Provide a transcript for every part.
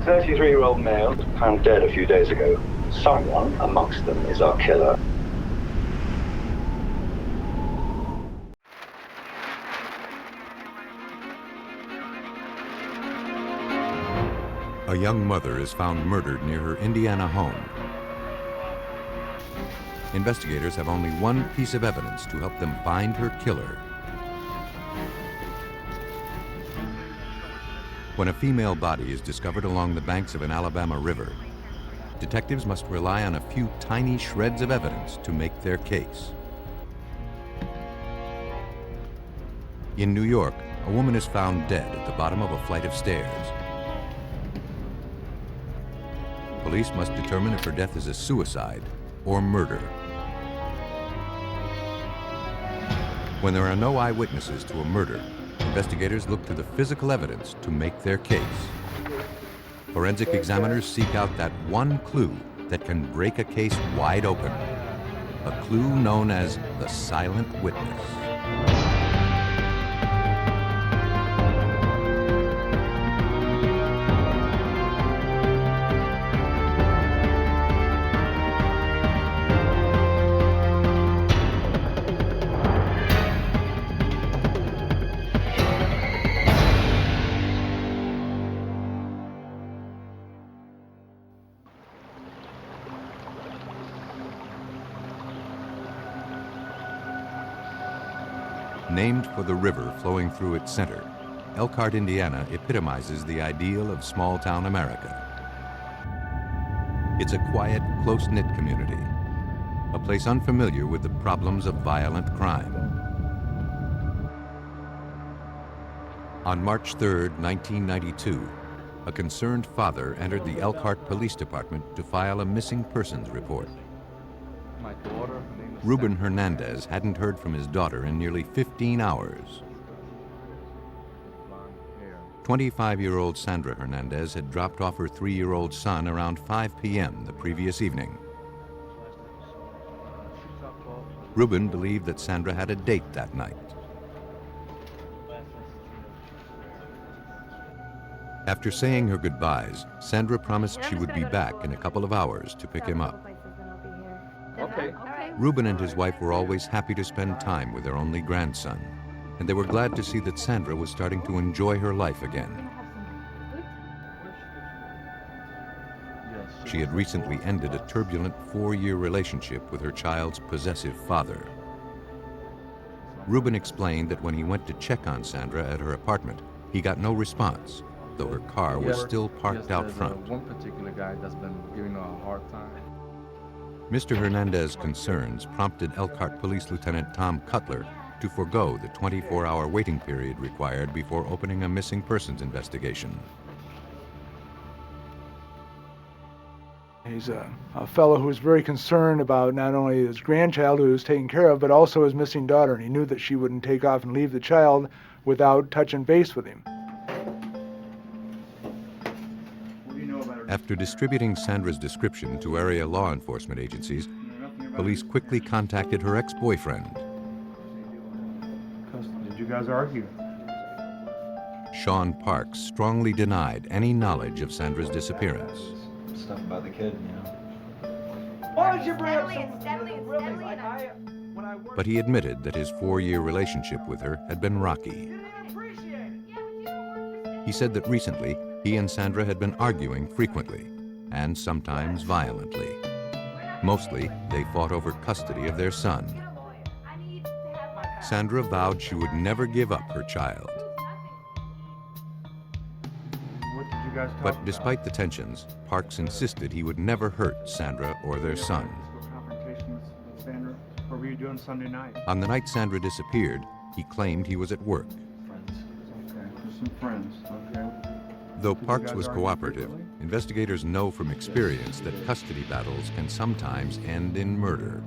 33-year-old male found dead a few days ago. Someone amongst them is our killer. A young mother is found murdered near her Indiana home. Investigators have only one piece of evidence to help them find her killer. When a female body is discovered along the banks of an Alabama river, detectives must rely on a few tiny shreds of evidence to make their case. In New York, a woman is found dead at the bottom of a flight of stairs. Police must determine if her death is a suicide or murder. When there are no eyewitnesses to a murder, investigators look to the physical evidence to make their case. Forensic examiners seek out that one clue that can break a case wide open, a clue known as the silent witness. Named for the river flowing through its center, Elkhart, Indiana epitomizes the ideal of small-town America. It's a quiet, close-knit community, a place unfamiliar with the problems of violent crime. On March 3, 1992, a concerned father entered the Elkhart Police Department to file a missing persons report. My daughter, her name is Ruben Hernandez hadn't heard from his daughter in nearly 15 hours. 25-year-old Sandra Hernandez had dropped off her 3-year-old son around 5 p.m. the previous evening. Ruben believed that Sandra had a date that night. After saying her goodbyes, Sandra promised she would be back in a couple of hours to pick him up. Okay. Ruben and his wife were always happy to spend time with their only grandson, and they were glad to see that Sandra was starting to enjoy her life again. She had recently ended a turbulent 4-year relationship with her child's possessive father. Ruben explained that when he went to check on Sandra at her apartment, he got no response, though her car was still parked out front. One particular guy that's been giving her a hard time. Mr. Hernandez's concerns prompted Elkhart Police Lieutenant Tom Cutler to forego the 24-hour waiting period required before opening a missing persons investigation. He's a fellow who's very concerned about not only his grandchild, who was taken care of, but also his missing daughter, and he knew that she wouldn't take off and leave the child without touching base with him. After distributing Sandra's description to area law enforcement agencies, police quickly contacted her ex-boyfriend. Did you guys argue? Sean Parks strongly denied any knowledge of Sandra's disappearance. Stuff about the kid, you know. Why did you bring up something really like when I worked? But he admitted that his 4-year relationship with her had been rocky. He said that recently, he and Sandra had been arguing frequently, and sometimes violently. Mostly, they fought over custody of their son. Sandra vowed she would never give up her child. What did you guys talk But despite the tensions, Parks insisted he would never hurt Sandra or their son. Confrontation with Sandra. What were you doing Sunday night? On the night Sandra disappeared, he claimed he was at work. Friends. Okay, just some friends. Okay. Though Parks was cooperative, investigators know from experience that custody battles can sometimes end in murder.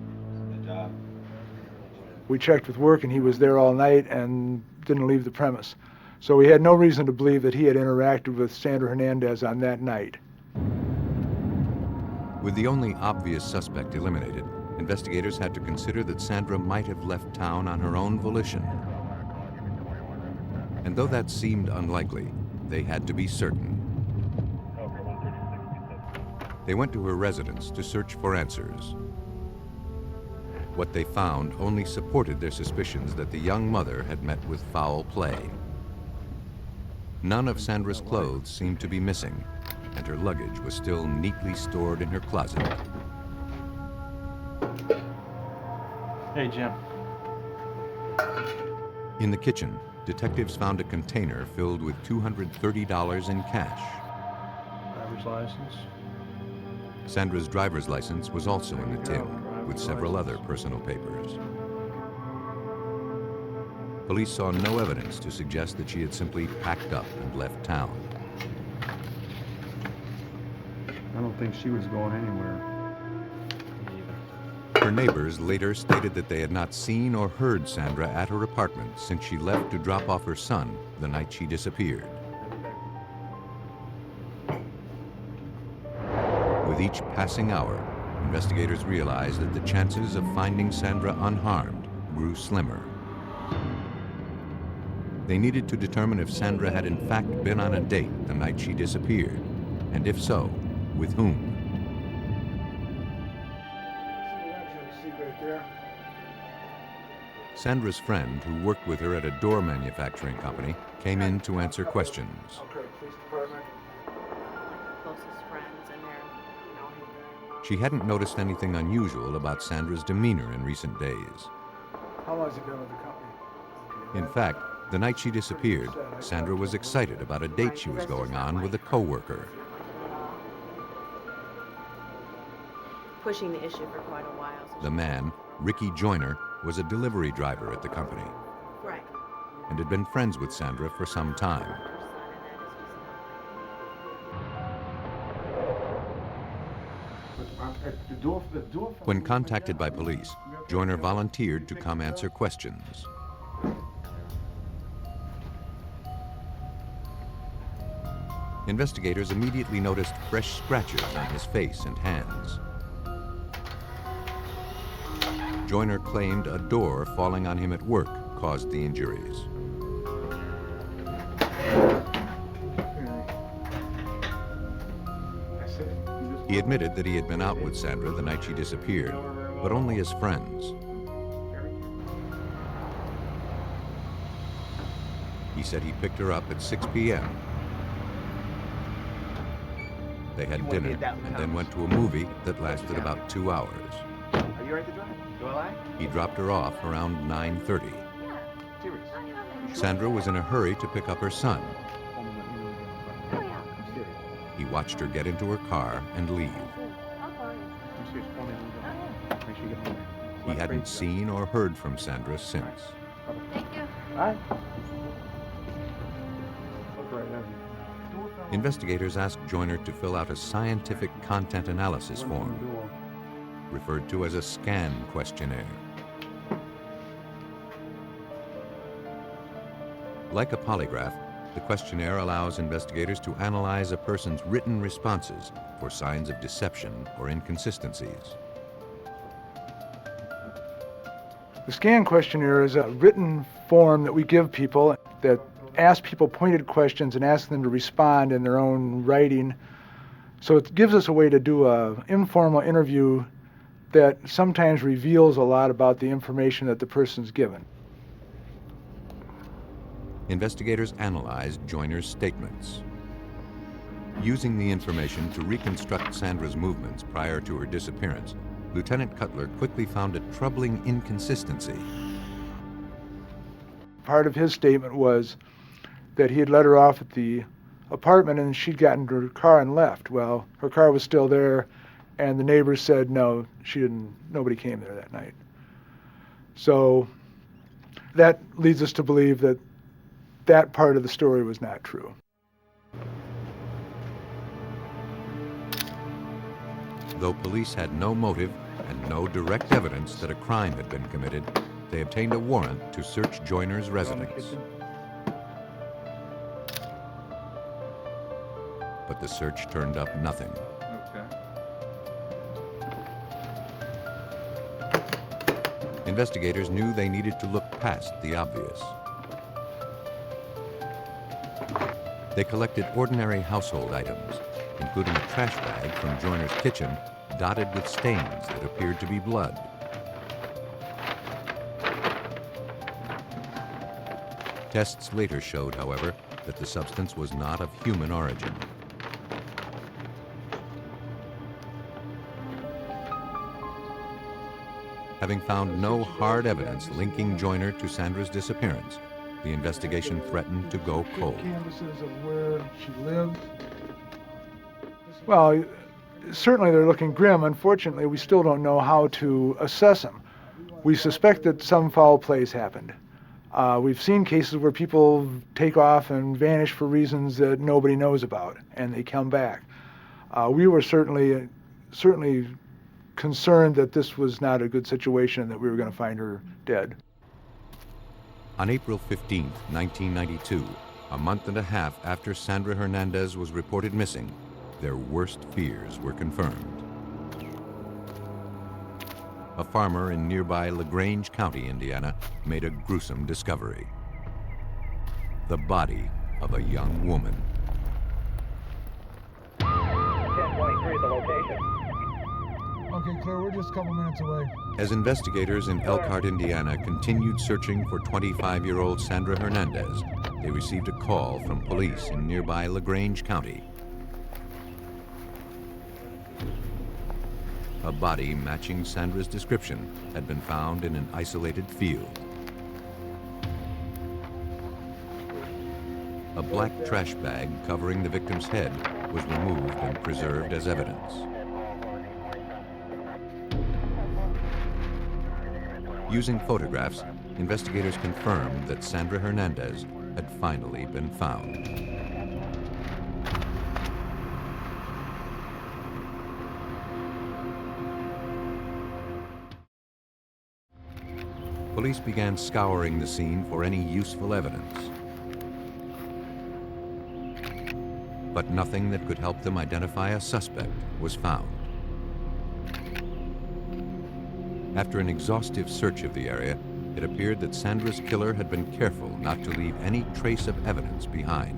We checked with work, and he was there all night and didn't leave the premise. So we had no reason to believe that he had interacted with Sandra Hernandez on that night. With the only obvious suspect eliminated, investigators had to consider that Sandra might have left town on her own volition. And though that seemed unlikely, they had to be certain. They went to her residence to search for answers. What they found only supported their suspicions that the young mother had met with foul play. None of Sandra's clothes seemed to be missing, and her luggage was still neatly stored in her closet. Hey, Jim. In the kitchen, detectives found a container filled with $230 in cash. Driver's license. Sandra's driver's license was also in the tin, with several other personal papers. Police saw no evidence to suggest that she had simply packed up and left town. I don't think she was going anywhere. Her neighbors later stated that they had not seen or heard Sandra at her apartment since she left to drop off her son the night she disappeared. With each passing hour, investigators realized that the chances of finding Sandra unharmed grew slimmer. They needed to determine if Sandra had in fact been on a date the night she disappeared, and if so, with whom. Sandra's friend, who worked with her at a door manufacturing company, came in to answer questions. Okay, police department. Closest friends, and they're, She hadn't noticed anything unusual about Sandra's demeanor in recent days. How long has he been with the company? In fact, the night she disappeared, Sandra was excited about a date she was going on with a coworker. pushing the issue for quite a while. So The man, Ricky Joyner, was a delivery driver at the company right. and had been friends with Sandra for some time. When contacted by police, Joyner volunteered to come answer questions. Investigators immediately noticed fresh scratches on his face and hands. Joyner claimed a door falling on him at work caused the injuries. He admitted that he had been out with Sandra the night she disappeared, but only as friends. He said he picked her up at 6 p.m. They had dinner and then went to a movie that lasted about 2 hours. Are you ready to drive? Do I lie? He dropped her off around 9:30. Serious? Sandra was in a hurry to pick up her son. I'm serious. He watched her get into her car and leave. I'm serious. Make sure you get home. He hadn't seen or heard from Sandra since. Thank you. All right. Investigators asked Joyner to fill out a scientific content analysis form, referred to as a SCAN questionnaire. Like a polygraph, the questionnaire allows investigators to analyze a person's written responses for signs of deception or inconsistencies. The SCAN questionnaire is a written form that we give people that ask people pointed questions and ask them to respond in their own writing. So it gives us a way to do an informal interview that sometimes reveals a lot about the information that the person's given. Investigators analyzed Joyner's statements. Using the information to reconstruct Sandra's movements prior to her disappearance, Lieutenant Cutler quickly found a troubling inconsistency. Part of his statement was that he had let her off at the apartment and she'd gotten into her car and left. Well, her car was still there, and the neighbors said no, nobody came there that night. So that leads us to believe that that part of the story was not true. Though police had no motive and no direct evidence that a crime had been committed, they obtained a warrant to search Joyner's residence. But the search turned up nothing. Okay. Investigators knew they needed to look past the obvious. They collected ordinary household items, including a trash bag from Joyner's kitchen dotted with stains that appeared to be blood. Tests later showed, however, that the substance was not of human origin. Having found no hard evidence linking Joyner to Sandra's disappearance, the investigation threatened to go cold. Canvases of where she lived. Well, certainly they're looking grim. Unfortunately, we still don't know how to assess them. We suspect that some foul plays happened. We've seen cases where people take off and vanish for reasons that nobody knows about, and they come back. We were certainly concerned that this was not a good situation and that we were going to find her dead. On April 15, 1992, a month and a half after Sandra Hernandez was reported missing, their worst fears were confirmed. A farmer in nearby LaGrange County, Indiana, made a gruesome discovery: the body of a young woman. 1023 at the location. Okay, Claire, we're just a couple minutes away. As investigators in Elkhart, Indiana, continued searching for 25-year-old Sandra Hernandez, they received a call from police in nearby LaGrange County. A body matching Sandra's description had been found in an isolated field. A black trash bag covering the victim's head was removed and preserved as evidence. Using photographs, investigators confirmed that Sandra Hernandez had finally been found. Police began scouring the scene for any useful evidence, but nothing that could help them identify a suspect was found. After an exhaustive search of the area, it appeared that Sandra's killer had been careful not to leave any trace of evidence behind.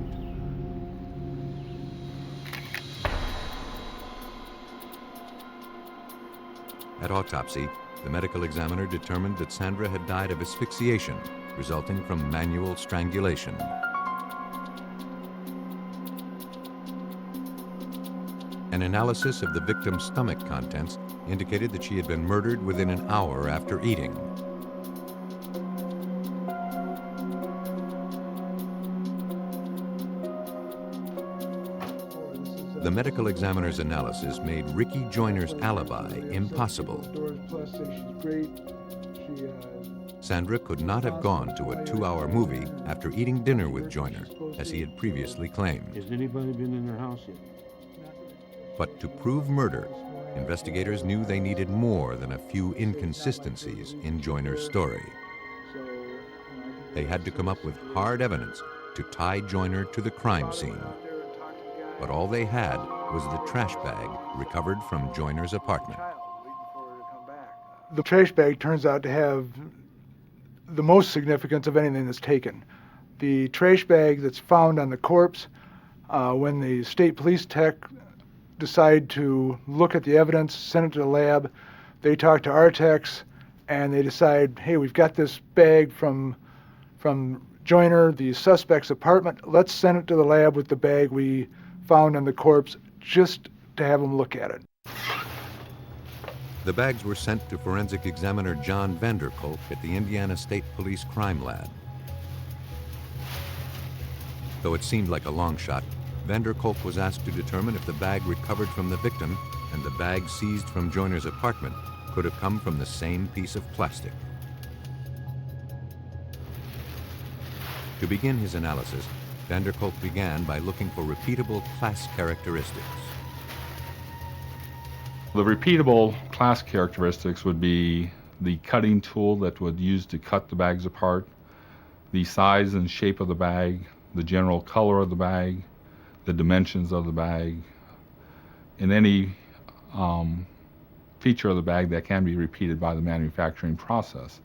At autopsy, the medical examiner determined that Sandra had died of asphyxiation, resulting from manual strangulation. An analysis of the victim's stomach contents indicated that she had been murdered within an hour after eating. The medical examiner's analysis made Ricky Joyner's alibi impossible. Sandra could not have gone to a 2-hour movie after eating dinner with Joyner, as he had previously claimed. Has anybody been in their house yet? But to prove murder, investigators knew they needed more than a few inconsistencies in Joyner's story. They had to come up with hard evidence to tie Joyner to the crime scene. But all they had was the trash bag recovered from Joyner's apartment. The trash bag turns out to have the most significance of anything that's taken. The trash bag that's found on the corpse, when the state police tech decide to look at the evidence, send it to the lab, they talk to our techs, and they decide, hey, we've got this bag from Joyner, the suspect's apartment. Let's send it to the lab with the bag we found on the corpse, just to have them look at it. The bags were sent to forensic examiner John Vanderkolk at the Indiana State Police Crime Lab. Though it seemed like a long shot, Vanderkolk was asked to determine if the bag recovered from the victim and the bag seized from Joyner's apartment could have come from the same piece of plastic. To begin his analysis, Vanderkolk began by looking for repeatable class characteristics. The repeatable class characteristics would be the cutting tool that would use to cut the bags apart, the size and shape of the bag, the general color of the bag, the dimensions of the bag, and any feature of the bag that can be repeated by the manufacturing process.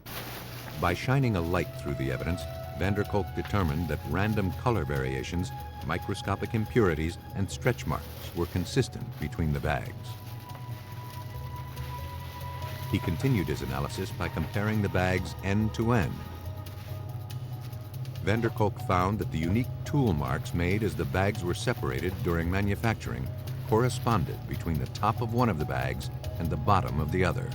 By shining a light through the evidence, Vanderkolk determined that random color variations microscopic impurities and stretch marks were consistent between the bags. He continued his analysis by comparing the bags end to end. Van der Kolk found that the unique tool marks made as the bags were separated during manufacturing corresponded between the top of one of the bags and the bottom of the other.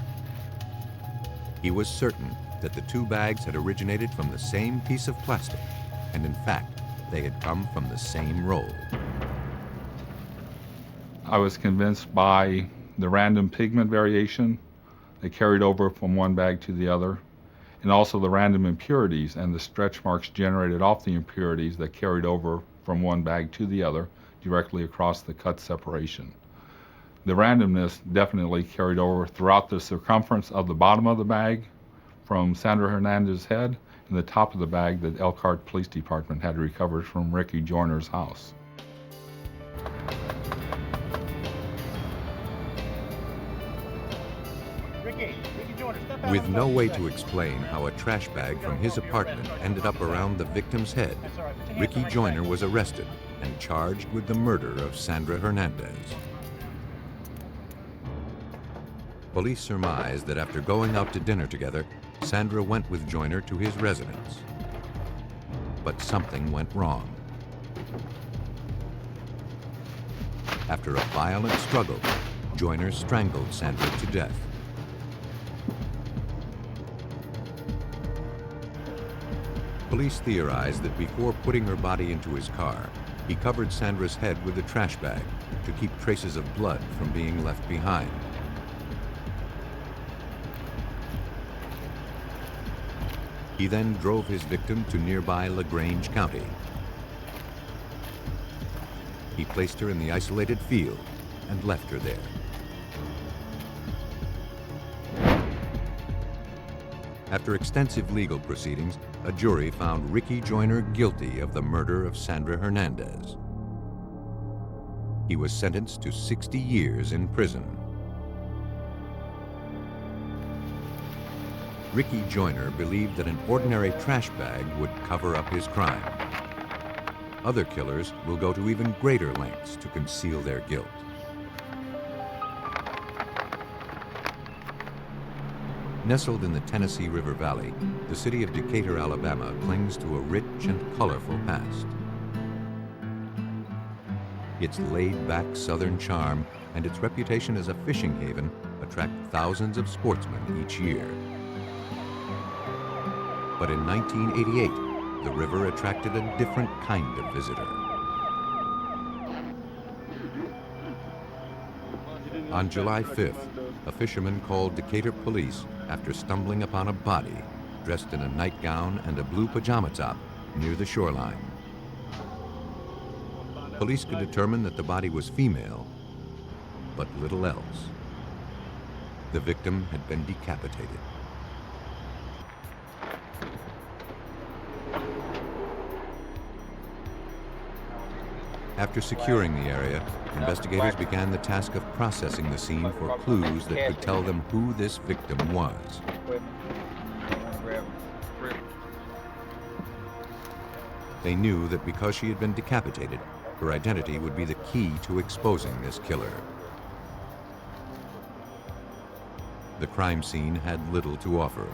He was certain that the two bags had originated from the same piece of plastic, and in fact, they had come from the same roll. I was convinced by the random pigment variation that carried over from one bag to the other, and also the random impurities and the stretch marks generated off the impurities that carried over from one bag to the other directly across the cut separation. The randomness definitely carried over throughout the circumference of the bottom of the bag from Sandra Hernandez's head and the top of the bag that Elkhart Police Department had recovered from Ricky Joyner's house. With no way to explain how a trash bag from his apartment ended up around the victim's head, Ricky Joyner was arrested and charged with the murder of Sandra Hernandez. Police surmised that after going out to dinner together, Sandra went with Joyner to his residence. But something went wrong. After a violent struggle, Joyner strangled Sandra to death. Police theorized that before putting her body into his car, he covered Sandra's head with a trash bag to keep traces of blood from being left behind. He then drove his victim to nearby LaGrange County. He placed her in the isolated field and left her there. After extensive legal proceedings, a jury found Ricky Joyner guilty of the murder of Sandra Hernandez. He was sentenced to 60 years in prison. Ricky Joyner believed that an ordinary trash bag would cover up his crime. Other killers will go to even greater lengths to conceal their guilt. Nestled in the Tennessee River Valley, the city of Decatur, Alabama clings to a rich and colorful past. Its laid-back southern charm and its reputation as a fishing haven attract thousands of sportsmen each year. But in 1988, the river attracted a different kind of visitor. On July 5th, a fisherman called Decatur police after stumbling upon a body dressed in a nightgown and a blue pajama top near the shoreline. Police could determine that the body was female, but little else. The victim had been decapitated. After securing the area, investigators began the task of processing the scene for clues that could tell them who this victim was. They knew that because she had been decapitated, her identity would be the key to exposing this killer. The crime scene had little to offer.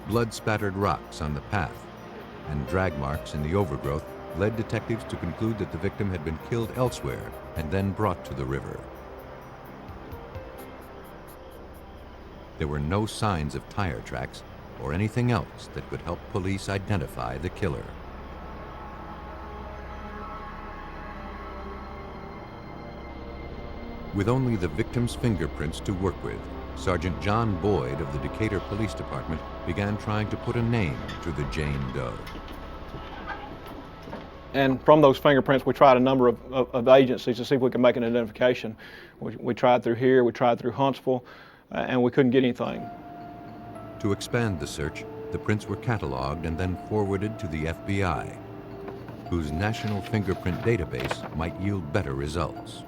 Blood-spattered rocks on the path and drag marks in the overgrowth led detectives to conclude that the victim had been killed elsewhere and then brought to the river. There were no signs of tire tracks or anything else that could help police identify the killer. With only the victim's fingerprints to work with, Sergeant John Boyd of the Decatur Police Department began trying to put a name to the Jane Doe. And from those fingerprints, we tried a number of agencies to see if we could make an identification. We tried through here, we tried through Huntsville, and we couldn't get anything. To expand the search, the prints were cataloged and then forwarded to the FBI, whose national fingerprint database might yield better results.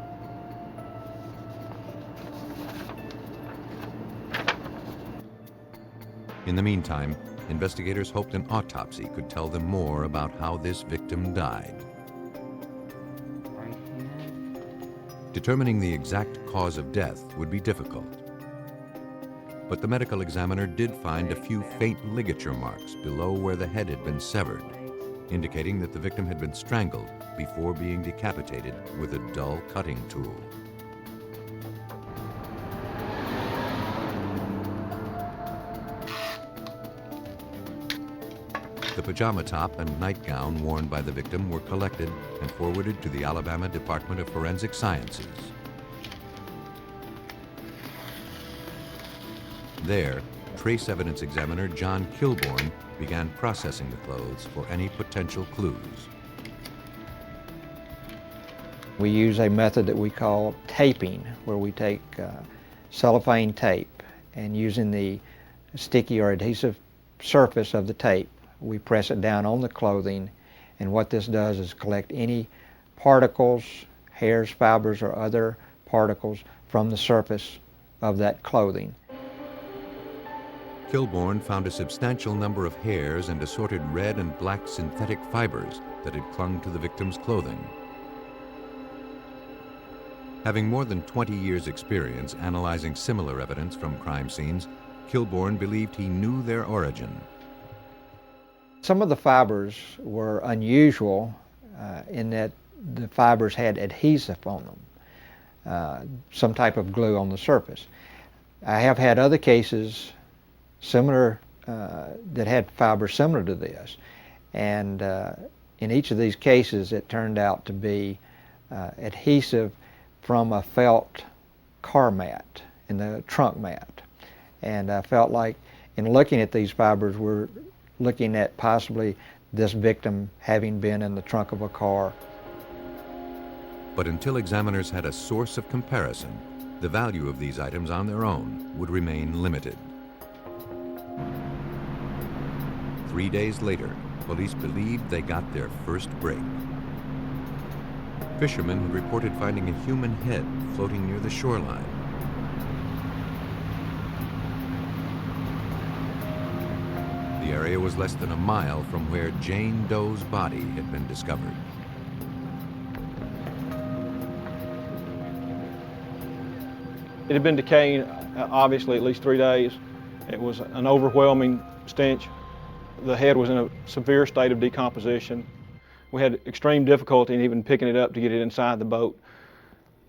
In the meantime, investigators hoped an autopsy could tell them more about how this victim died. Determining the exact cause of death would be difficult. But the medical examiner did find a few faint ligature marks below where the head had been severed, indicating that the victim had been strangled before being decapitated with a dull cutting tool. The pajama top and nightgown worn by the victim were collected and forwarded to the Alabama Department of Forensic Sciences. There, trace evidence examiner John Kilbourne began processing the clothes for any potential clues. We use a method that we call taping, where we take cellophane tape and using the sticky or adhesive surface of the tape, we press it down on the clothing, and what this does is collect any particles, hairs, fibers, or other particles from the surface of that clothing. Kilbourne found a substantial number of hairs and assorted red and black synthetic fibers that had clung to the victim's clothing. Having more than 20 years' experience analyzing similar evidence from crime scenes, Kilbourne believed he knew their origin. Some of the fibers were unusual in that the fibers had adhesive on them, some type of glue on the surface. I have had other cases similar that had fibers similar to this, and in each of these cases it turned out to be adhesive from a felt car mat in the trunk mat. And I felt like in looking at these fibers we're looking at possibly this victim having been in the trunk of a car. But until examiners had a source of comparison, the value of these items on their own would remain limited. 3 days later, police believed they got their first break. Fishermen had reported finding a human head floating near the shoreline. The area was less than a mile from where Jane Doe's body had been discovered. It had been decaying, obviously, at least 3 days. It was an overwhelming stench. The head was in a severe state of decomposition. We had extreme difficulty in even picking it up to get it inside the boat.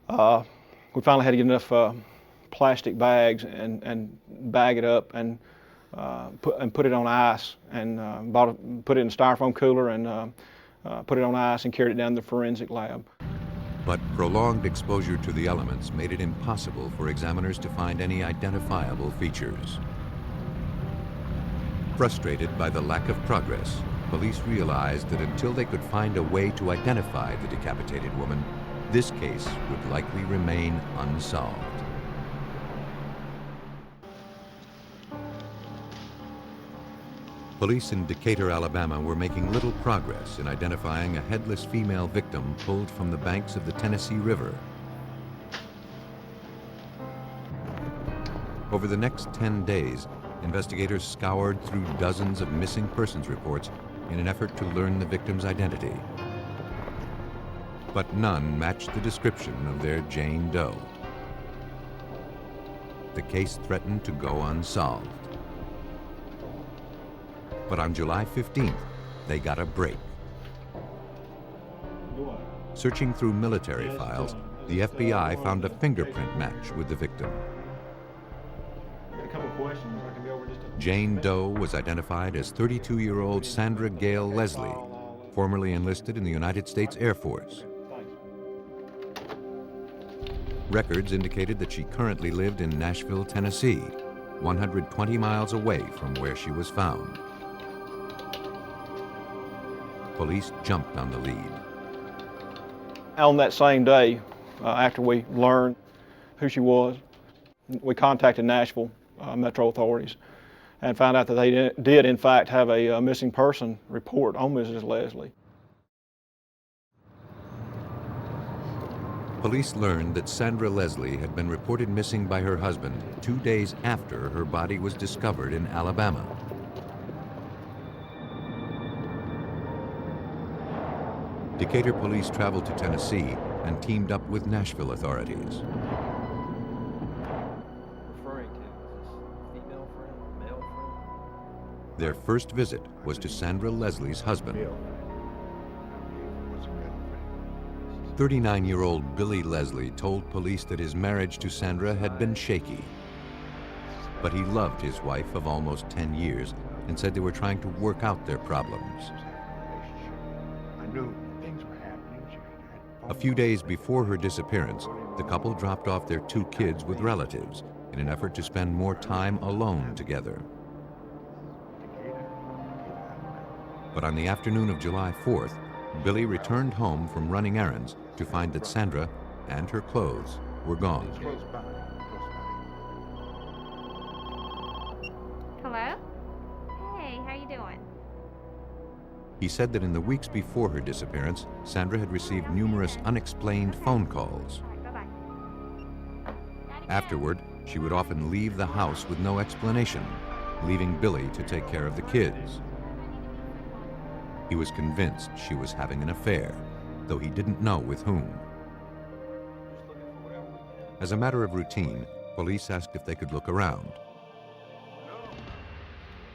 We finally had to get enough plastic bags and bag it up and put it on ice, and put it in a styrofoam cooler and put it on ice and carried it down to the forensic lab. But prolonged exposure to the elements made it impossible for examiners to find any identifiable features. Frustrated by the lack of progress, police realized that until they could find a way to identify the decapitated woman, this case would likely remain unsolved. Police in Decatur, Alabama were making little progress in identifying a headless female victim pulled from the banks of the Tennessee River. Over the next 10 days, investigators scoured through dozens of missing persons reports in an effort to learn the victim's identity. But none matched the description of their Jane Doe. The case threatened to go unsolved. But on July 15th, they got a break. Searching through military files, the FBI found a fingerprint match with the victim. Jane Doe was identified as 32-year-old Sandra Gail Leslie, formerly enlisted in the United States Air Force. Records indicated that she currently lived in Nashville, Tennessee, 120 miles away from where she was found. Police jumped on the lead. On that same day, after we learned who she was, we contacted Nashville Metro authorities and found out that they did in fact have a missing person report on Mrs. Leslie. Police learned that Sandra Leslie had been reported missing by her husband 2 days after her body was discovered in Alabama. Decatur police traveled to Tennessee and teamed up with Nashville authorities. Referring to this female friend, male friend? Their first visit was to Sandra Leslie's husband. 39-year-old Billy Leslie told police that his marriage to Sandra had been shaky. But he loved his wife of almost 10 years and said they were trying to work out their problems. A few days before her disappearance, the couple dropped off their 2 kids with relatives in an effort to spend more time alone together. But on the afternoon of July 4th, Billy returned home from running errands to find that Sandra and her clothes were gone. Hello? Hey, how you doing? He said that in the weeks before her disappearance, Sandra had received numerous unexplained phone calls. Bye-bye. Afterward, she would often leave the house with no explanation, leaving Billy to take care of the kids. He was convinced she was having an affair, though he didn't know with whom. As a matter of routine, police asked if they could look around.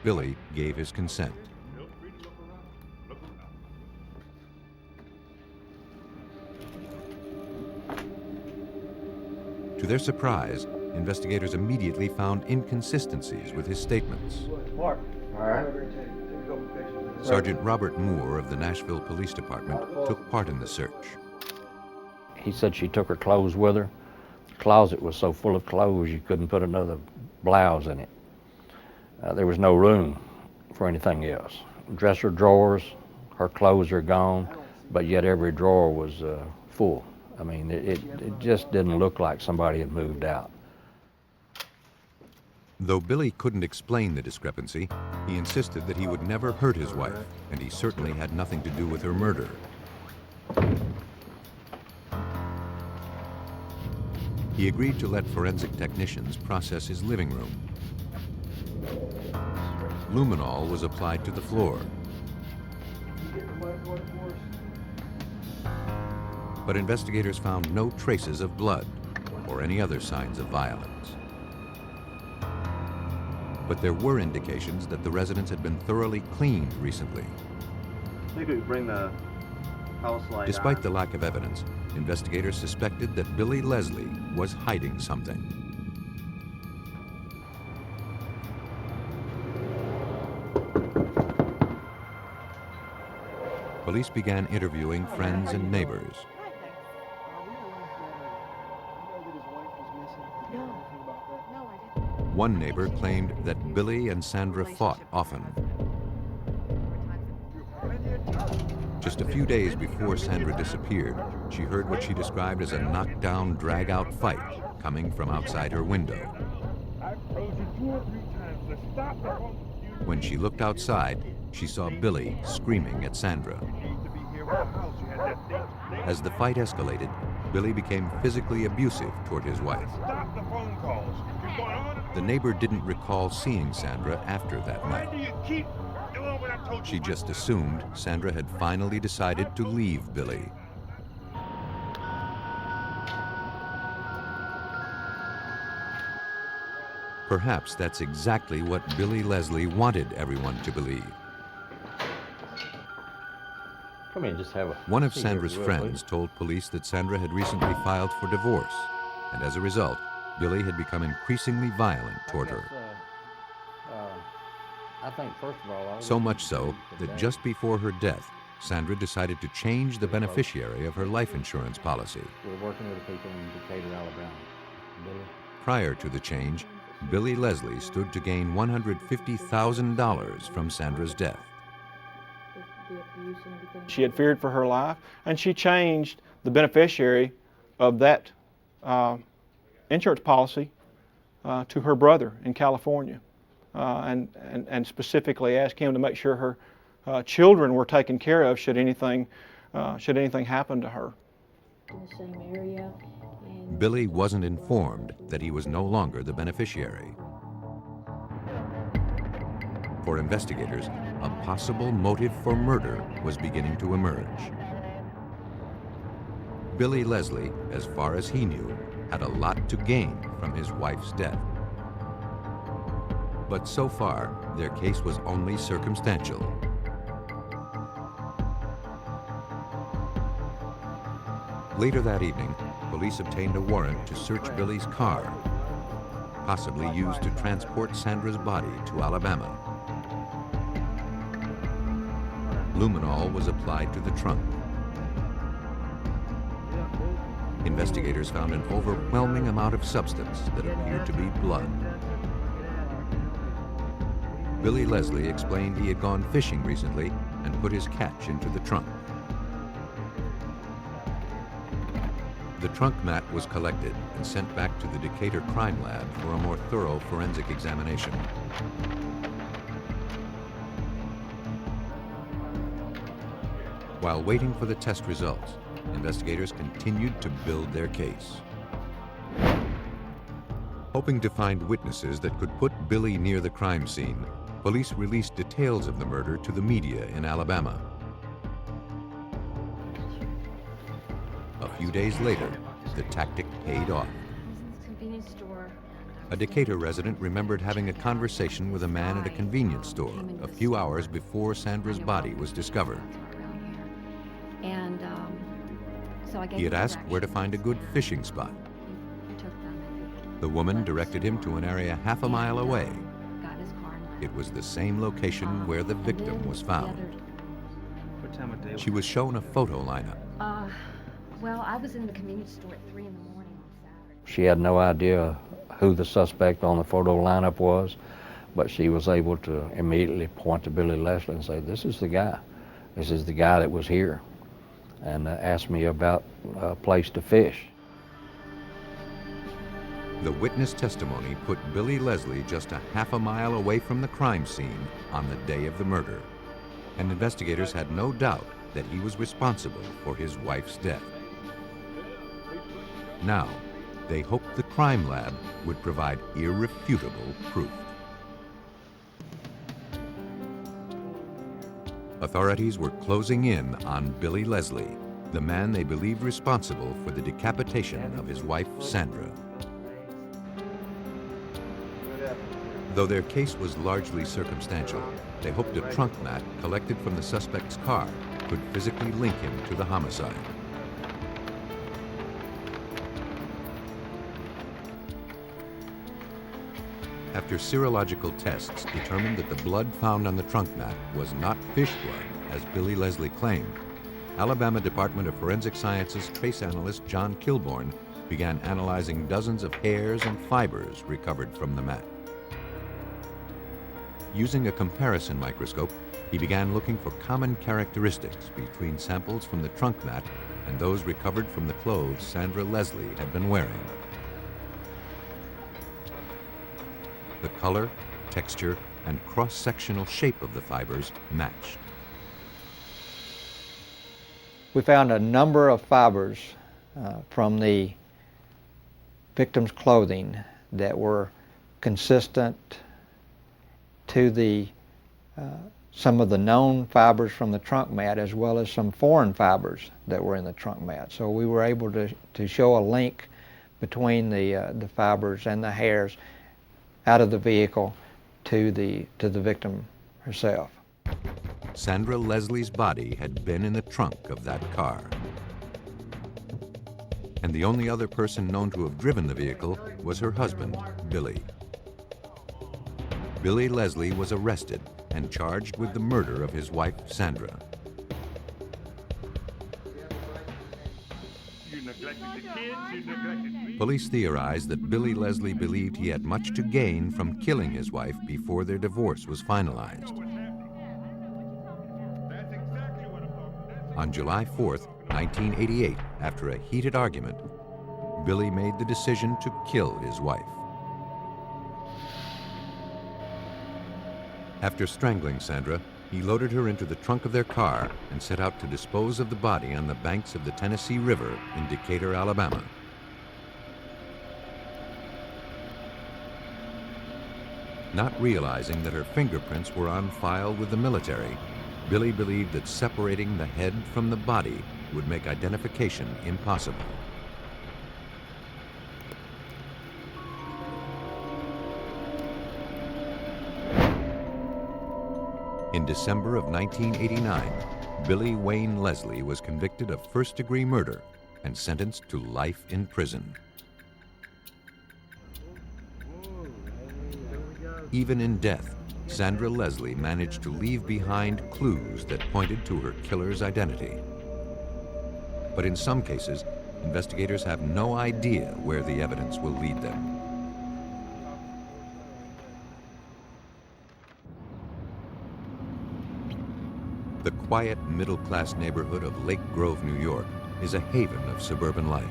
Billy gave his consent. To their surprise, investigators immediately found inconsistencies with his statements. Mark. All right. Sergeant Robert Moore of the Nashville Police Department took part in the search. He said she took her clothes with her. The closet was so full of clothes you couldn't put another blouse in it. There was no room for anything else. Dresser drawers, her clothes are gone, but yet every drawer was full. I mean, it just didn't look like somebody had moved out. Though Billy couldn't explain the discrepancy, he insisted that he would never hurt his wife, and he certainly had nothing to do with her murder. He agreed to let forensic technicians process his living room. Luminol was applied to the floor. But investigators found no traces of blood or any other signs of violence. But there were indications that the residence had been thoroughly cleaned recently. I think we bring the house light Despite on. the lack of evidence, investigators suspected that Billy Leslie was hiding something. Police began interviewing friends and neighbors. One neighbor claimed that Billy and Sandra fought often. Just a few days before Sandra disappeared, she heard what she described as a knockdown, drag-out fight coming from outside her window. When she looked outside, she saw Billy screaming at Sandra. As the fight escalated, Billy became physically abusive toward his wife. The neighbor didn't recall seeing Sandra after that night. She just assumed Sandra had finally decided to leave Billy. Perhaps that's exactly what Billy Leslie wanted everyone to believe. Come in, just have a One of seat Sandra's here, if you will, friends told police that Sandra had recently filed for divorce, and as a result, Billy had become increasingly violent toward her. I think, first of all, So much so that just before her death, Sandra decided to change the beneficiary of her life insurance policy. We're working with the people in Decatur, Alabama. Billy? Prior to the change, Billy Leslie stood to gain $150,000 from Sandra's death. She had feared for her life, and she changed the beneficiary of that insurance policy to her brother in California, and specifically asked him to make sure her children were taken care of should anything happen to her. In the same area. Billy wasn't informed that he was no longer the beneficiary. For investigators, a possible motive for murder was beginning to emerge. Billy Leslie, as far as he knew, had a lot to gain from his wife's death. But so far, their case was only circumstantial. Later that evening, police obtained a warrant to search Billy's car, possibly used to transport Sandra's body to Alabama. Luminol was applied to the trunk. Investigators found an overwhelming amount of substance that appeared to be blood. Billy Leslie explained he had gone fishing recently and put his catch into the trunk. The trunk mat was collected and sent back to the Decatur Crime Lab for a more thorough forensic examination. While waiting for the test results, investigators continued to build their case. Hoping to find witnesses that could put Billy near the crime scene, police released details of the murder to the media in Alabama. A few days later, the tactic paid off. Convenience store. A Decatur resident remembered having a conversation with a man at a convenience store a few hours before Sandra's body was discovered. And so I gave He had him asked where to find a good fishing spot. He took them. The woman directed him to an area half a mile away. Got his car and left. It was the same location where the victim was found. What time of day? She was shown a photo lineup. Well, I was in the convenience store at 3 in the morning on Saturday. She had no idea who the suspect on the photo lineup was, but she was able to immediately point to Billy Leslie and say, "This is the guy. This is the guy that was here," and asked me about a place to fish. The witness testimony put Billy Leslie just a half a mile away from the crime scene on the day of the murder, and investigators had no doubt that he was responsible for his wife's death. Now, they hoped the crime lab would provide irrefutable proof. Authorities were closing in on Billy Leslie, the man they believed responsible for the decapitation of his wife, Sandra. Though their case was largely circumstantial, they hoped a trunk mat collected from the suspect's car could physically link him to the homicide. After serological tests determined that the blood found on the trunk mat was not fish blood, as Billy Leslie claimed, Alabama Department of Forensic Sciences trace analyst John Kilborn began analyzing dozens of hairs and fibers recovered from the mat. Using a comparison microscope, he began looking for common characteristics between samples from the trunk mat and those recovered from the clothes Sandra Leslie had been wearing. The color, texture, and cross-sectional shape of the fibers matched. We found a number of fibers from the victim's clothing that were consistent to the some of the known fibers from the trunk mat, as well as some foreign fibers that were in the trunk mat. So we were able to show a link between the fibers and the hairs out of the vehicle to the victim herself. Sandra Leslie's body had been in the trunk of that car. And the only other person known to have driven the vehicle was her husband, Billy. Billy Leslie was arrested and charged with the murder of his wife, Sandra. Police theorized that Billy Leslie believed he had much to gain from killing his wife before their divorce was finalized. On July 4th, 1988, after a heated argument, Billy made the decision to kill his wife. After strangling Sandra, he loaded her into the trunk of their car and set out to dispose of the body on the banks of the Tennessee River in Decatur, Alabama. Not realizing that her fingerprints were on file with the military, Billy believed that separating the head from the body would make identification impossible. In December of 1989, Billy Wayne Leslie was convicted of first-degree murder and sentenced to life in prison. Even in death, Sandra Leslie managed to leave behind clues that pointed to her killer's identity. But in some cases, investigators have no idea where the evidence will lead them. The quiet, middle-class neighborhood of Lake Grove, New York, is a haven of suburban life.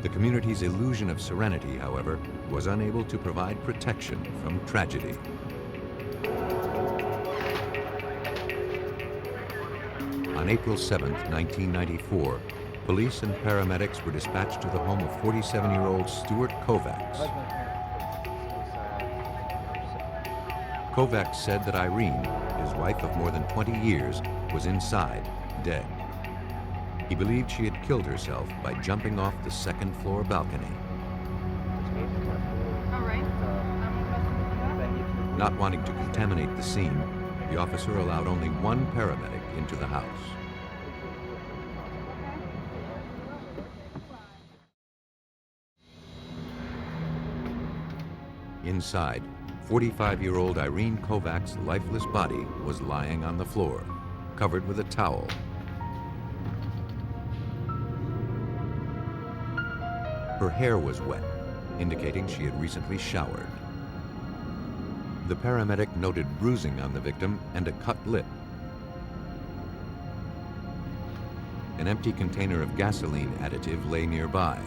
The community's illusion of serenity, however, was unable to provide protection from tragedy. On April 7, 1994, police and paramedics were dispatched to the home of 47-year-old Stuart Kovac. Kovac said that Irene, his wife of more than 20 years, was inside, dead. He believed she had killed herself by jumping off the second-floor balcony. Not wanting to contaminate the scene, the officer allowed only one paramedic into the house. Inside, 45-year-old Irene Kovac's lifeless body was lying on the floor, covered with a towel. Her hair was wet, indicating she had recently showered. The paramedic noted bruising on the victim and a cut lip. An empty container of gasoline additive lay nearby.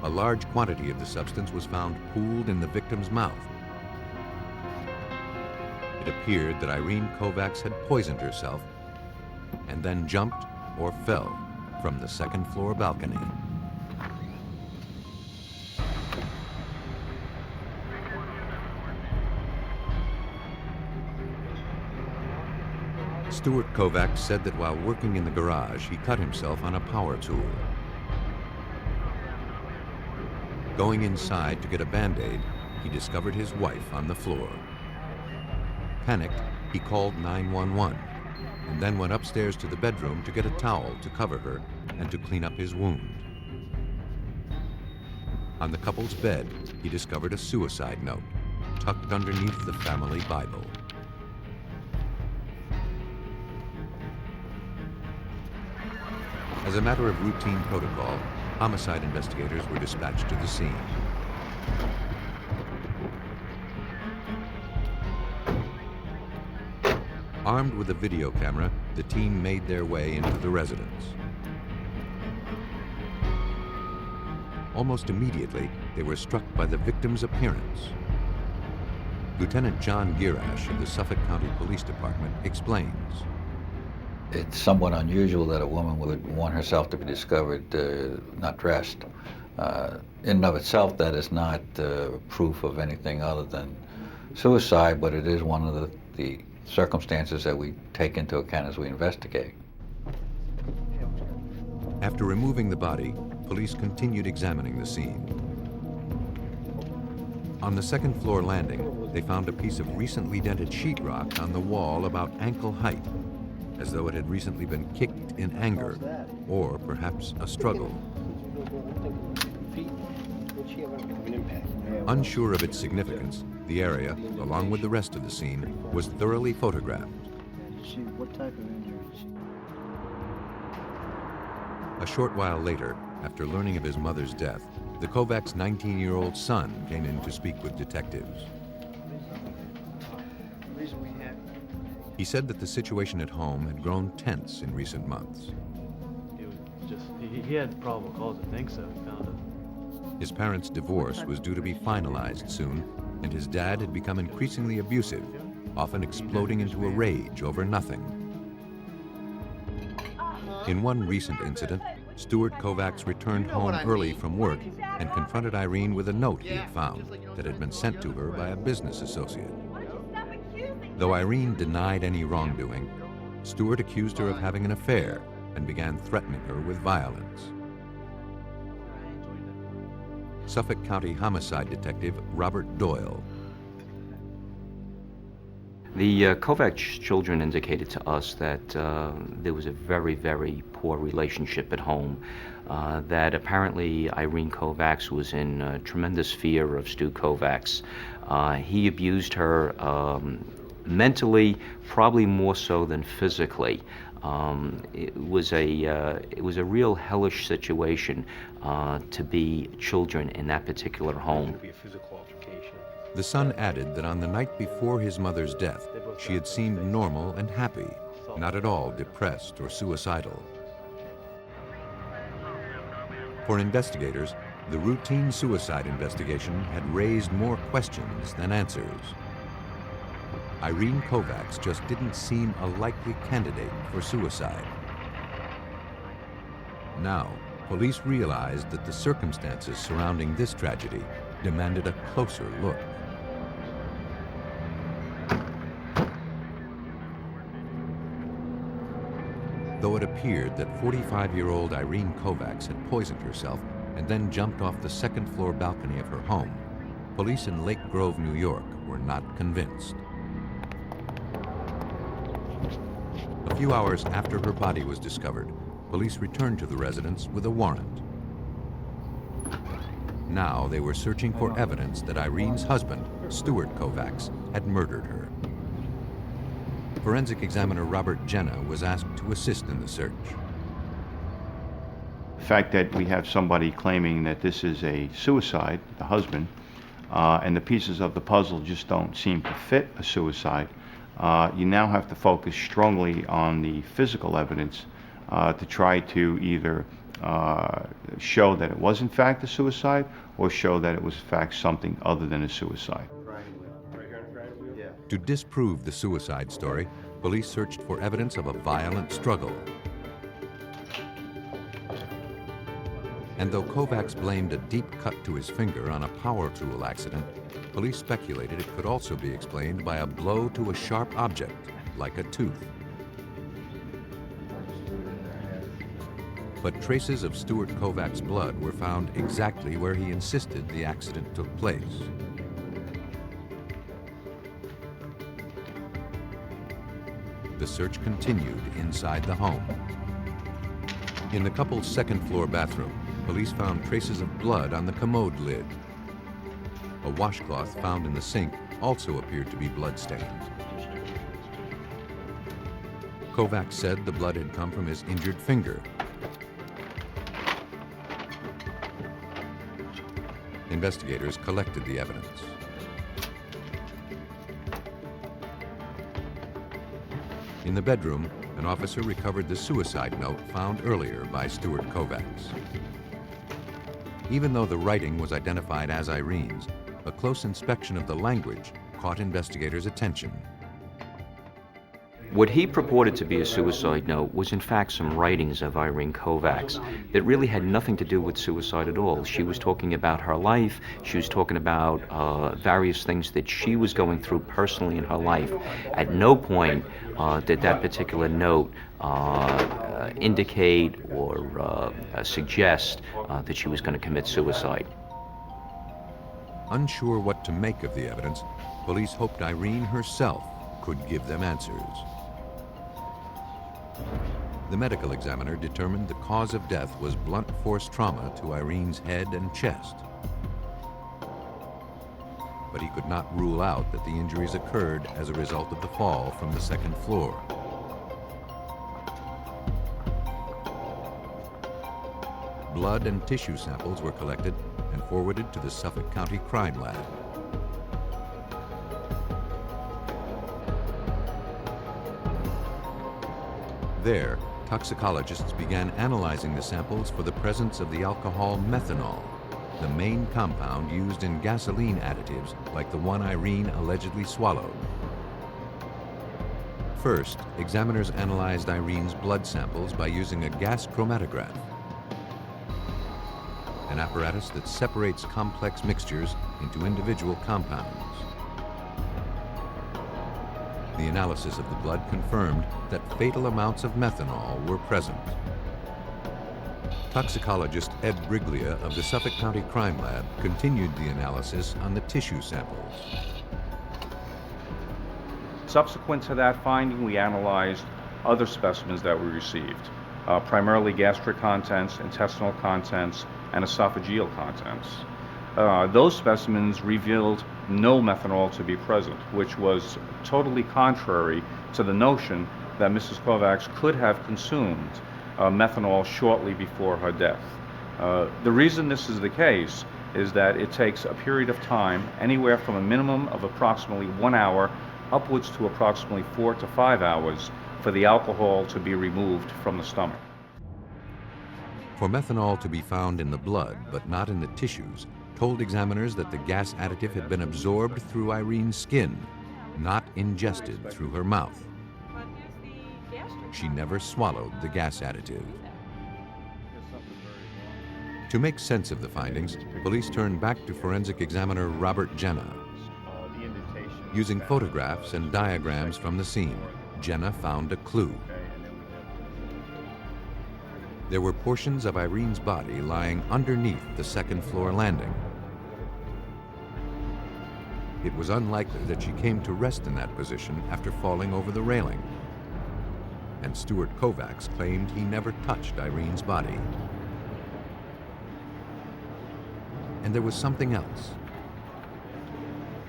A large quantity of the substance was found pooled in the victim's mouth. It appeared that Irene Kovac had poisoned herself and then jumped or fell from the second-floor balcony. Stuart Kovac said that while working in the garage, he cut himself on a power tool. Going inside to get a Band-Aid, he discovered his wife on the floor. Panicked, he called 911 and then went upstairs to the bedroom to get a towel to cover her and to clean up his wound. On the couple's bed, he discovered a suicide note tucked underneath the family Bible. As a matter of routine protocol, homicide investigators were dispatched to the scene. Armed with a video camera, the team made their way into the residence. Almost immediately, they were struck by the victim's appearance. Lieutenant John Girash of the Suffolk County Police Department explains. It's somewhat unusual that a woman would want herself to be discovered not dressed. In and of itself, that is not proof of anything other than suicide, but it is one of the circumstances that we take into account as we investigate. After removing the body, police continued examining the scene. On the second-floor landing, they found a piece of recently dented sheetrock on the wall about ankle height, as though it had recently been kicked in anger, or perhaps a struggle. Unsure of its significance, the area, along with the rest of the scene, was thoroughly photographed. A short while later, after learning of his mother's death, the Kovac's 19-year-old son came in to speak with detectives. He said that the situation at home had grown tense in recent months. It was just, he had probable cause to think so. He found it. His parents' divorce was due to be finalized soon, and his dad had become increasingly abusive, often exploding into a rage over nothing. In one recent incident, Stuart Kovac returned home early from work and confronted Irene with a note he had found that had been sent to her by a business associate. Though Irene denied any wrongdoing, Stewart accused her of having an affair and began threatening her with violence. Suffolk County homicide detective Robert Doyle. The Kovac children indicated to us that there was a very, very poor relationship at home, that apparently Irene Kovac was in tremendous fear of Stu Kovac. He abused her mentally, probably more so than physically. It was a real hellish situation to be children in that particular home. The son added that on the night before his mother's death, she had seemed normal and happy, not at all depressed or suicidal. For investigators, the routine suicide investigation had raised more questions than answers. Irene Kovac just didn't seem a likely candidate for suicide. Now, police realized that the circumstances surrounding this tragedy demanded a closer look. Though it appeared that 45-year-old Irene Kovac had poisoned herself and then jumped off the second-floor balcony of her home, police in Lake Grove, New York, were not convinced. A few hours after her body was discovered, police returned to the residence with a warrant. Now they were searching for evidence that Irene's husband, Stewart Kovac, had murdered her. Forensic examiner Robert Jenna was asked to assist in the search. The fact that we have somebody claiming that this is a suicide, the husband, and the pieces of the puzzle just don't seem to fit a suicide, you now have to focus strongly on the physical evidence to try to either show that it was in fact a suicide or show that it was in fact something other than a suicide. To disprove the suicide story, police searched for evidence of a violent struggle. And though Kovac blamed a deep cut to his finger on a power tool accident, police speculated it could also be explained by a blow to a sharp object, like a tooth. But traces of Stewart Kovac's blood were found exactly where he insisted the accident took place. The search continued inside the home. In the couple's second-floor bathroom, police found traces of blood on the commode lid. A washcloth found in the sink also appeared to be blood-stained. Kovac said the blood had come from his injured finger. Investigators collected the evidence. In the bedroom, an officer recovered the suicide note found earlier by Stewart Kovac. Even though the writing was identified as Irene's, a close inspection of the language caught investigators' attention. What he purported to be a suicide note was in fact some writings of Irene Kovac that really had nothing to do with suicide at all. She was talking about her life, she was talking about various things that she was going through personally in her life. At no point did that particular note indicate or suggest that she was going to commit suicide. Unsure what to make of the evidence, police hoped Irene herself could give them answers. The medical examiner determined the cause of death was blunt force trauma to Irene's head and chest. But he could not rule out that the injuries occurred as a result of the fall from the second floor. Blood and tissue samples were collected and forwarded to the Suffolk County Crime Lab. There, toxicologists began analyzing the samples for the presence of the alcohol methanol, the main compound used in gasoline additives like the one Irene allegedly swallowed. First, examiners analyzed Irene's blood samples by using a gas chromatograph, an apparatus that separates complex mixtures into individual compounds. The analysis of the blood confirmed that fatal amounts of methanol were present. Toxicologist Ed Briglia of the Suffolk County Crime Lab continued the analysis on the tissue samples. Subsequent to that finding, we analyzed other specimens that we received, primarily gastric contents, intestinal contents, and esophageal contents. Those specimens revealed no methanol to be present, which was totally contrary to the notion that Mrs. Kovac could have consumed methanol shortly before her death. The reason this is the case is that it takes a period of time, anywhere from a minimum of approximately 1 hour upwards to approximately 4 to 5 hours for the alcohol to be removed from the stomach. For methanol to be found in the blood but not in the tissues told examiners that the gas additive had been absorbed through Irene's skin, not ingested through her mouth. She never swallowed the gas additive. To make sense of the findings, police turned back to forensic examiner Robert Jenna. Using photographs and diagrams from the scene, Jenna found a clue. There were portions of Irene's body lying underneath the second-floor landing. It was unlikely that she came to rest in that position after falling over the railing. And Stuart Kovac claimed he never touched Irene's body. And there was something else.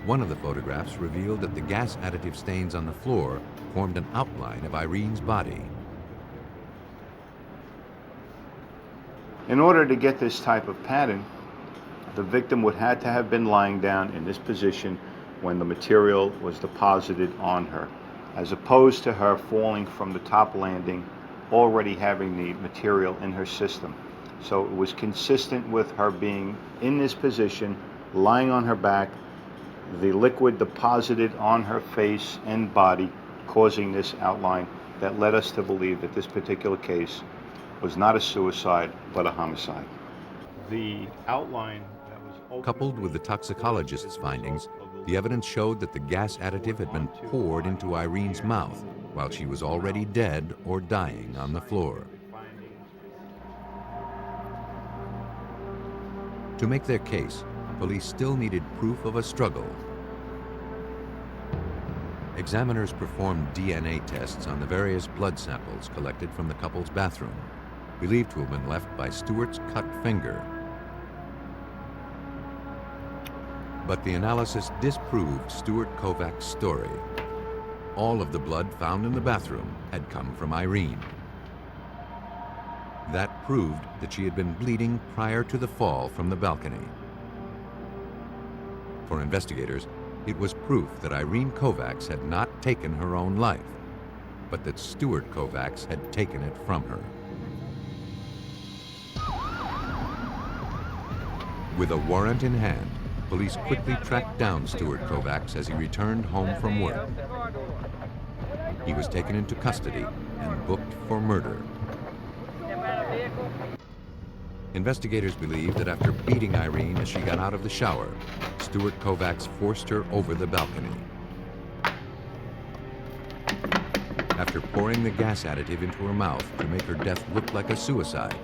One of the photographs revealed that the gas additive stains on the floor formed an outline of Irene's body. In order to get this type of pattern, the victim would have to have been lying down in this position when the material was deposited on her, as opposed to her falling from the top landing, already having the material in her system. So it was consistent with her being in this position, lying on her back, the liquid deposited on her face and body, causing this outline that led us to believe that this particular case was not a suicide, but a homicide. The outline that was coupled with the toxicologist's findings, the evidence showed that the gas additive had been poured into Irene's mouth while she was already dead or dying on the floor. To make their case, police still needed proof of a struggle. Examiners performed DNA tests on the various blood samples collected from the couple's bathroom, believed to have been left by Stuart's cut finger. But the analysis disproved Stuart Kovac's story. All of the blood found in the bathroom had come from Irene. That proved that she had been bleeding prior to the fall from the balcony. For investigators, it was proof that Irene Kovac had not taken her own life, but that Stuart Kovac had taken it from her. With a warrant in hand, police quickly tracked down Stuart Kovac as he returned home from work. He was taken into custody and booked for murder. Investigators believe that after beating Irene as she got out of the shower, Stuart Kovac forced her over the balcony. After pouring the gas additive into her mouth to make her death look like a suicide,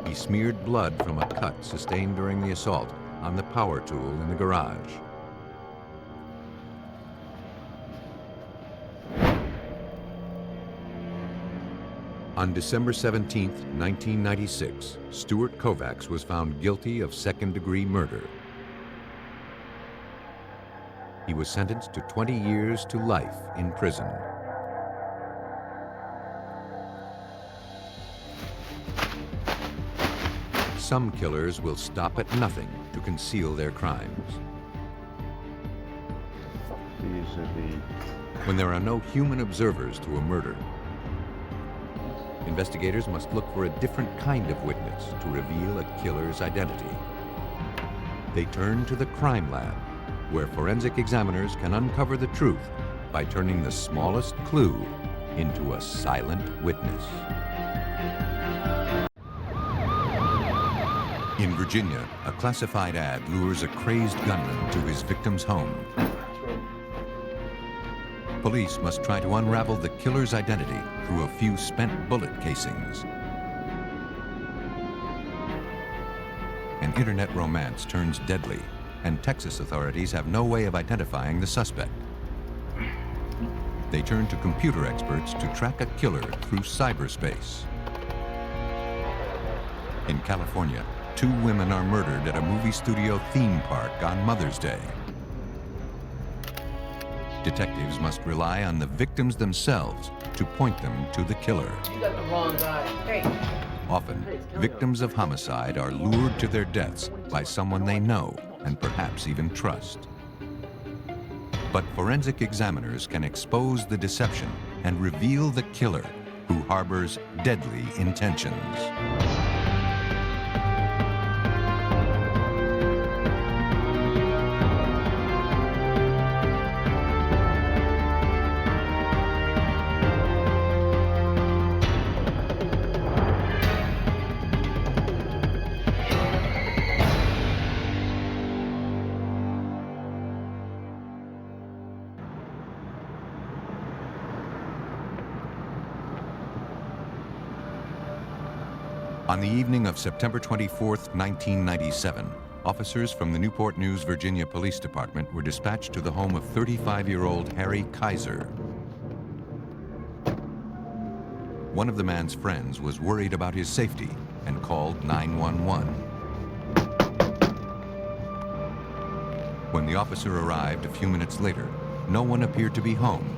he smeared blood from a cut sustained during the assault on the power tool in the garage. On December 17, 1996, Stuart Kovac was found guilty of second-degree murder. He was sentenced to 20 years to life in prison. Some killers will stop at nothing to conceal their crimes. These are the... When there are no human observers to a murder, investigators must look for a different kind of witness to reveal a killer's identity. They turn to the crime lab, where forensic examiners can uncover the truth by turning the smallest clue into a silent witness. In Virginia, a classified ad lures a crazed gunman to his victim's home. Police must try to unravel the killer's identity through a few spent bullet casings. An internet romance turns deadly, and Texas authorities have no way of identifying the suspect. They turn to computer experts to track a killer through cyberspace. In California, 2 women are murdered at a movie studio theme park on Mother's Day. Detectives must rely on the victims themselves to point them to the killer. You got the wrong guy. Hey. Often, victims of homicide are lured to their deaths by someone they know and perhaps even trust. But forensic examiners can expose the deception and reveal the killer who harbors deadly intentions. On the evening of September 24th, 1997, officers from the Newport News, Virginia Police Department were dispatched to the home of 35-year-old Harry Kaiser. One of the man's friends was worried about his safety and called 911. When the officer arrived a few minutes later, no one appeared to be home.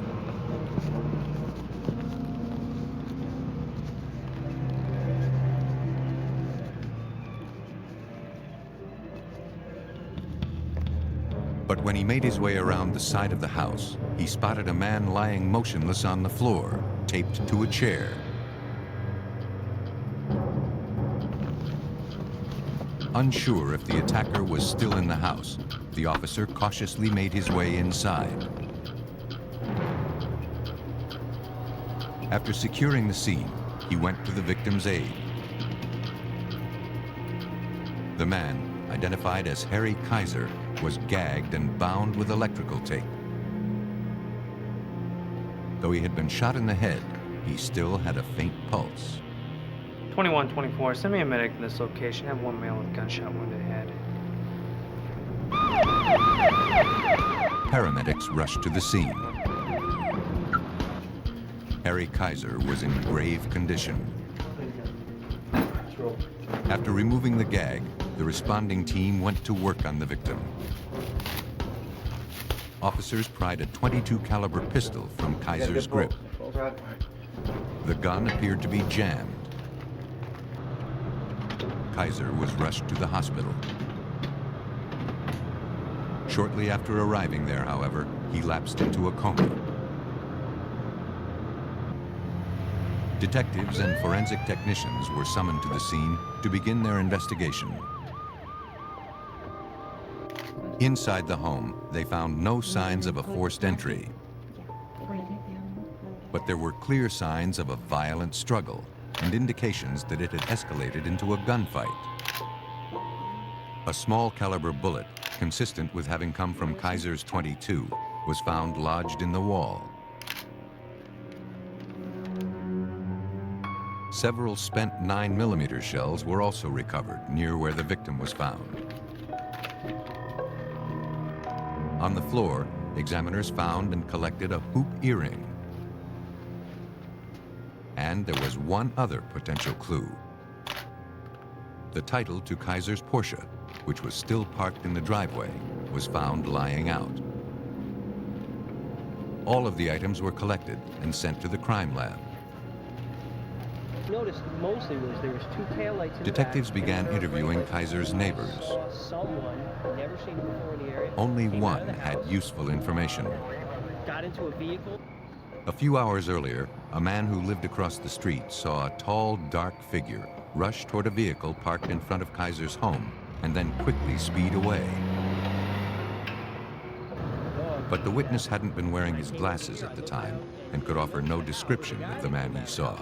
But when he made his way around the side of the house, he spotted a man lying motionless on the floor, taped to a chair. Unsure if the attacker was still in the house, the officer cautiously made his way inside. After securing the scene, he went to the victim's aid. The man, identified as Harry Kaiser, was gagged and bound with electrical tape. Though he had been shot in the head, he still had a faint pulse. 2124, send me a medic to this location. I have 1 male with a gunshot wound to the head. Paramedics rushed to the scene. Harry Kaiser was in grave condition. After removing the gag, the responding team went to work on the victim. Officers pried a .22 caliber pistol from Kaiser's grip. The gun appeared to be jammed. Kaiser was rushed to the hospital. Shortly after arriving there, however, he lapsed into a coma. Detectives and forensic technicians were summoned to the scene to begin their investigation. Inside the home, they found no signs of a forced entry. But there were clear signs of a violent struggle and indications that it had escalated into a gunfight. A small caliber bullet, consistent with having come from Kaiser's .22, was found lodged in the wall. Several spent 9mm shells were also recovered near where the victim was found. On the floor, examiners found and collected a hoop earring. And there was one other potential clue. The title to Kaiser's Porsche, which was still parked in the driveway, was found lying out. All of the items were collected and sent to the crime lab. Noticed mostly was there was 2 taillights in Detectives the back, began interviewing Kaiser's neighbors. saw someone never seen him before in the area. Only came out of one the had house, useful information. got into a vehicle. A few hours earlier, a man who lived across the street saw a tall, dark figure rush toward a vehicle parked in front of Kaiser's home and then quickly speed away. But the witness hadn't been wearing his glasses at the time and could offer no description of the man he saw.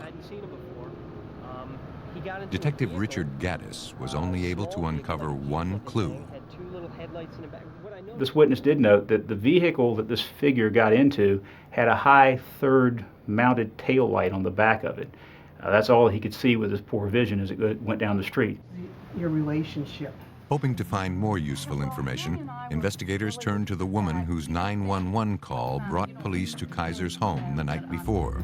Detective Richard Gaddis was only able to uncover one clue. headlights in the back. What I know. This witness did note that the vehicle that this figure got into had a high third mounted tail light on the back of it. That's all he could see with his poor vision as it went down the street. Your relationship. Hoping to find more useful information, investigators turned to the woman whose 911 call brought police to Kaiser's home the night before.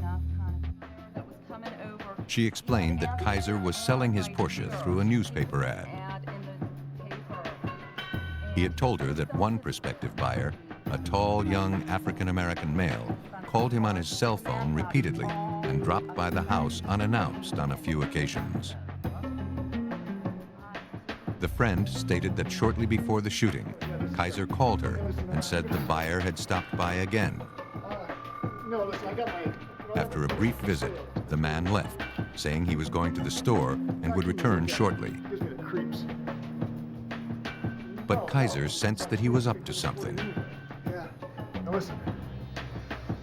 She explained that Kaiser was selling his Porsche through a newspaper ad. He had told her that one prospective buyer, a tall, young African-American male, called him on his cell phone repeatedly and dropped by the house unannounced on a few occasions. The friend stated that shortly before the shooting, Kaiser called her and said the buyer had stopped by again. After a brief visit, the man left, saying he was going to the store and would return shortly. But Kaiser sensed that he was up to something.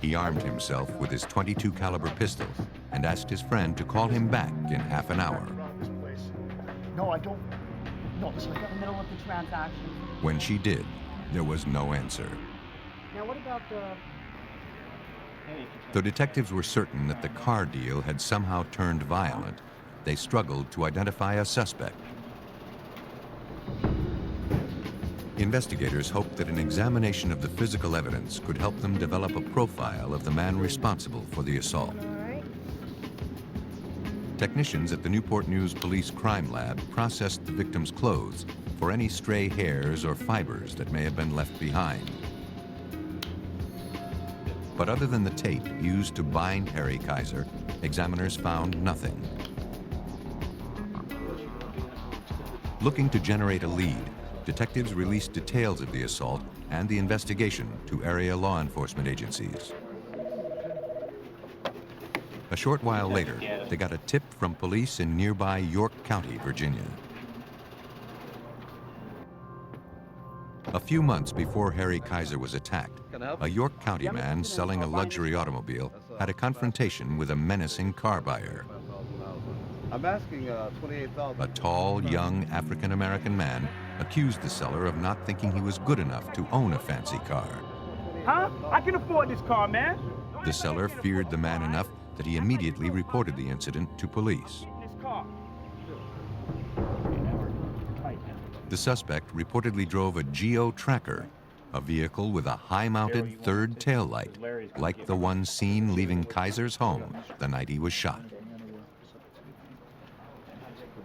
He armed himself with his .22 caliber pistol and asked his friend to call him back in half an hour. No, I don't. No, it's like in the middle of the transaction. When she did, there was no answer. Now, what about the... Though detectives were certain that the car deal had somehow turned violent, they struggled to identify a suspect. Investigators hoped that an examination of the physical evidence could help them develop a profile of the man responsible for the assault. Technicians at the Newport News Police Crime Lab processed the victim's clothes for any stray hairs or fibers that may have been left behind. But other than the tape used to bind Harry Kaiser, examiners found nothing. Looking to generate a lead, detectives released details of the assault and the investigation to area law enforcement agencies. A short while later, they got a tip from police in nearby York County, Virginia. A few months before Harry Kaiser was attacked, a York County man selling a luxury automobile had a confrontation with a menacing car buyer. I'm asking $28,000. A tall, young African-American man accused the seller of not thinking he was good enough to own a fancy car. Huh? I can afford this car, man. The seller feared the man enough that he immediately reported the incident to police. The suspect reportedly drove a Geo Tracker, a vehicle with a high-mounted third taillight, like the one seen leaving Kaiser's home the night he was shot.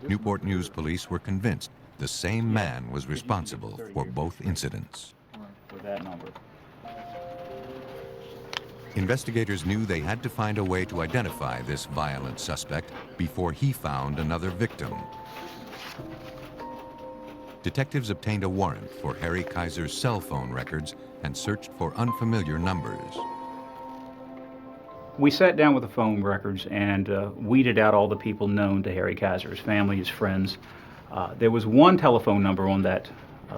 Newport News police were convinced the same man was responsible for both incidents. With that number. Investigators knew they had to find a way to identify this violent suspect before he found another victim. Detectives obtained a warrant for Harry Kaiser's cell phone records and searched for unfamiliar numbers. We sat down with the phone records and weeded out all the people known to Harry Kaiser, his family, his friends. There was one telephone number on that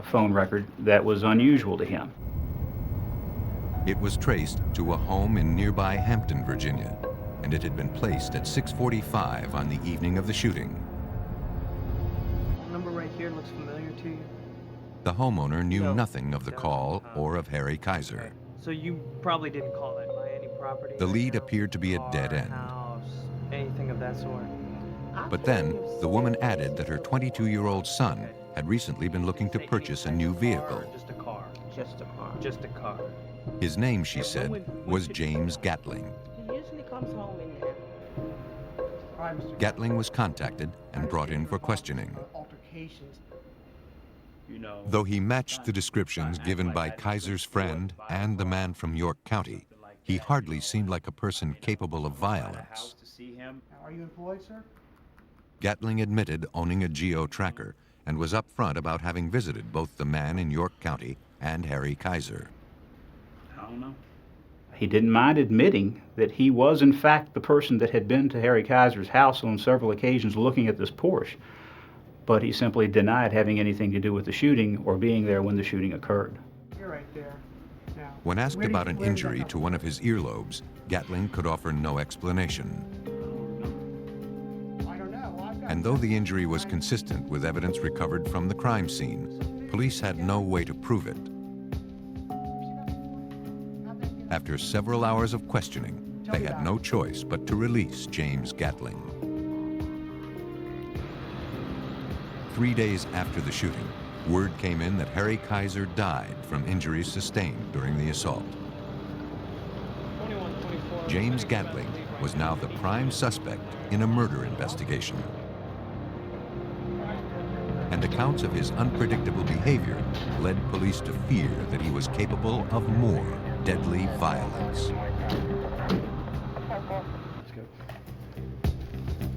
phone record that was unusual to him. It was traced to a home in nearby Hampton, Virginia, and it had been placed at 6:45 on the evening of the shooting. The number right here looks familiar to you. The homeowner knew nothing of the call or of Harry Kaiser. So you probably didn't call that by any property? The lead appeared to be a dead end. House, anything of that sort? But then, the woman added that her 22-year-old son had recently been looking to purchase a new vehicle. Just a car. Just a car. Just a car. His name, she said, was James Gatling. He usually comes home in there. Gatling was contacted and brought in for questioning. Though he matched the descriptions given by Kaiser's friend and the man from York County, he hardly seemed like a person capable of violence. Are you employed, sir? Gatling admitted owning a Geo Tracker and was upfront about having visited both the man in York County and Harry Kaiser. I don't know. He didn't mind admitting that he was, in fact, the person that had been to Harry Kaiser's house on several occasions looking at this Porsche, but he simply denied having anything to do with the shooting or being there when the shooting occurred. You're right there. Now, when asked about an injury to one of his earlobes, Gatling could offer no explanation. And though the injury was consistent with evidence recovered from the crime scene, Police had no way to prove it. After several hours of questioning, they had no choice but to release James Gatling. 3 days after the shooting, word came in that Harry Kaiser died from injuries sustained during the assault. James Gatling was now the prime suspect in a murder investigation. And accounts of his unpredictable behavior led police to fear that he was capable of more deadly violence.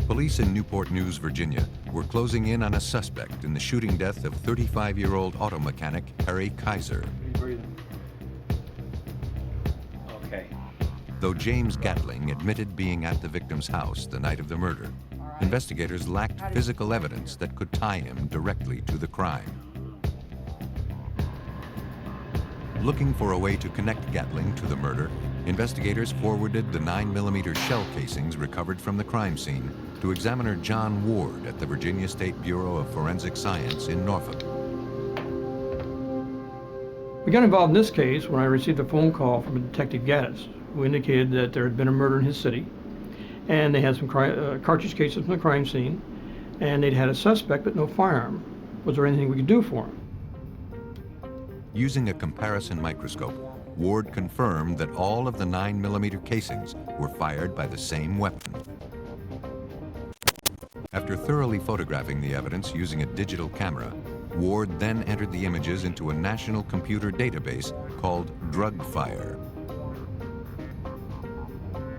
Police in Newport News, Virginia, were closing in on a suspect in the shooting death of 35-year-old auto mechanic Harry Kaiser. Okay. Though James Gatling admitted being at the victim's house the night of the murder, investigators lacked physical evidence that could tie him directly to the crime. Looking for a way to connect Gatling to the murder, investigators forwarded the 9mm shell casings recovered from the crime scene to examiner John Ward at the Virginia State Bureau of Forensic Science in Norfolk. We got involved in this case when I received a phone call from Detective Gaddis, who indicated that there had been a murder in his city, and they had some cartridge cases from the crime scene, and they'd had a suspect but no firearm. Was there anything we could do for him? Using a comparison microscope, Ward confirmed that all of the 9mm casings were fired by the same weapon. After thoroughly photographing the evidence using a digital camera, Ward then entered the images into a national computer database called DrugFire.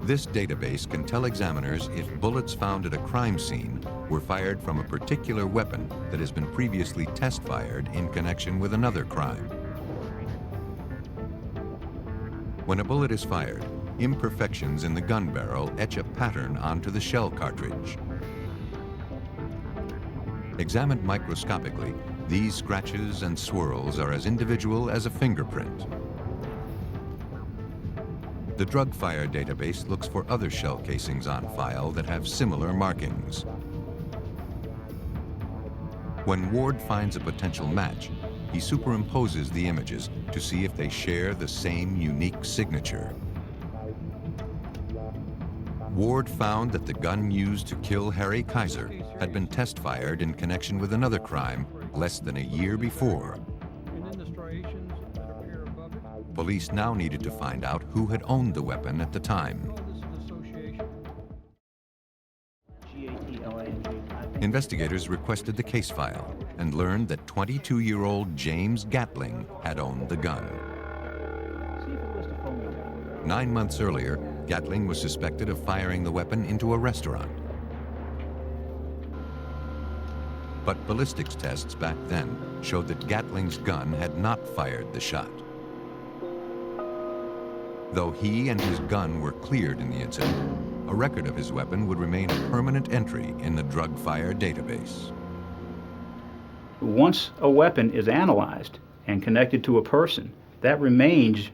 This database can tell examiners if bullets found at a crime scene were fired from a particular weapon that has been previously test-fired in connection with another crime. When a bullet is fired, imperfections in the gun barrel etch a pattern onto the shell cartridge. Examined microscopically, these scratches and swirls are as individual as a fingerprint. The DrugFire database looks for other shell casings on file that have similar markings. When Ward finds a potential match, he superimposes the images to see if they share the same unique signature. Ward found that the gun used to kill Harry Kaiser had been test-fired in connection with another crime less than a year before. Police now needed to find out who had owned the weapon at the time. Investigators requested the case file and learned that 22-year-old James Gatling had owned the gun. 9 months earlier, Gatling was suspected of firing the weapon into a restaurant. But ballistics tests back then showed that Gatling's gun had not fired the shot. Though he and his gun were cleared in the incident, a record of his weapon would remain a permanent entry in the DrugFire database. Once a weapon is analyzed and connected to a person, that remains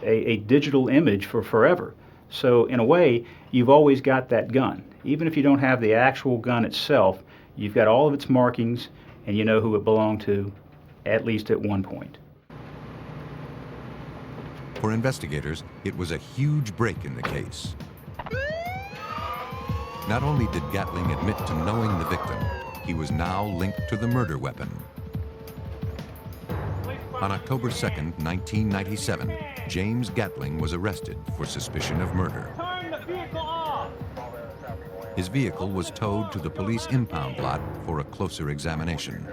a digital image for forever. So in a way, you've always got that gun. Even if you don't have the actual gun itself, you've got all of its markings and you know who it belonged to, at least at one point. For investigators, it was a huge break in the case. Not only did Gatling admit to knowing the victim, he was now linked to the murder weapon. On October 2nd, 1997, James Gatling was arrested for suspicion of murder. Turn the vehicle off! His vehicle was towed to the police impound lot for a closer examination.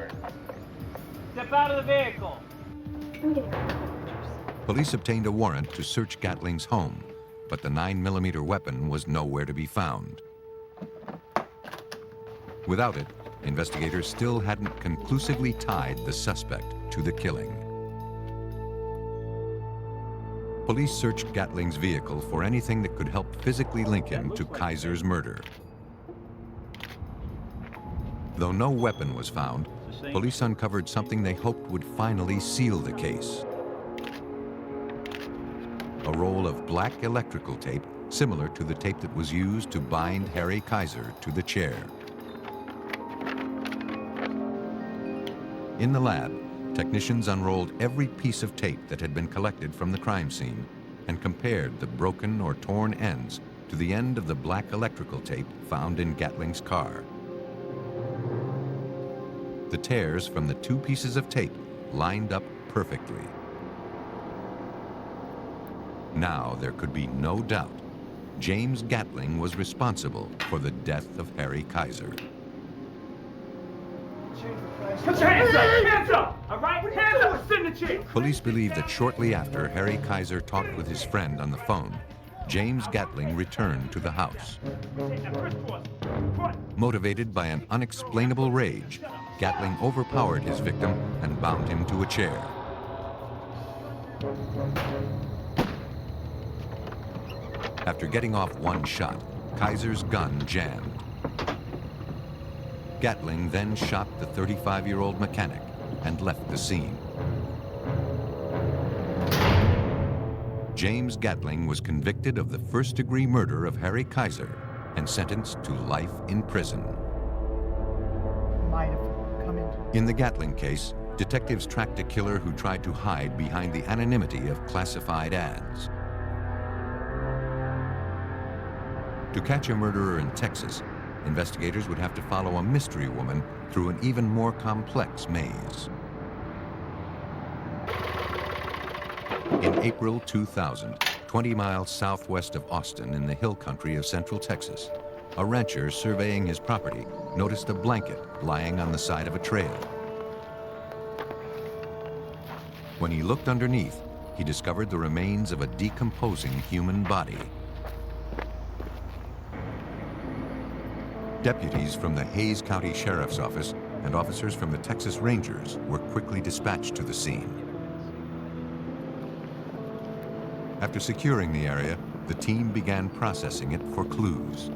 Step out of the vehicle! Police obtained a warrant to search Gatling's home, but the 9mm weapon was nowhere to be found. Without it, investigators still hadn't conclusively tied the suspect to the killing. Police searched Gatling's vehicle for anything that could help physically link him to Kaiser's murder. Though no weapon was found, police uncovered something they hoped would finally seal the case. A roll of black electrical tape similar to the tape that was used to bind Harry Kaiser to the chair. In the lab, Technicians unrolled every piece of tape that had been collected from the crime scene and compared the broken or torn ends to the end of the black electrical tape found in Gatling's car. The tears from the two pieces of tape lined up perfectly. Now there could be no doubt. James Gatling was responsible for the death of Harry Kaiser. Put your hands up! Hands up! All right? Hands up and sit in the chair! Police believe that shortly after Harry Kaiser talked with his friend on the phone, James Gatling returned to the house. Motivated by an unexplainable rage, Gatling overpowered his victim and bound him to a chair. After getting off one shot, Kaiser's gun jammed. Gatling then shot the 35-year-old mechanic and left the scene. James Gatling was convicted of the first-degree murder of Harry Kaiser and sentenced to life in prison. Might have come into. In the Gatling case, detectives tracked a killer who tried to hide behind the anonymity of classified ads. To catch a murderer in Texas, investigators would have to follow a mystery woman through an even more complex maze. In April 2000, 20 miles southwest of Austin in the hill country of central Texas, a rancher surveying his property noticed a blanket lying on the side of a trail. When he looked underneath, he discovered the remains of a decomposing human body. Deputies from the Hays County Sheriff's Office and officers from the Texas Rangers were quickly dispatched to the scene. After securing the area, the team began processing it for clues.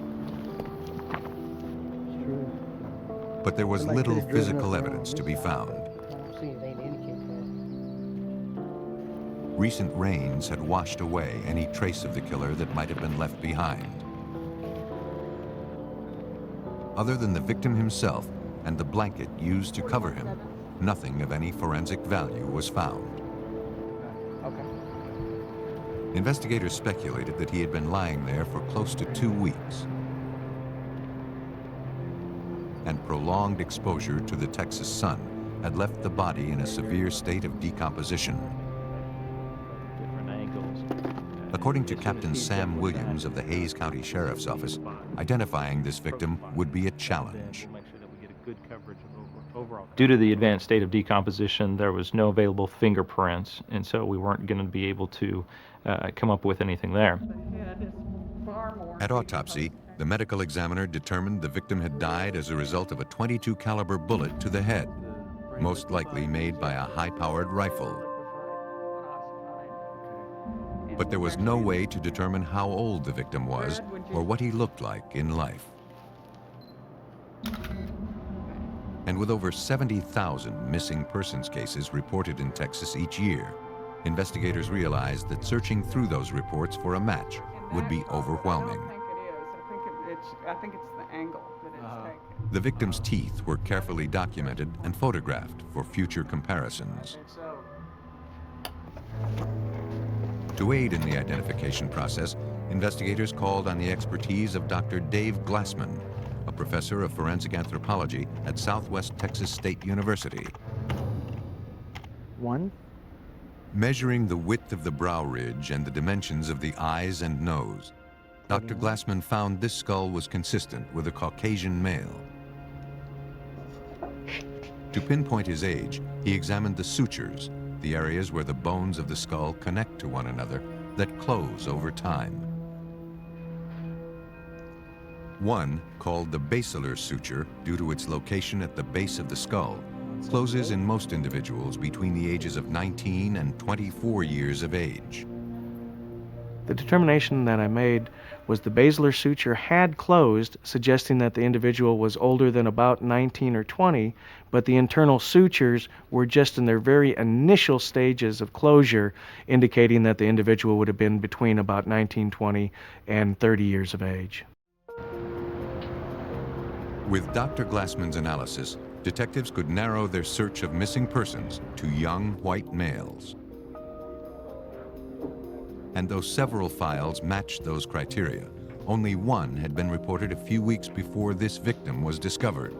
But there was little physical evidence to be found. Recent rains had washed away any trace of the killer that might have been left behind. Other than the victim himself and the blanket used to cover him, nothing of any forensic value was found. Investigators speculated that he had been lying there for close to 2 weeks. And prolonged exposure to the Texas sun had left the body in a severe state of decomposition. According to Captain Sam Williams of the Hays County Sheriff's Office, identifying this victim would be a challenge. Due to the advanced state of decomposition, there was no available fingerprints, and so we weren't going to be able to come up with anything there. At autopsy, the medical examiner determined the victim had died as a result of a .22 caliber bullet to the head, most likely made by a high-powered rifle. But there was no way to determine how old the victim was or what he looked like in life. And with over 70,000 missing persons cases reported in Texas each year, investigators realized that searching through those reports for a match would be overwhelming. I think it's the angle that it's taken. The victim's teeth were carefully documented and photographed for future comparisons. To aid in the identification process, investigators called on the expertise of Dr. Dave Glassman, a professor of forensic anthropology at Southwest Texas State University. Measuring the width of the brow ridge and the dimensions of the eyes and nose, Dr. Glassman found this skull was consistent with a Caucasian male. To pinpoint his age, he examined the sutures, the areas where the bones of the skull connect to one another that close over time. One, called the basilar suture due to its location at the base of the skull, closes in most individuals between the ages of 19 and 24 years of age. The determination that I made was the basilar suture had closed, suggesting that the individual was older than about 19 or 20, but the internal sutures were just in their very initial stages of closure, indicating that the individual would have been between about 19, 20, and 30 years of age. With Dr. Glassman's analysis, detectives could narrow their search of missing persons to young white males. And though several files matched those criteria, only one had been reported a few weeks before this victim was discovered.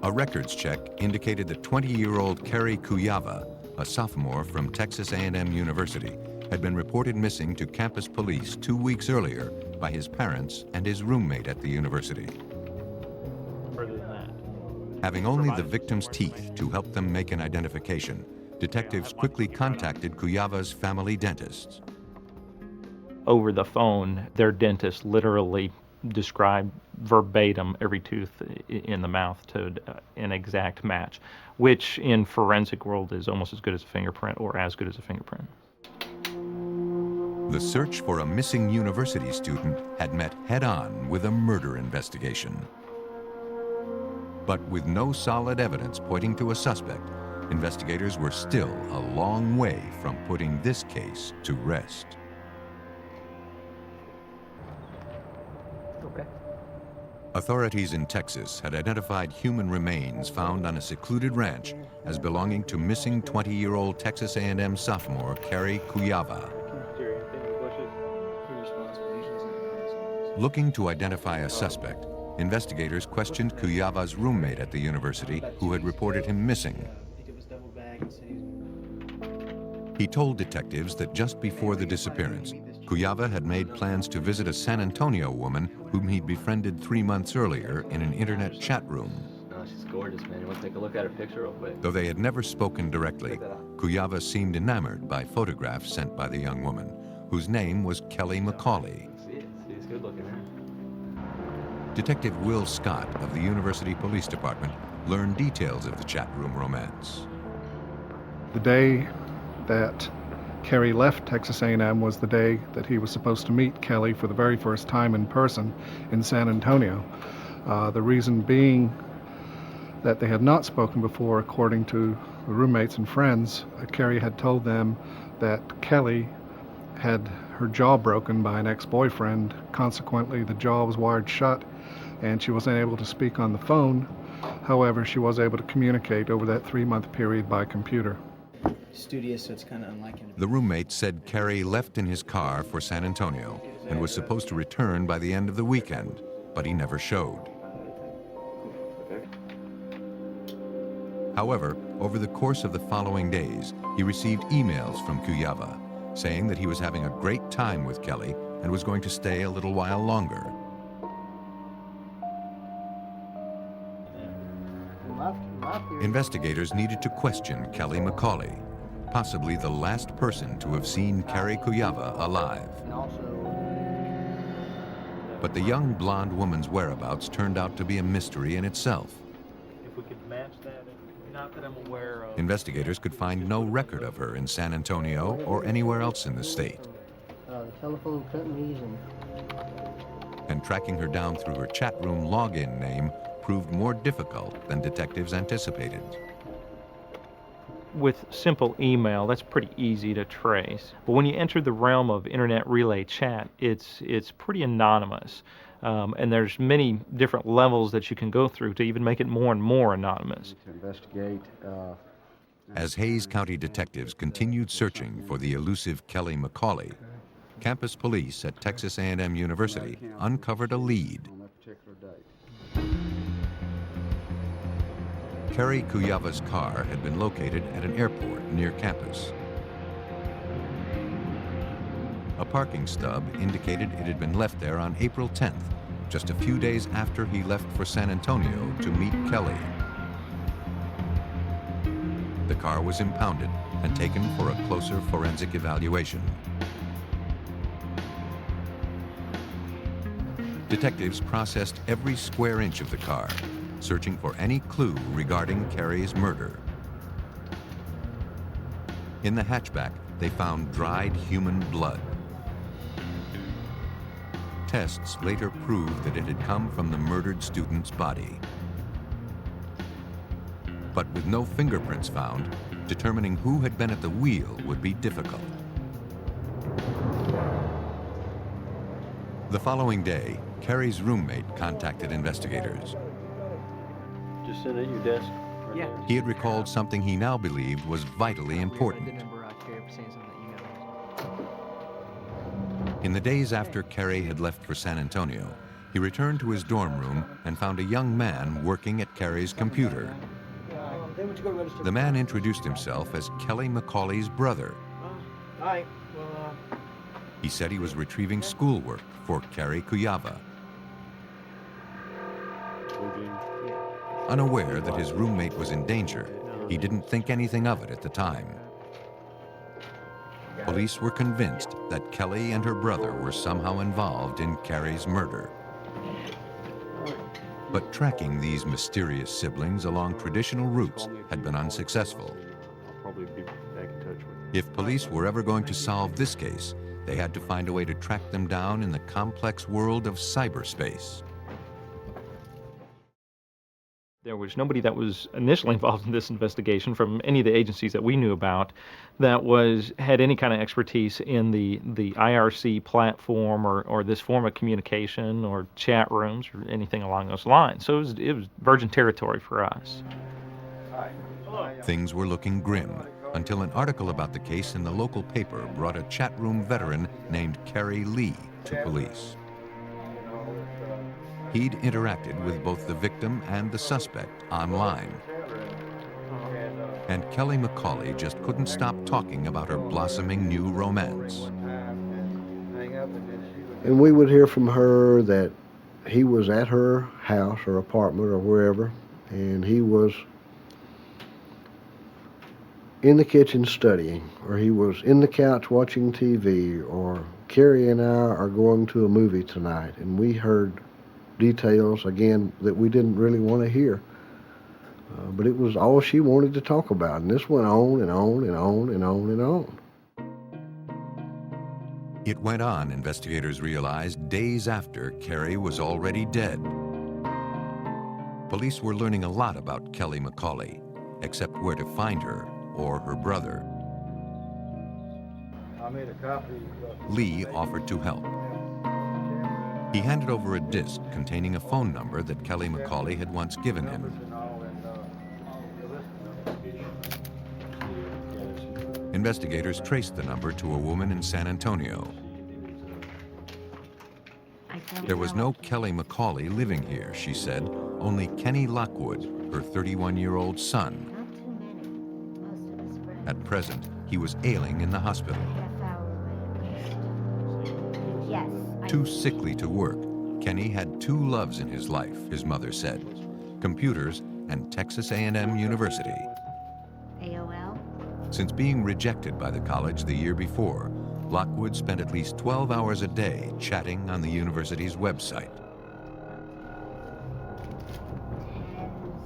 A records check indicated that 20-year-old Carrie Kuyava, a sophomore from Texas A&M University, had been reported missing to campus police 2 weeks earlier by his parents and his roommate at the university. Further than that. Having only the victim's teeth to help them make an identification, detectives quickly contacted Kuyava's family dentists. Over the phone, their dentist literally described verbatim every tooth in the mouth to an exact match, which in forensic world is almost as good as a fingerprint or as good as a fingerprint. The search for a missing university student had met head-on with a murder investigation. But with no solid evidence pointing to a suspect, investigators were still a long way from putting this case to rest. Okay. Authorities in Texas had identified human remains found on a secluded ranch as belonging to missing 20-year-old Texas A&M sophomore Carrie Kuyava. Looking to identify a suspect, investigators questioned Kuyava's roommate at the university who had reported him missing. He told detectives that just before the disappearance, Kuyava had made plans to visit a San Antonio woman whom he'd befriended 3 months earlier in an internet chat room. Oh, she's gorgeous, man. You want to take a look at her picture real quick? Though they had never spoken directly, Kuyava seemed enamored by photographs sent by the young woman, whose name was Kelly McCauley. She's good looking, man. Detective Will Scott of the University Police Department learned details of the chat room romance. The day that Kerry left Texas A&M was the day that he was supposed to meet Kelly for the very first time in person in San Antonio. The reason being that they had not spoken before, according to the roommates and friends. Kerry had told them that Kelly had her jaw broken by an ex-boyfriend. Consequently, the jaw was wired shut and she wasn't able to speak on the phone. However, she was able to communicate over that 3-month period by computer. Studious, so it's kind of unlike him. The roommate said Kerry left in his car for San Antonio and was supposed to return by the end of the weekend, but he never showed. However, over the course of the following days, he received emails from Kuyava saying that he was having a great time with Kelly and was going to stay a little while longer. Investigators needed to question Kelly McCauley, possibly the last person to have seen Carrie Kuyava alive. But the young blonde woman's whereabouts turned out to be a mystery in itself. If we could match that, not that I'm aware of. Investigators could find no record of her in San Antonio or anywhere else in the state. The telephone companies And tracking her down through her chat room login name proved more difficult than detectives anticipated. With simple email, that's pretty easy to trace. But when you enter the realm of internet relay chat, it's pretty anonymous. And there's many different levels that you can go through to even make it more and more anonymous. To investigate. As Hays County detectives continued searching for the elusive Kelly McCauley, campus police at Texas A&M University uncovered a lead. Carrie Kuyava's car had been located at an airport near campus. A parking stub indicated it had been left there on April 10th, just a few days after he left for San Antonio to meet Kelly. The car was impounded and taken for a closer forensic evaluation. Detectives processed every square inch of the car, searching for any clue regarding Carrie's murder. In the hatchback, they found dried human blood. Tests later proved that it had come from the murdered student's body. But with no fingerprints found, determining who had been at the wheel would be difficult. The following day, Carrie's roommate contacted investigators. Just sit at your desk. Yeah. He had recalled something he now believed was vitally important. In the days after Carrie had left for San Antonio, he returned to his dorm room and found a young man working at Carrie's computer. The man introduced himself as Kelly McCauley's brother. Hi. Well, He said he was retrieving schoolwork for Carrie Kuyava. Unaware that his roommate was in danger, he didn't think anything of it at the time. Police were convinced that Kelly and her brother were somehow involved in Carrie's murder. But tracking these mysterious siblings along traditional routes had been unsuccessful. I'll probably be back in touch with you. If police were ever going to solve this case, they had to find a way to track them down in the complex world of cyberspace. There was nobody that was initially involved in this investigation from any of the agencies that we knew about that had any kind of expertise in the IRC platform or this form of communication or chat rooms or anything along those lines. So it was virgin territory for us. Things were looking grim until an article about the case in the local paper brought a chat room veteran named Kerry Lee to police. He'd interacted with both the victim and the suspect online. And Kelly McCauley just couldn't stop talking about her blossoming new romance. And we would hear from her that he was at her house or apartment or wherever, and he was in the kitchen studying, or he was in the couch watching TV, or Carrie and I are going to a movie tonight, and we heard details, again, that we didn't really want to hear. But it was all she wanted to talk about, and this went on and on and on and on and on. It went on, investigators realized, days after Carrie was already dead. Police were learning a lot about Kelly McCauley, except where to find her or her brother. I made a copy. Lee offered to help. He handed over a disc containing a phone number that Kelly McCauley had once given him. Investigators traced the number to a woman in San Antonio. There was no Kelly McCauley living here, she said, only Kenny Lockwood, her 31-year-old son. At present, he was ailing in the hospital. Too sickly to work, Kenny had two loves in his life, his mother said: computers and Texas A&M University. AOL? Since being rejected by the college the year before, Lockwood spent at least 12 hours a day chatting on the university's website.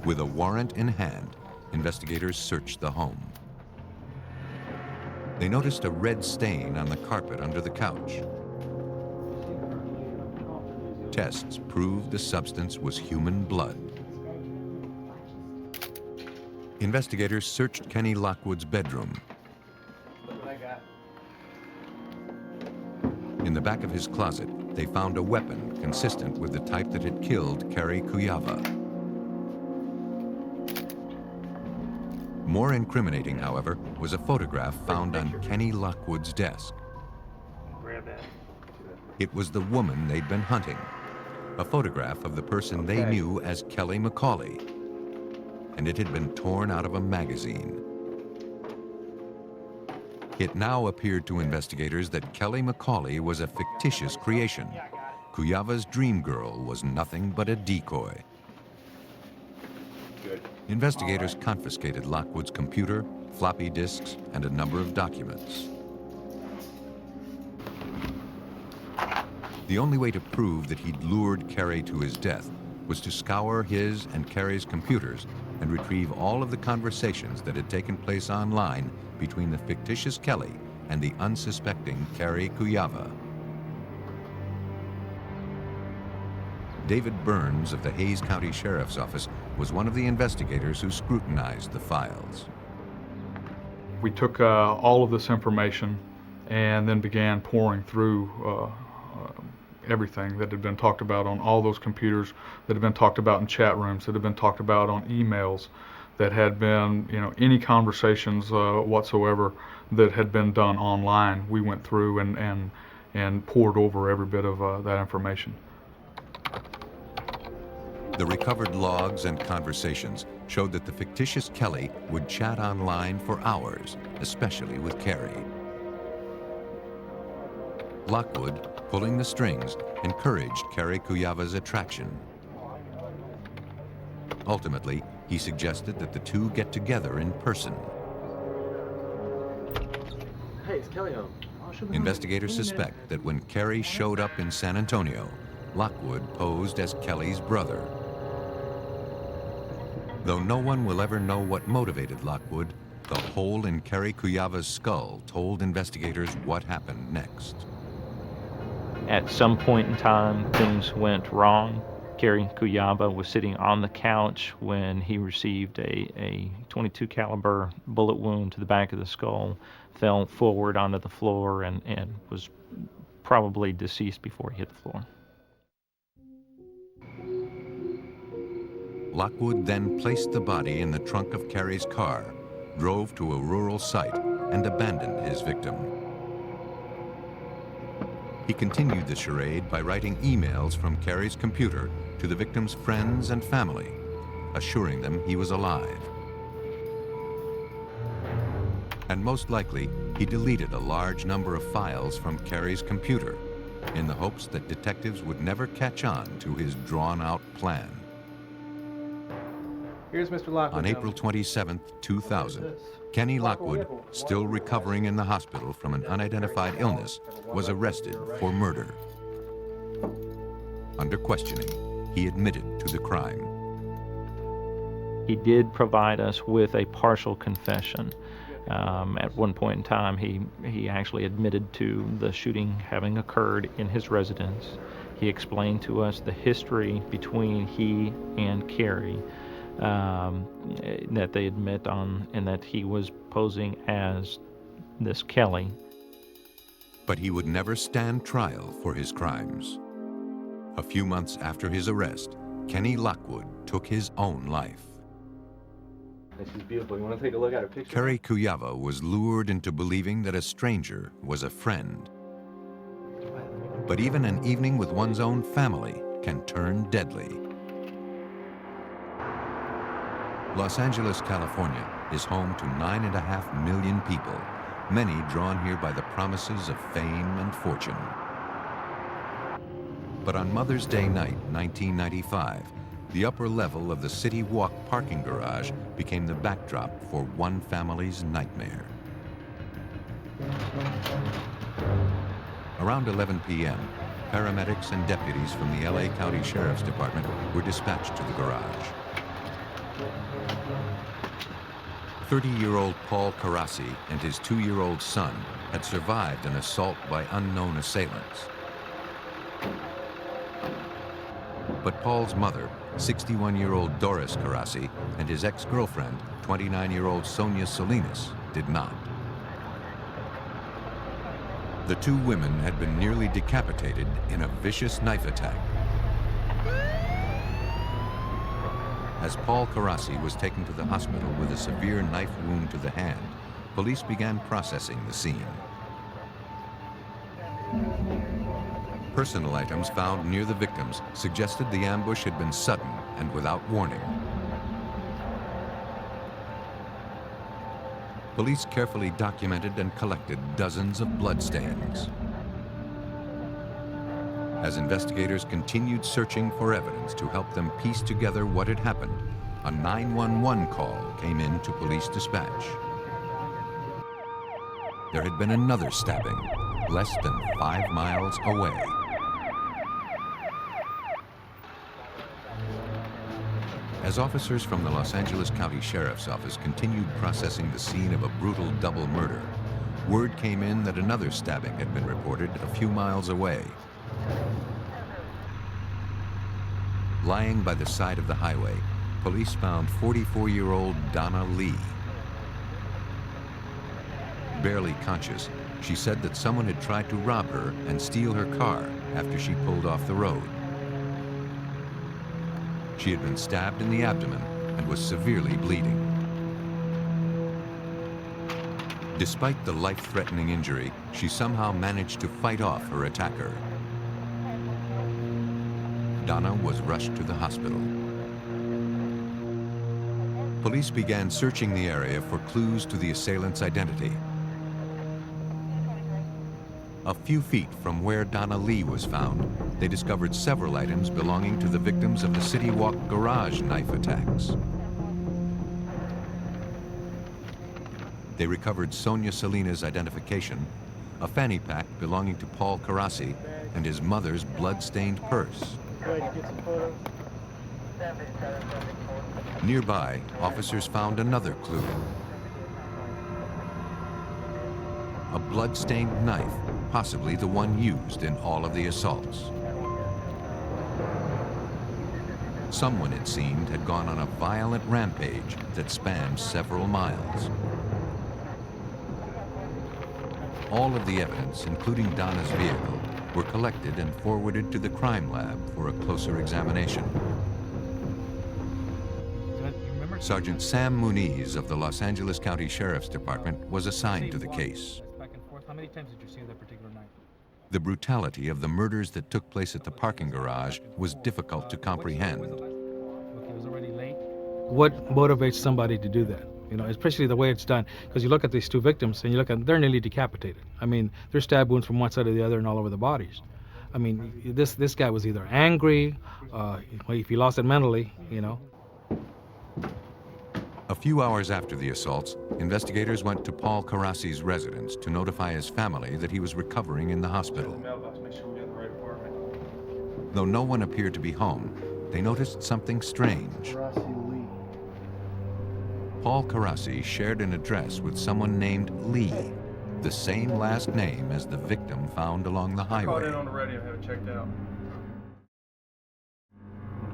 With a warrant in hand, investigators searched the home. They noticed a red stain on the carpet under the couch. Tests proved the substance was human blood. Investigators searched Kenny Lockwood's bedroom. In the back of his closet, they found a weapon consistent with the type that had killed Carrie Kuyava. More incriminating, however, was a photograph found on Kenny Lockwood's desk. It was the woman they'd been hunting, a photograph of the person they knew as Kelly McCauley, and it had been torn out of a magazine. It now appeared to investigators that Kelly McCauley was a fictitious creation. Kuyava's dream girl was nothing but a decoy. Investigators confiscated Lockwood's computer, floppy disks, and a number of documents. The only way to prove that he'd lured Carrie to his death was to scour his and Carrie's computers and retrieve all of the conversations that had taken place online between the fictitious Kelly and the unsuspecting Carrie Kuyava. David Burns of the Hays County Sheriff's Office was one of the investigators who scrutinized the files. We took all of this information and then began pouring through everything that had been talked about on all those computers, that had been talked about in chat rooms, that had been talked about on emails, that had been, any conversations whatsoever that had been done online. We went through and poured over every bit of that information. The recovered logs and conversations showed that the fictitious Kelly would chat online for hours, especially with Carrie. Lockwood, pulling the strings, encouraged Carrie Kuyava's attraction. Ultimately, he suggested that the two get together in person. Hey, it's Kelly home. Investigators suspect that when Carrie showed up in San Antonio, Lockwood posed as Kelly's brother. Though no one will ever know what motivated Lockwood, the hole in Carrie Kuyava's skull told investigators what happened next. At some point in time, things went wrong. Carrie Kuyava was sitting on the couch when he received a .22 caliber bullet wound to the back of the skull, fell forward onto the floor, and was probably deceased before he hit the floor. Lockwood then placed the body in the trunk of Carrie's car, drove to a rural site, and abandoned his victim. He continued the charade by writing emails from Carrie's computer to the victim's friends and family, assuring them he was alive. And most likely, he deleted a large number of files from Carrie's computer in the hopes that detectives would never catch on to his drawn-out plan. Here's Mr. Lockwood. On April 27, 2000, Kenny Lockwood, still recovering in the hospital from an unidentified illness, was arrested for murder. Under questioning, he admitted to the crime. He did provide us with a partial confession. At one point in time, he actually admitted to the shooting having occurred in his residence. He explained to us the history between he and Carrie, that they had met on, and that he was posing as this Kelly. But he would never stand trial for his crimes. A few months after his arrest, Kenny Lockwood took his own life. She's beautiful. You want to take a look at her picture? Carrie Kuyava was lured into believing that a stranger was a friend. But even an evening with one's own family can turn deadly. Los Angeles, California is home to 9.5 million people, many drawn here by the promises of fame and fortune. But on Mother's Day night, 1995, the upper level of the City Walk parking garage became the backdrop for one family's nightmare. Around 11 p.m., paramedics and deputies from the LA County Sheriff's Department were dispatched to the garage. 30-year-old Paul Carassi and his 2-year-old son had survived an assault by unknown assailants. But Paul's mother, 61-year-old Doris Carassi, and his ex-girlfriend, 29-year-old Sonia Salinas, did not. The two women had been nearly decapitated in a vicious knife attack. As Paul Carassi was taken to the hospital with a severe knife wound to the hand, police began processing the scene. Personal items found near the victims suggested the ambush had been sudden and without warning. Police carefully documented and collected dozens of bloodstains. As investigators continued searching for evidence to help them piece together what had happened, a 911 call came in to police dispatch. There had been another stabbing, less than 5 miles away. As officers from the Los Angeles County Sheriff's Office continued processing the scene of a brutal double murder, word came in that another stabbing had been reported a few miles away. Lying by the side of the highway, police found 44-year-old Donna Lee. Barely conscious, She said that someone had tried to rob her and steal her car after she pulled off the road. She had been stabbed in the abdomen and was severely bleeding. Despite the life-threatening injury, she somehow managed to fight off her attacker. Donna was rushed to the hospital. Police began searching the area for clues to the assailant's identity. A few feet from where Donna Lee was found, they discovered several items belonging to the victims of the City Walk garage knife attacks. They recovered Sonia Salinas' identification, a fanny pack belonging to Paul Carassi, and his mother's blood-stained purse. Nearby, officers found another clue. A blood-stained knife, possibly the one used in all of the assaults. Someone, it seemed, had gone on a violent rampage that spanned several miles. All of the evidence, including Donna's vehicle, were collected and forwarded to the crime lab for a closer examination. Sergeant Sam Muniz of the Los Angeles County Sheriff's Department was assigned to the case. How many times did you see that particular night? The brutality of the murders that took place at the parking garage was difficult to comprehend. What motivates somebody to do that? You know, especially the way it's done. Because you look at these two victims and you look at, they're nearly decapitated. I mean, there's stab wounds from one side to the other and all over the bodies. I mean, this guy was either angry, if he lost it mentally, you know. A few hours after the assaults, investigators went to Paul Carassi's residence to notify his family that he was recovering in the hospital. Though no one appeared to be home, they noticed something strange. Paul Carassi shared an address with someone named Lee, the same last name as the victim found along the highway. Called in on the radio, have it checked out.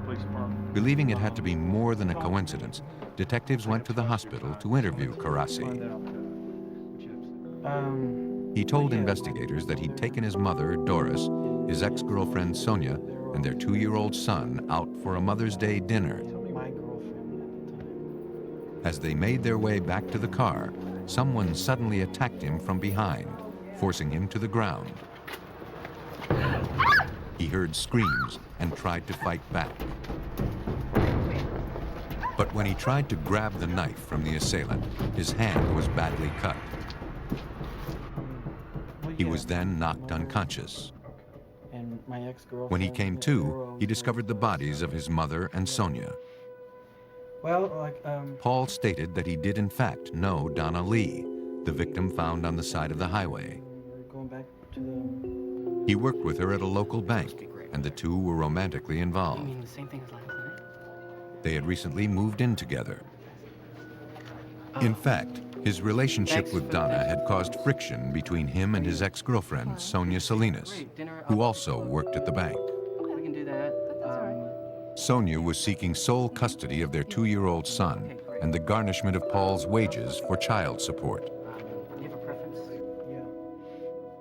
Police department. Believing it had to be more than a coincidence, detectives went to the hospital to interview Carassi. He told investigators that he'd taken his mother, Doris, his ex-girlfriend, Sonia, and their 2-year-old son out for a Mother's Day dinner. As they made their way back to the car, someone suddenly attacked him from behind, forcing him to the ground. He heard screams and tried to fight back. But when he tried to grab the knife from the assailant, his hand was badly cut. He was then knocked unconscious. When he came to, he discovered the bodies of his mother and Sonia. Paul stated that he did in fact know Donna Lee, the victim found on the side of the highway. He worked with her at a local bank, and the two were romantically involved. They had recently moved in together. In fact, his relationship with Donna had caused friction between him and his ex-girlfriend, Sonia Salinas, who also worked at the bank. Sonia was seeking sole custody of their 2-year-old son and the garnishment of Paul's wages for child support.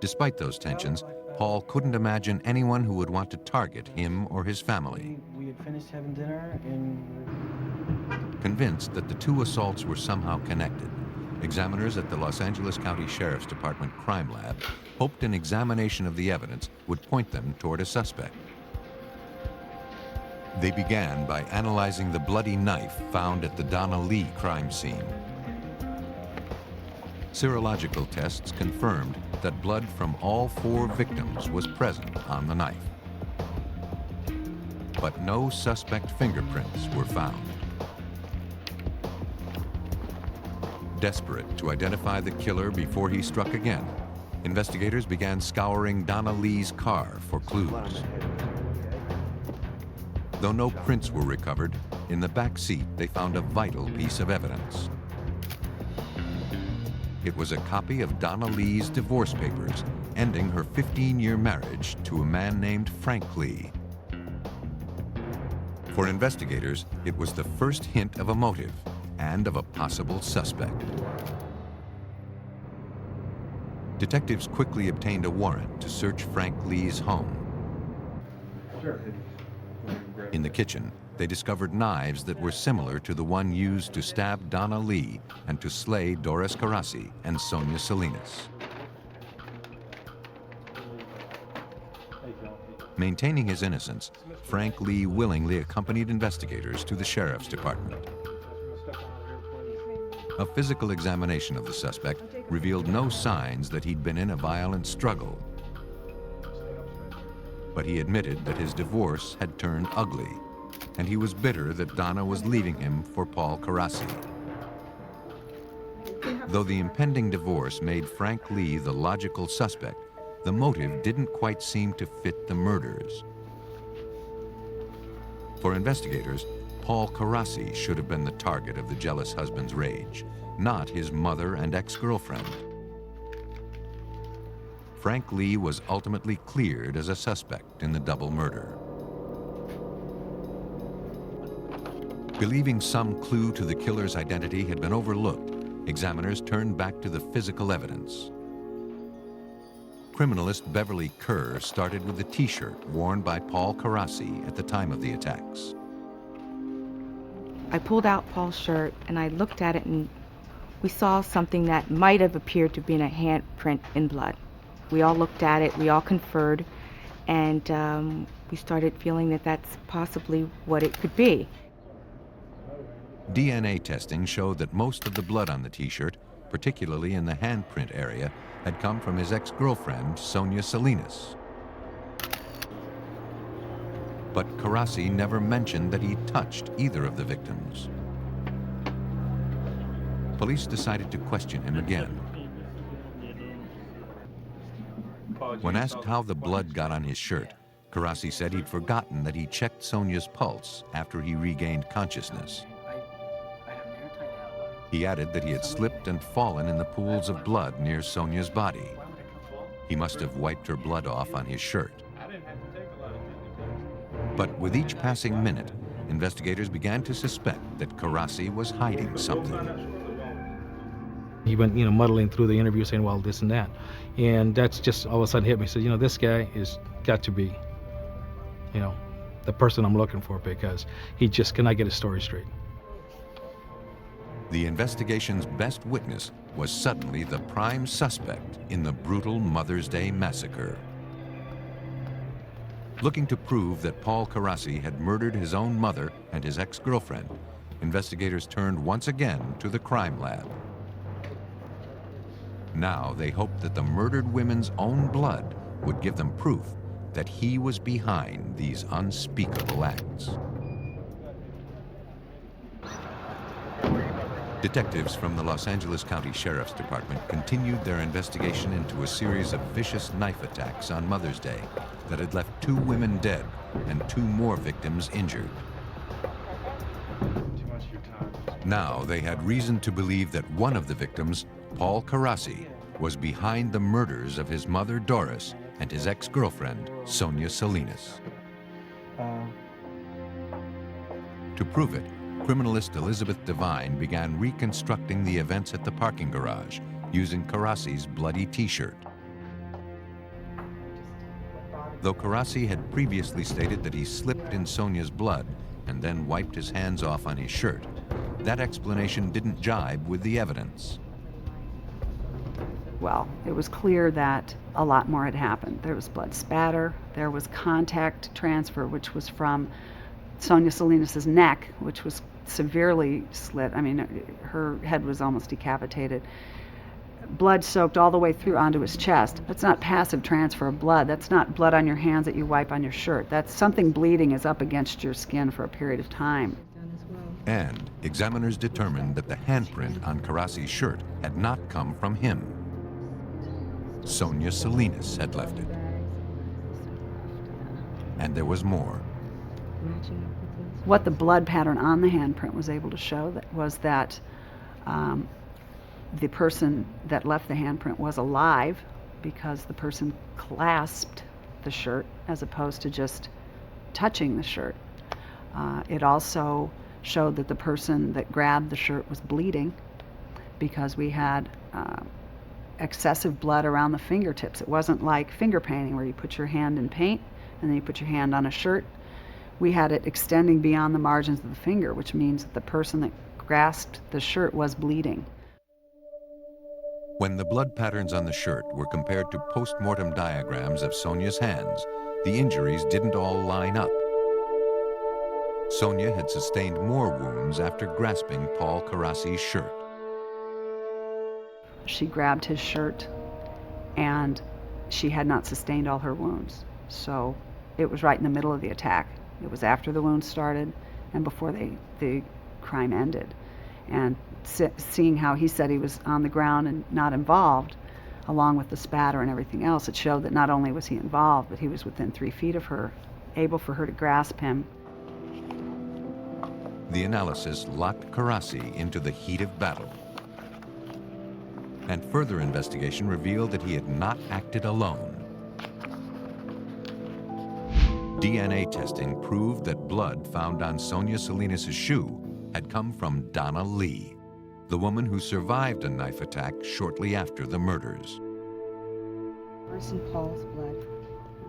Despite those tensions, Paul couldn't imagine anyone who would want to target him or his family. We had finished having dinner and... Convinced that the two assaults were somehow connected, examiners at the Los Angeles County Sheriff's Department Crime Lab hoped an examination of the evidence would point them toward a suspect. They began by analyzing the bloody knife found at the Donna Lee crime scene. Serological tests confirmed that blood from all 4 victims was present on the knife. But no suspect fingerprints were found. Desperate to identify the killer before he struck again, investigators began scouring Donna Lee's car for clues. Though no prints were recovered, in the back seat they found a vital piece of evidence. It was a copy of Donna Lee's divorce papers, ending her 15-year marriage to a man named Frank Lee. For investigators, it was the first hint of a motive and of a possible suspect. Detectives quickly obtained a warrant to search Frank Lee's home. In the kitchen, they discovered knives that were similar to the one used to stab Donna Lee and to slay Doris Carassi and Sonia Salinas. Maintaining his innocence, Frank Lee willingly accompanied investigators to the sheriff's department. A physical examination of the suspect revealed no signs that he'd been in a violent struggle. But he admitted that his divorce had turned ugly, and he was bitter that Donna was leaving him for Paul Carassi. Though the impending divorce made Frank Lee the logical suspect, the motive didn't quite seem to fit the murders. For investigators, Paul Carassi should have been the target of the jealous husband's rage, not his mother and ex-girlfriend. Frank Lee was ultimately cleared as a suspect in the double murder. Believing some clue to the killer's identity had been overlooked, examiners turned back to the physical evidence. Criminalist Beverly Kerr started with the T-shirt worn by Paul Carassi at the time of the attacks. I pulled out Paul's shirt and I looked at it, and we saw something that might have appeared to be a handprint in blood. We all looked at it, we all conferred, and we started feeling that that's possibly what it could be. DNA testing showed that most of the blood on the T-shirt, particularly in the handprint area, had come from his ex-girlfriend, Sonia Salinas. But Carassi never mentioned that he touched either of the victims. Police decided to question him again. When asked how the blood got on his shirt, Carassi said he'd forgotten that he checked Sonia's pulse after he regained consciousness. He added that he had slipped and fallen in the pools of blood near Sonia's body. He must have wiped her blood off on his shirt. But with each passing minute, investigators began to suspect that Carassi was hiding something. He went, muddling through the interview saying, well, this and that. And that's just all of a sudden hit me. He said, this guy is got to be, the person I'm looking for, because he just cannot get his story straight. The investigation's best witness was suddenly the prime suspect in the brutal Mother's Day massacre. Looking to prove that Paul Carassi had murdered his own mother and his ex-girlfriend, investigators turned once again to the crime lab. Now they hoped that the murdered women's own blood would give them proof that he was behind these unspeakable acts. Detectives from the Los Angeles County Sheriff's Department continued their investigation into a series of vicious knife attacks on Mother's Day that had left 2 women dead and 2 more victims injured. Now they had reason to believe that one of the victims, Paul Carassi, was behind the murders of his mother Doris and his ex-girlfriend Sonia Salinas. To prove it, criminalist Elizabeth Devine began reconstructing the events at the parking garage using Carassi's bloody T-shirt. Though Carassi had previously stated that he slipped in Sonia's blood and then wiped his hands off on his shirt, that explanation didn't jibe with the evidence. Well, it was clear that a lot more had happened. There was blood spatter, there was contact transfer, which was from Sonia Salinas' neck, which was severely slit. I mean, her head was almost decapitated. Blood soaked all the way through onto his chest. That's not passive transfer of blood. That's not blood on your hands that you wipe on your shirt. That's something bleeding is up against your skin for a period of time. And examiners determined that the handprint on Carassi's shirt had not come from him. Sonia Salinas had left it. And there was more. What the blood pattern on the handprint was able to show was that the person that left the handprint was alive, because the person clasped the shirt as opposed to just touching the shirt. It also showed that the person that grabbed the shirt was bleeding, because we had excessive blood around the fingertips. It wasn't like finger painting where you put your hand in paint and then you put your hand on a shirt. We had it extending beyond the margins of the finger, which means that the person that grasped the shirt was bleeding. When the blood patterns on the shirt were compared to post-mortem diagrams of Sonia's hands, the injuries didn't all line up. Sonia had sustained more wounds after grasping Paul Karassi's shirt. She grabbed his shirt and she had not sustained all her wounds. So it was right in the middle of the attack. It was after the wounds started and before the crime ended. And seeing how he said he was on the ground and not involved, along with the spatter and everything else, it showed that not only was he involved, but he was within 3 feet of her, able for her to grasp him. The analysis locked Karassi into the heat of battle. And further investigation revealed that he had not acted alone. DNA testing proved that blood found on Sonia Salinas' shoe had come from Donna Lee, the woman who survived a knife attack shortly after the murders. Where's Paul's blood?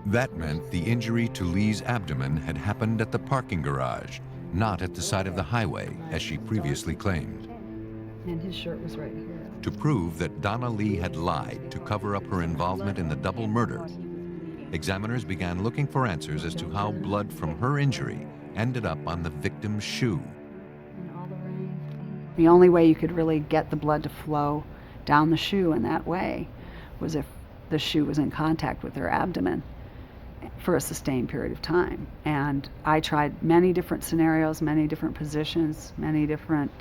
That meant the injury to Lee's abdomen had happened at the parking garage, not at the side of the highway, as she previously claimed. And his shirt was right here. To prove that Donna Lee had lied to cover up her involvement in the double murder, examiners began looking for answers as to how blood from her injury ended up on the victim's shoe. The only way you could really get the blood to flow down the shoe in that way was if the shoe was in contact with her abdomen for a sustained period of time. And I tried many different scenarios, many different positions, many different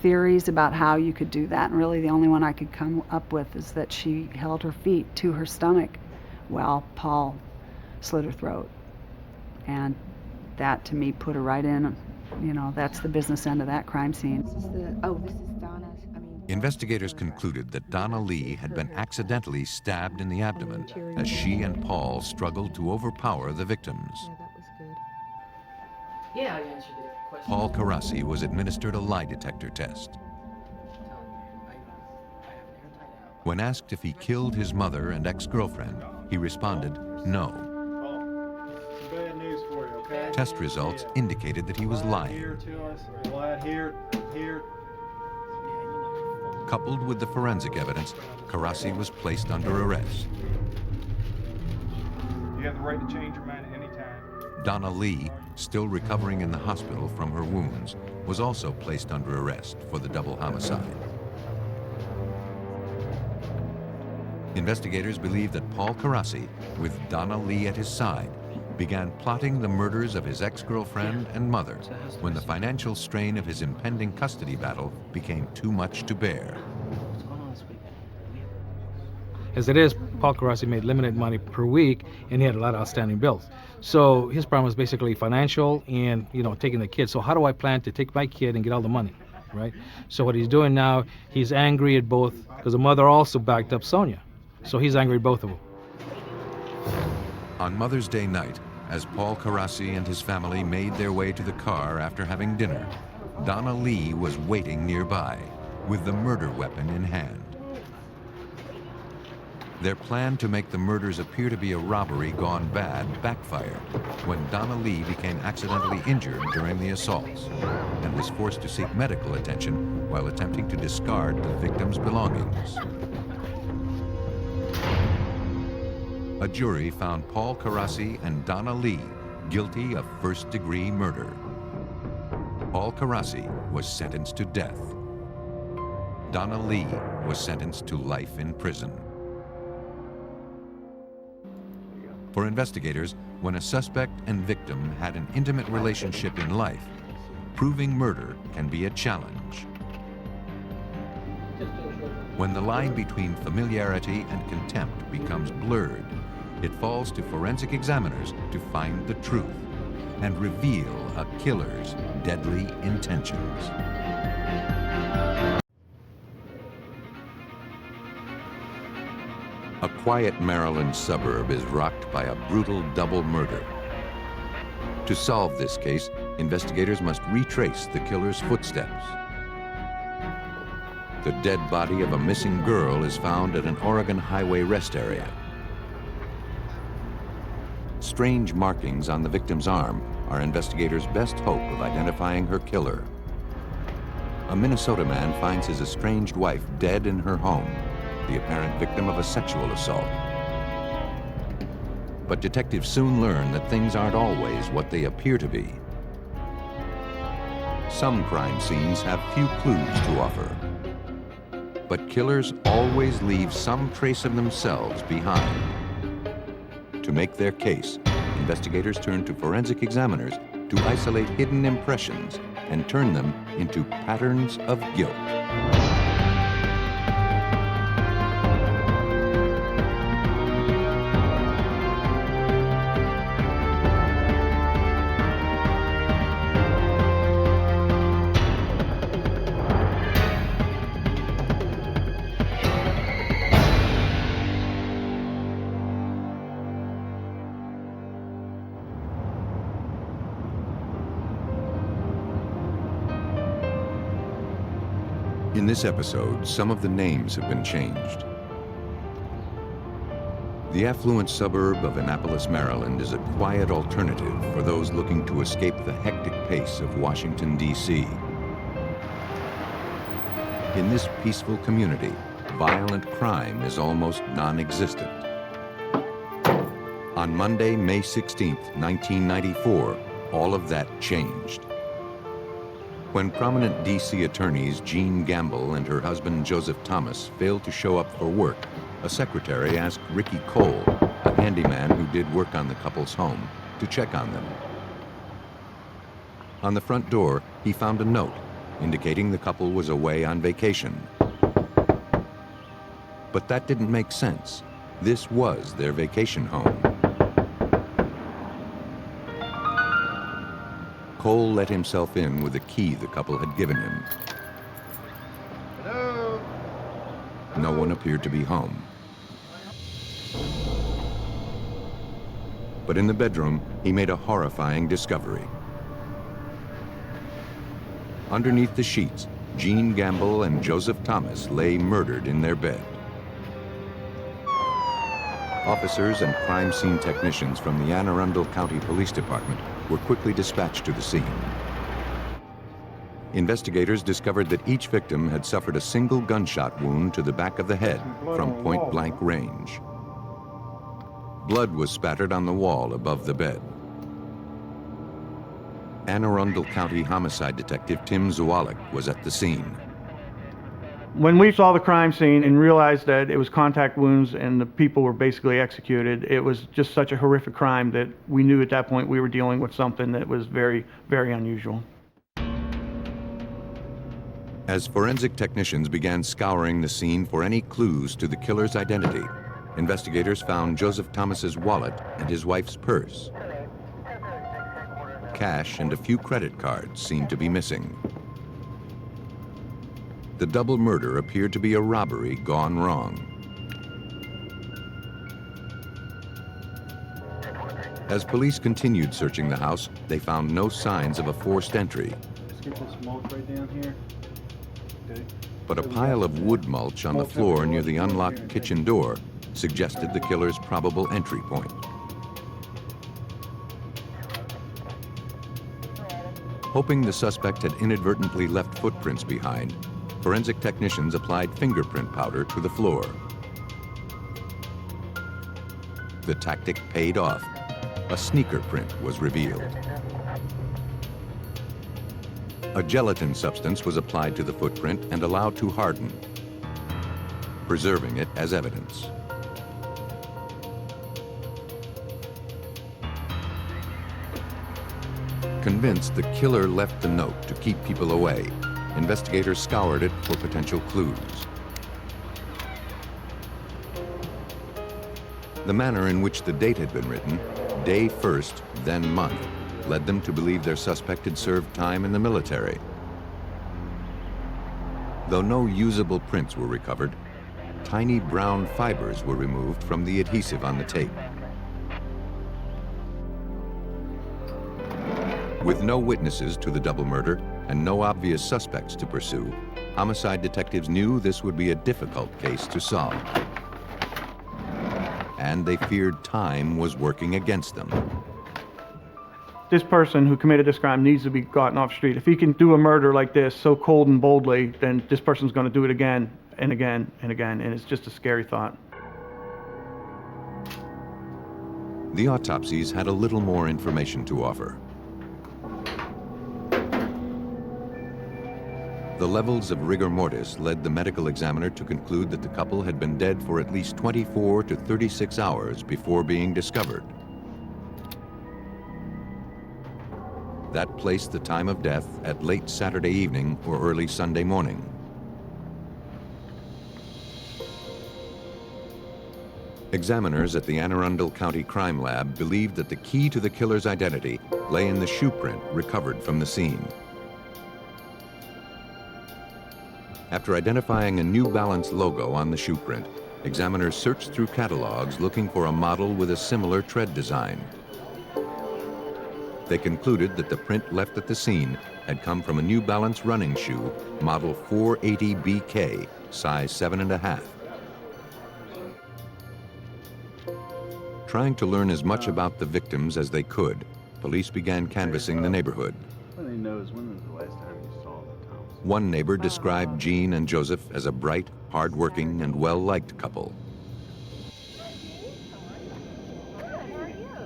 theories about how you could do that. And really the only one I could come up with is that she held her feet to her stomach while Paul slit her throat. And that to me put her right in. You know, that's the business end of that crime scene. This is Donna's. Investigators concluded that Donna Lee had been accidentally stabbed in the abdomen as she and Paul struggled to overpower the victims. Yeah, I answered the question. Paul Karassi was administered a lie detector test. When asked if he killed his mother and ex-girlfriend, he responded, no. Bad news for you, okay? Test results indicated that he was lying. Here to us, lied here. Coupled with the forensic evidence, Karassi was placed under arrest. You have the right to change your mind at any time. Donna Lee, still recovering in the hospital from her wounds, was also placed under arrest for the double homicide. Investigators believe that Paul Karassi, with Donna Lee at his side, began plotting the murders of his ex-girlfriend and mother when the financial strain of his impending custody battle became too much to bear. As it is, Paul Karassi made limited money per week, and he had a lot of outstanding bills. So his problem was basically financial and, taking the kid. So how do I plan to take my kid and get all the money, right? So what he's doing now, he's angry at both, because the mother also backed up Sonia. So he's angry at both of them. On Mother's Day night, as Paul Karassi and his family made their way to the car after having dinner, Donna Lee was waiting nearby, with the murder weapon in hand. Their plan to make the murders appear to be a robbery gone bad backfired when Donna Lee became accidentally injured during the assaults and was forced to seek medical attention while attempting to discard the victim's belongings. A jury found Paul Karassi and Donna Lee guilty of first-degree murder. Paul Karassi was sentenced to death. Donna Lee was sentenced to life in prison. For investigators, when a suspect and victim had an intimate relationship in life, proving murder can be a challenge. When the line between familiarity and contempt becomes blurred, it falls to forensic examiners to find the truth and reveal a killer's deadly intentions. A quiet Maryland suburb is rocked by a brutal double murder. To solve this case, investigators must retrace the killer's footsteps. The dead body of a missing girl is found at an Oregon highway rest area. Strange markings on the victim's arm are investigators' best hope of identifying her killer. A Minnesota man finds his estranged wife dead in her home, the apparent victim of a sexual assault. But detectives soon learn that things aren't always what they appear to be. Some crime scenes have few clues to offer, but killers always leave some trace of themselves behind. To make their case, investigators turn to forensic examiners to isolate hidden impressions and turn them into patterns of guilt. In this episode, some of the names have been changed. The affluent suburb of Annapolis, Maryland is a quiet alternative for those looking to escape the hectic pace of Washington, D.C. In this peaceful community, violent crime is almost non-existent. On Monday, May 16, 1994, all of that changed. When prominent D.C. attorneys Jean Gamble and her husband Joseph Thomas failed to show up for work, a secretary asked Ricky Cole, a handyman who did work on the couple's home, to check on them. On the front door, he found a note indicating the couple was away on vacation. But that didn't make sense. This was their vacation home. Cole let himself in with a key the couple had given him. Hello? No one appeared to be home. But in the bedroom, he made a horrifying discovery. Underneath the sheets, Jean Gamble and Joseph Thomas lay murdered in their bed. Officers and crime scene technicians from the Anne Arundel County Police Department were quickly dispatched to the scene. Investigators discovered that each victim had suffered a single gunshot wound to the back of the head from point-blank range. Blood was spattered on the wall above the bed. Anne Arundel County Homicide Detective Tim Zawalik was at the scene. When we saw the crime scene and realized that it was contact wounds and the people were basically executed, it was just such a horrific crime that we knew at that point we were dealing with something that was very, very unusual. As forensic technicians began scouring the scene for any clues to the killer's identity, investigators found Joseph Thomas's wallet and his wife's purse. Cash and a few credit cards seemed to be missing. The double murder appeared to be a robbery gone wrong. As police continued searching the house, they found no signs of a forced entry. Let's get this mulch right down here. Okay. But a pile of wood mulch on the floor near the unlocked kitchen door suggested the killer's probable entry point. Hoping the suspect had inadvertently left footprints behind, forensic technicians applied fingerprint powder to the floor. The tactic paid off. A sneaker print was revealed. A gelatin substance was applied to the footprint and allowed to harden, preserving it as evidence. Convinced the killer left the note to keep people away, investigators scoured it for potential clues. The manner in which the date had been written, day first, then month, led them to believe their suspect had served time in the military. Though no usable prints were recovered, tiny brown fibers were removed from the adhesive on the tape. With no witnesses to the double murder and no obvious suspects to pursue, homicide detectives knew this would be a difficult case to solve. And they feared time was working against them. This person who committed this crime needs to be gotten off the street. If he can do a murder like this so cold and boldly, then this person's going to do it again and again and again, and it's just a scary thought. The autopsies had a little more information to offer. The levels of rigor mortis led the medical examiner to conclude that the couple had been dead for at least 24 to 36 hours before being discovered. That placed the time of death at late Saturday evening or early Sunday morning. Examiners at the Anne Arundel County Crime Lab believed that the key to the killer's identity lay in the shoe print recovered from the scene. After identifying a New Balance logo on the shoe print, examiners searched through catalogs looking for a model with a similar tread design. They concluded that the print left at the scene had come from a New Balance running shoe, model 480BK, size 7.5. Trying to learn as much about the victims as they could, police began canvassing the neighborhood. When they knows when was the last time you saw the Thompson? One neighbor described Jean and Joseph as a bright, hard-working, and well-liked couple.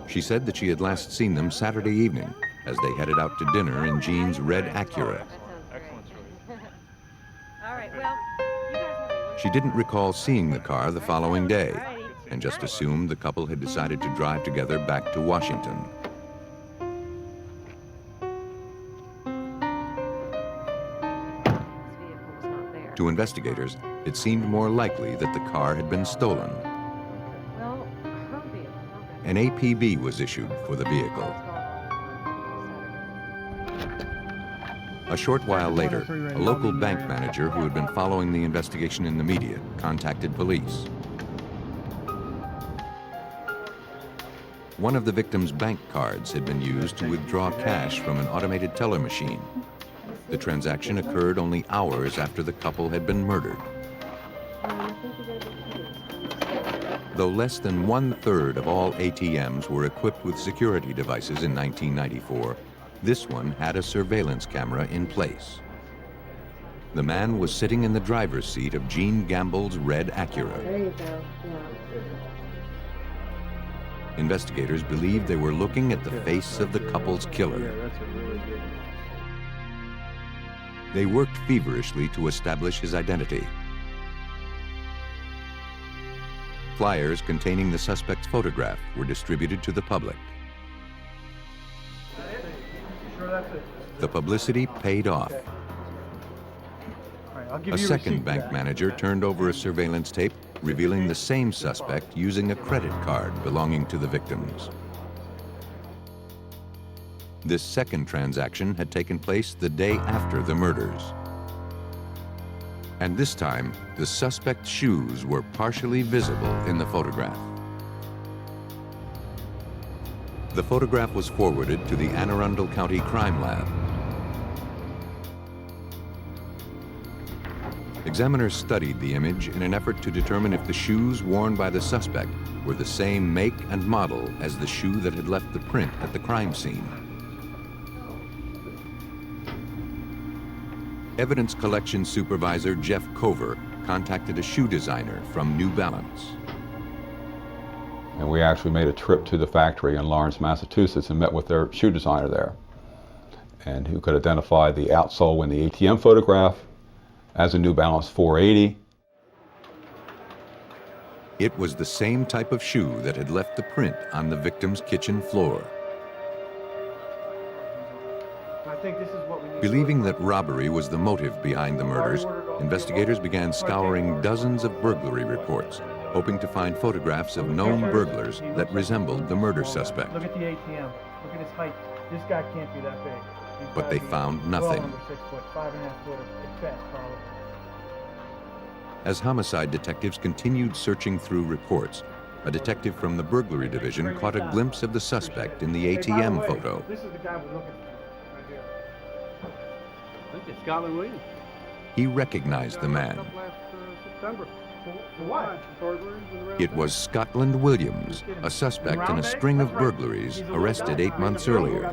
She said that she had last seen them Saturday evening as they headed out to dinner in Jean's red Acura. She didn't recall seeing the car the following day and just assumed the couple had decided to drive together back to Washington. To investigators, it seemed more likely that the car had been stolen. An APB was issued for the vehicle. A short while later, a local bank manager who had been following the investigation in the media contacted police. One of the victim's bank cards had been used to withdraw cash from an automated teller machine. The transaction occurred only hours after the couple had been murdered. Though less than 1/3 of all ATMs were equipped with security devices in 1994, this one had a surveillance camera in place. The man was sitting in the driver's seat of Jean Gamble's red Acura. There you go. Investigators believed they were looking at the face of the couple's killer. They worked feverishly to establish his identity. Flyers containing the suspect's photograph were distributed to the public. The publicity paid off. A second bank manager turned over a surveillance tape revealing the same suspect using a credit card belonging to the victims. This second transaction had taken place the day after the murders. And this time, the suspect's shoes were partially visible in the photograph. The photograph was forwarded to the Anne Arundel County Crime Lab. Examiners studied the image in an effort to determine if the shoes worn by the suspect were the same make and model as the shoe that had left the print at the crime scene. Evidence collection supervisor Jeff Cover contacted a shoe designer from New Balance. And we actually made a trip to the factory in Lawrence, Massachusetts and met with their shoe designer there, and who could identify the outsole in the ATM photograph as a New Balance 480. It was the same type of shoe that had left the print on the victim's kitchen floor. Believing that robbery was the motive behind the murders, investigators began scouring dozens of burglary reports, hoping to find photographs of known burglars that resembled the murder suspect. Look at the ATM. Look at his height. This guy can't be that big. But they found nothing. Well, 6 foot, 5.5 foot at best, probably. As homicide detectives continued searching through reports, a detective from the burglary division caught a glimpse of the suspect in the ATM photo. This is the guy we're looking for right here. I think it's Scotland Williams. he recognized the man. It was Scotland Williams, a suspect in a string of burglaries, arrested 8 months earlier.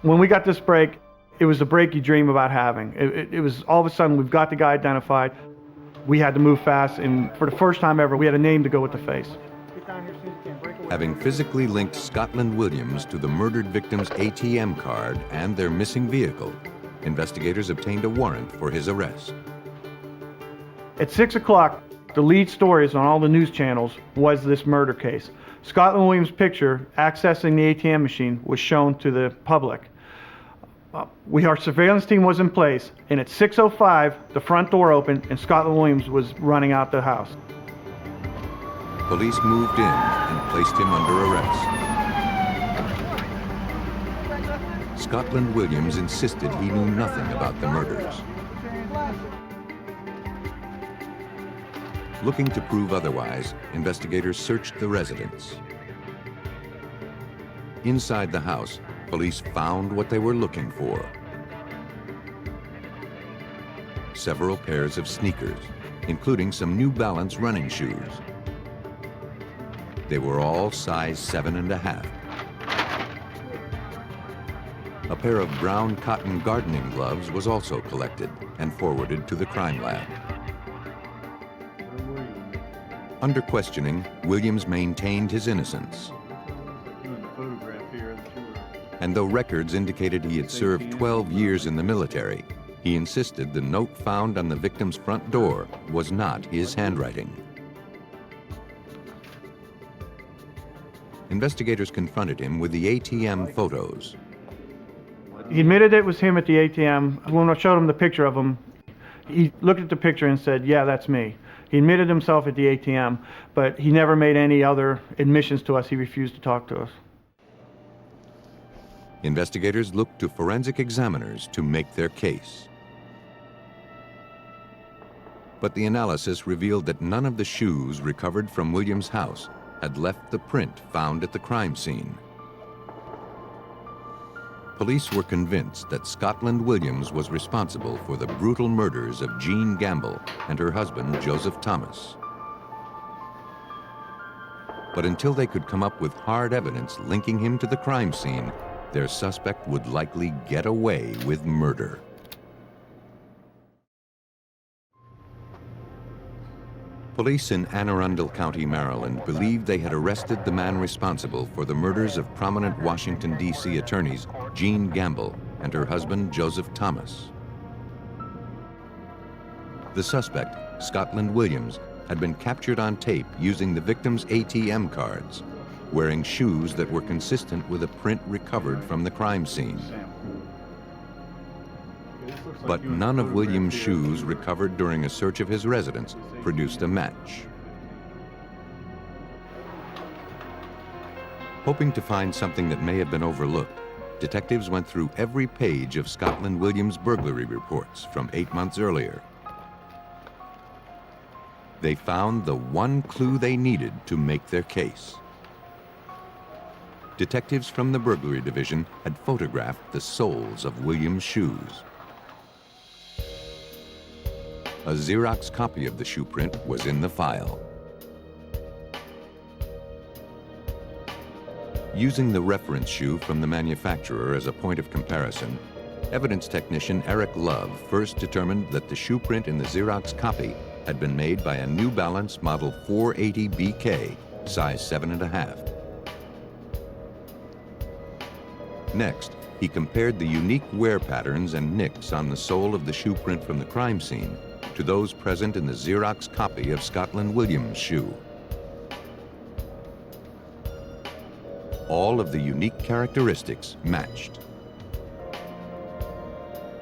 When we got this break, it was the break you dream about having. It was all of a sudden, we've got the guy identified. We had to move fast, and for the first time ever, we had a name to go with the face. Having physically linked Scotland Williams to the murdered victim's ATM card and their missing vehicle, investigators obtained a warrant for his arrest. At 6 o'clock, the lead stories on all the news channels was this murder case. Scotland Williams' picture accessing the ATM machine was shown to the public. Our surveillance team was in place, and at 6:05, the front door opened and Scotland Williams was running out the house. Police moved in and placed him under arrest. Scotland Williams insisted he knew nothing about the murders. Looking to prove otherwise, investigators searched the residence. Inside the house, police found what they were looking for. Several pairs of sneakers, including some New Balance running shoes. They were all size 7.5. A pair of brown cotton gardening gloves was also collected and forwarded to the crime lab. Under questioning, Williams maintained his innocence. And though records indicated he had served 12 years in the military, he insisted the note found on the victim's front door was not his handwriting. Investigators confronted him with the ATM photos. He admitted it was him at the ATM. When I showed him the picture of him, he looked at the picture and said, "Yeah, that's me." He admitted himself at the ATM, but he never made any other admissions to us. He refused to talk to us. Investigators looked to forensic examiners to make their case. But the analysis revealed that none of the shoes recovered from Williams' house had left the print found at the crime scene. Police were convinced that Scotland Williams was responsible for the brutal murders of Jean Gamble and her husband, Joseph Thomas. But until they could come up with hard evidence linking him to the crime scene, their suspect would likely get away with murder. Police in Anne Arundel County, Maryland, believed they had arrested the man responsible for the murders of prominent Washington, D.C. attorneys Jean Gamble and her husband, Joseph Thomas. The suspect, Scotland Williams, had been captured on tape using the victim's ATM cards, wearing shoes that were consistent with a print recovered from the crime scene. But none of Williams' shoes recovered during a search of his residence produced a match. Hoping to find something that may have been overlooked, detectives went through every page of Scotland Williams' burglary reports from 8 months earlier. They found the one clue they needed to make their case. Detectives from the burglary division had photographed the soles of Williams' shoes. A Xerox copy of the shoe print was in the file. Using the reference shoe from the manufacturer as a point of comparison, evidence technician Eric Love first determined that the shoe print in the Xerox copy had been made by a New Balance model 480 BK, size 7.5. Next, he compared the unique wear patterns and nicks on the sole of the shoe print from the crime scene to those present in the Xerox copy of Scotland Williams' shoe. All of the unique characteristics matched.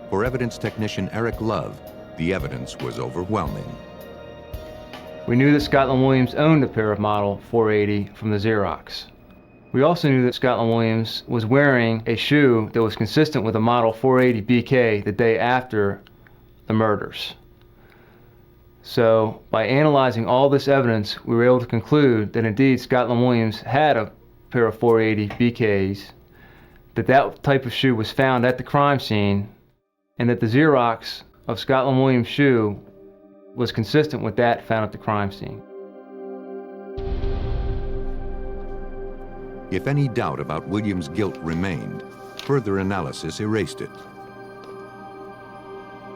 For evidence technician Eric Love, the evidence was overwhelming. We knew that Scotland Williams owned a pair of model 480 from the Xerox. We also knew that Scotland Williams was wearing a shoe that was consistent with a model 480 BK the day after the murders. So, by analyzing all this evidence, we were able to conclude that indeed Scotland Williams had a pair of 480 BKs, that type of shoe was found at the crime scene, and that the Xerox of Scotland Williams' shoe was consistent with that found at the crime scene. If any doubt about Williams' guilt remained, further analysis erased it.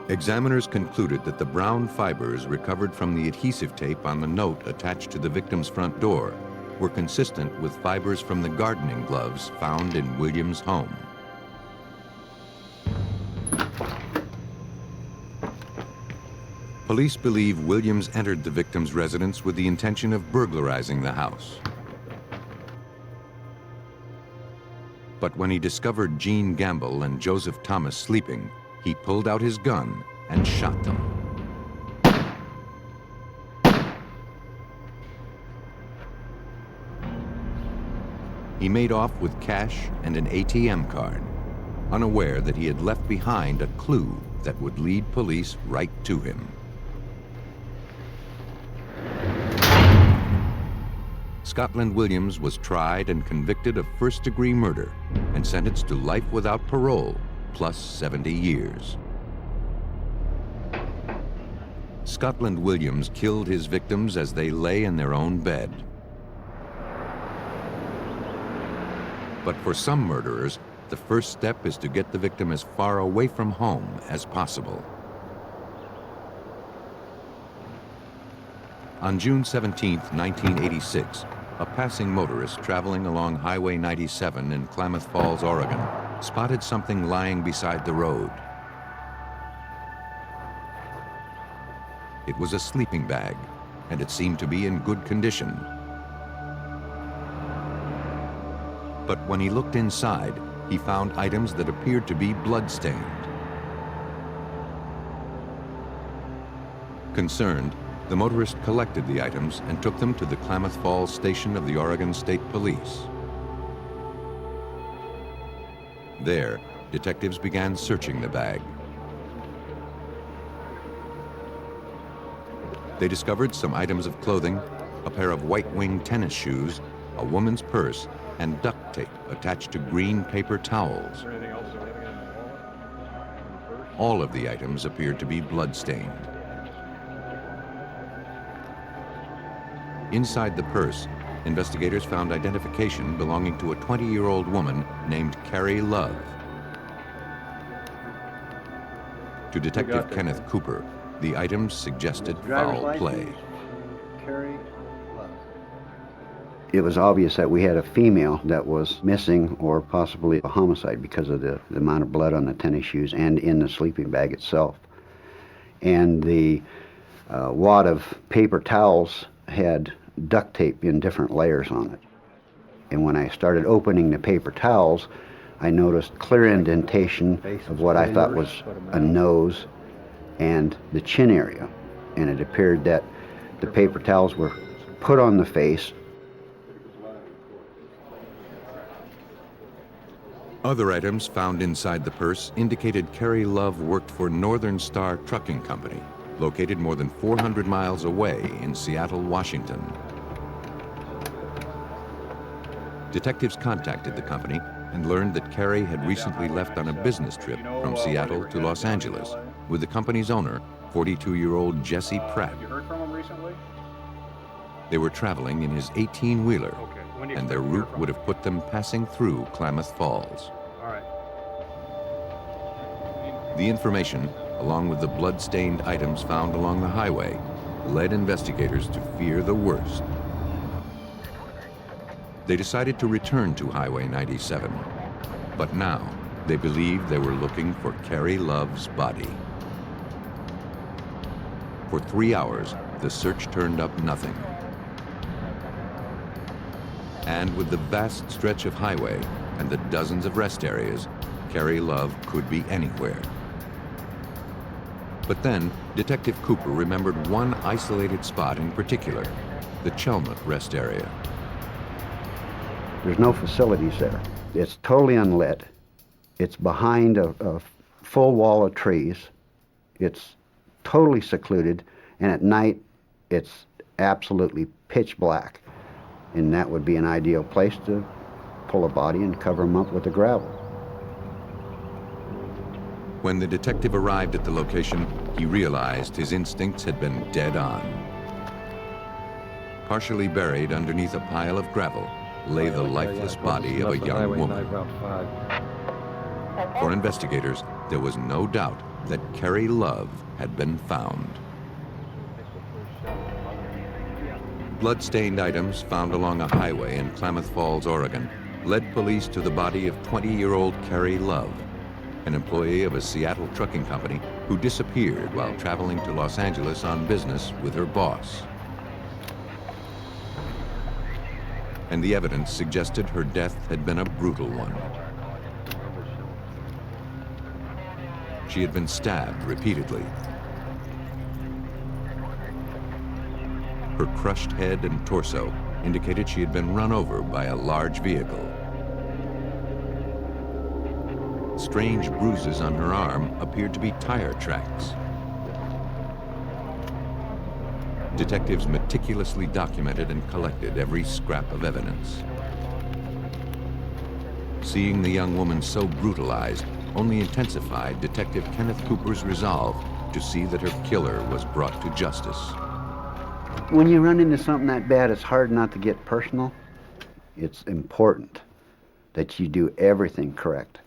Examiners concluded that the brown fibers recovered from the adhesive tape on the note attached to the victim's front door were consistent with fibers from the gardening gloves found in Williams' home. Police believe Williams entered the victim's residence with the intention of burglarizing the house. But when he discovered Jean Gamble and Joseph Thomas sleeping, he pulled out his gun and shot them. He made off with cash and an ATM card, unaware that he had left behind a clue that would lead police right to him. Scotland Williams was tried and convicted of first-degree murder and sentenced to life without parole, plus 70 years. Scotland Williams killed his victims as they lay in their own bed. But for some murderers, the first step is to get the victim as far away from home as possible. On June 17, 1986, a passing motorist traveling along Highway 97 in Klamath Falls, Oregon, spotted something lying beside the road. It was a sleeping bag, and it seemed to be in good condition. But when he looked inside, he found items that appeared to be blood-stained. Concerned, the motorist collected the items and took them to the Klamath Falls station of the Oregon State Police. There, detectives began searching the bag. They discovered some items of clothing, a pair of white-winged tennis shoes, a woman's purse, and duct tape attached to green paper towels. All of the items appeared to be blood-stained. Inside the purse, investigators found identification belonging to a 20-year-old woman named Carrie Love. To Detective Kenneth Cooper, the items suggested foul play. Carrie Love. It was obvious that we had a female that was missing or possibly a homicide because of the amount of blood on the tennis shoes and in the sleeping bag itself. And the wad of paper towels had duct tape in different layers on it. And when I started opening the paper towels, I noticed clear indentation of what I thought was a nose and the chin area. And it appeared that the paper towels were put on the face. Other items found inside the purse indicated Carrie Love worked for Northern Star Trucking Company, located more than 400 miles away in Seattle, Washington. Detectives contacted the company and learned that Carrie had recently left on a business trip from Seattle to Los Angeles with the company's owner, 42-year-old Jesse Pratt. Have you heard from him recently? They were traveling in his 18-wheeler, and their route would have put them passing through Klamath Falls. All right. The information, along with the blood-stained items found along the highway, led investigators to fear the worst. They decided to return to Highway 97, but now they believed they were looking for Carrie Love's body. For 3 hours, the search turned up nothing. And with the vast stretch of highway and the dozens of rest areas, Carrie Love could be anywhere. But then, Detective Cooper remembered one isolated spot in particular, the Chelmut rest area. There's no facilities there. It's totally unlit. It's behind a full wall of trees. It's totally secluded, and at night it's absolutely pitch black. And that would be an ideal place to pull a body and cover them up with the gravel. When the detective arrived at the location, he realized his instincts had been dead on. Partially buried underneath a pile of gravel lay the lifeless body of a young woman. For investigators, there was no doubt that Carrie Love had been found. Blood-stained items found along a highway in Klamath Falls, Oregon, led police to the body of 20-year-old Carrie Love, an employee of a Seattle trucking company who disappeared while traveling to Los Angeles on business with her boss. And the evidence suggested her death had been a brutal one. She had been stabbed repeatedly. Her crushed head and torso indicated she had been run over by a large vehicle. Strange bruises on her arm appeared to be tire tracks. Detectives meticulously documented and collected every scrap of evidence. Seeing the young woman so brutalized only intensified Detective Kenneth Cooper's resolve to see that her killer was brought to justice. When you run into something that bad, it's hard not to get personal. It's important that you do everything correct.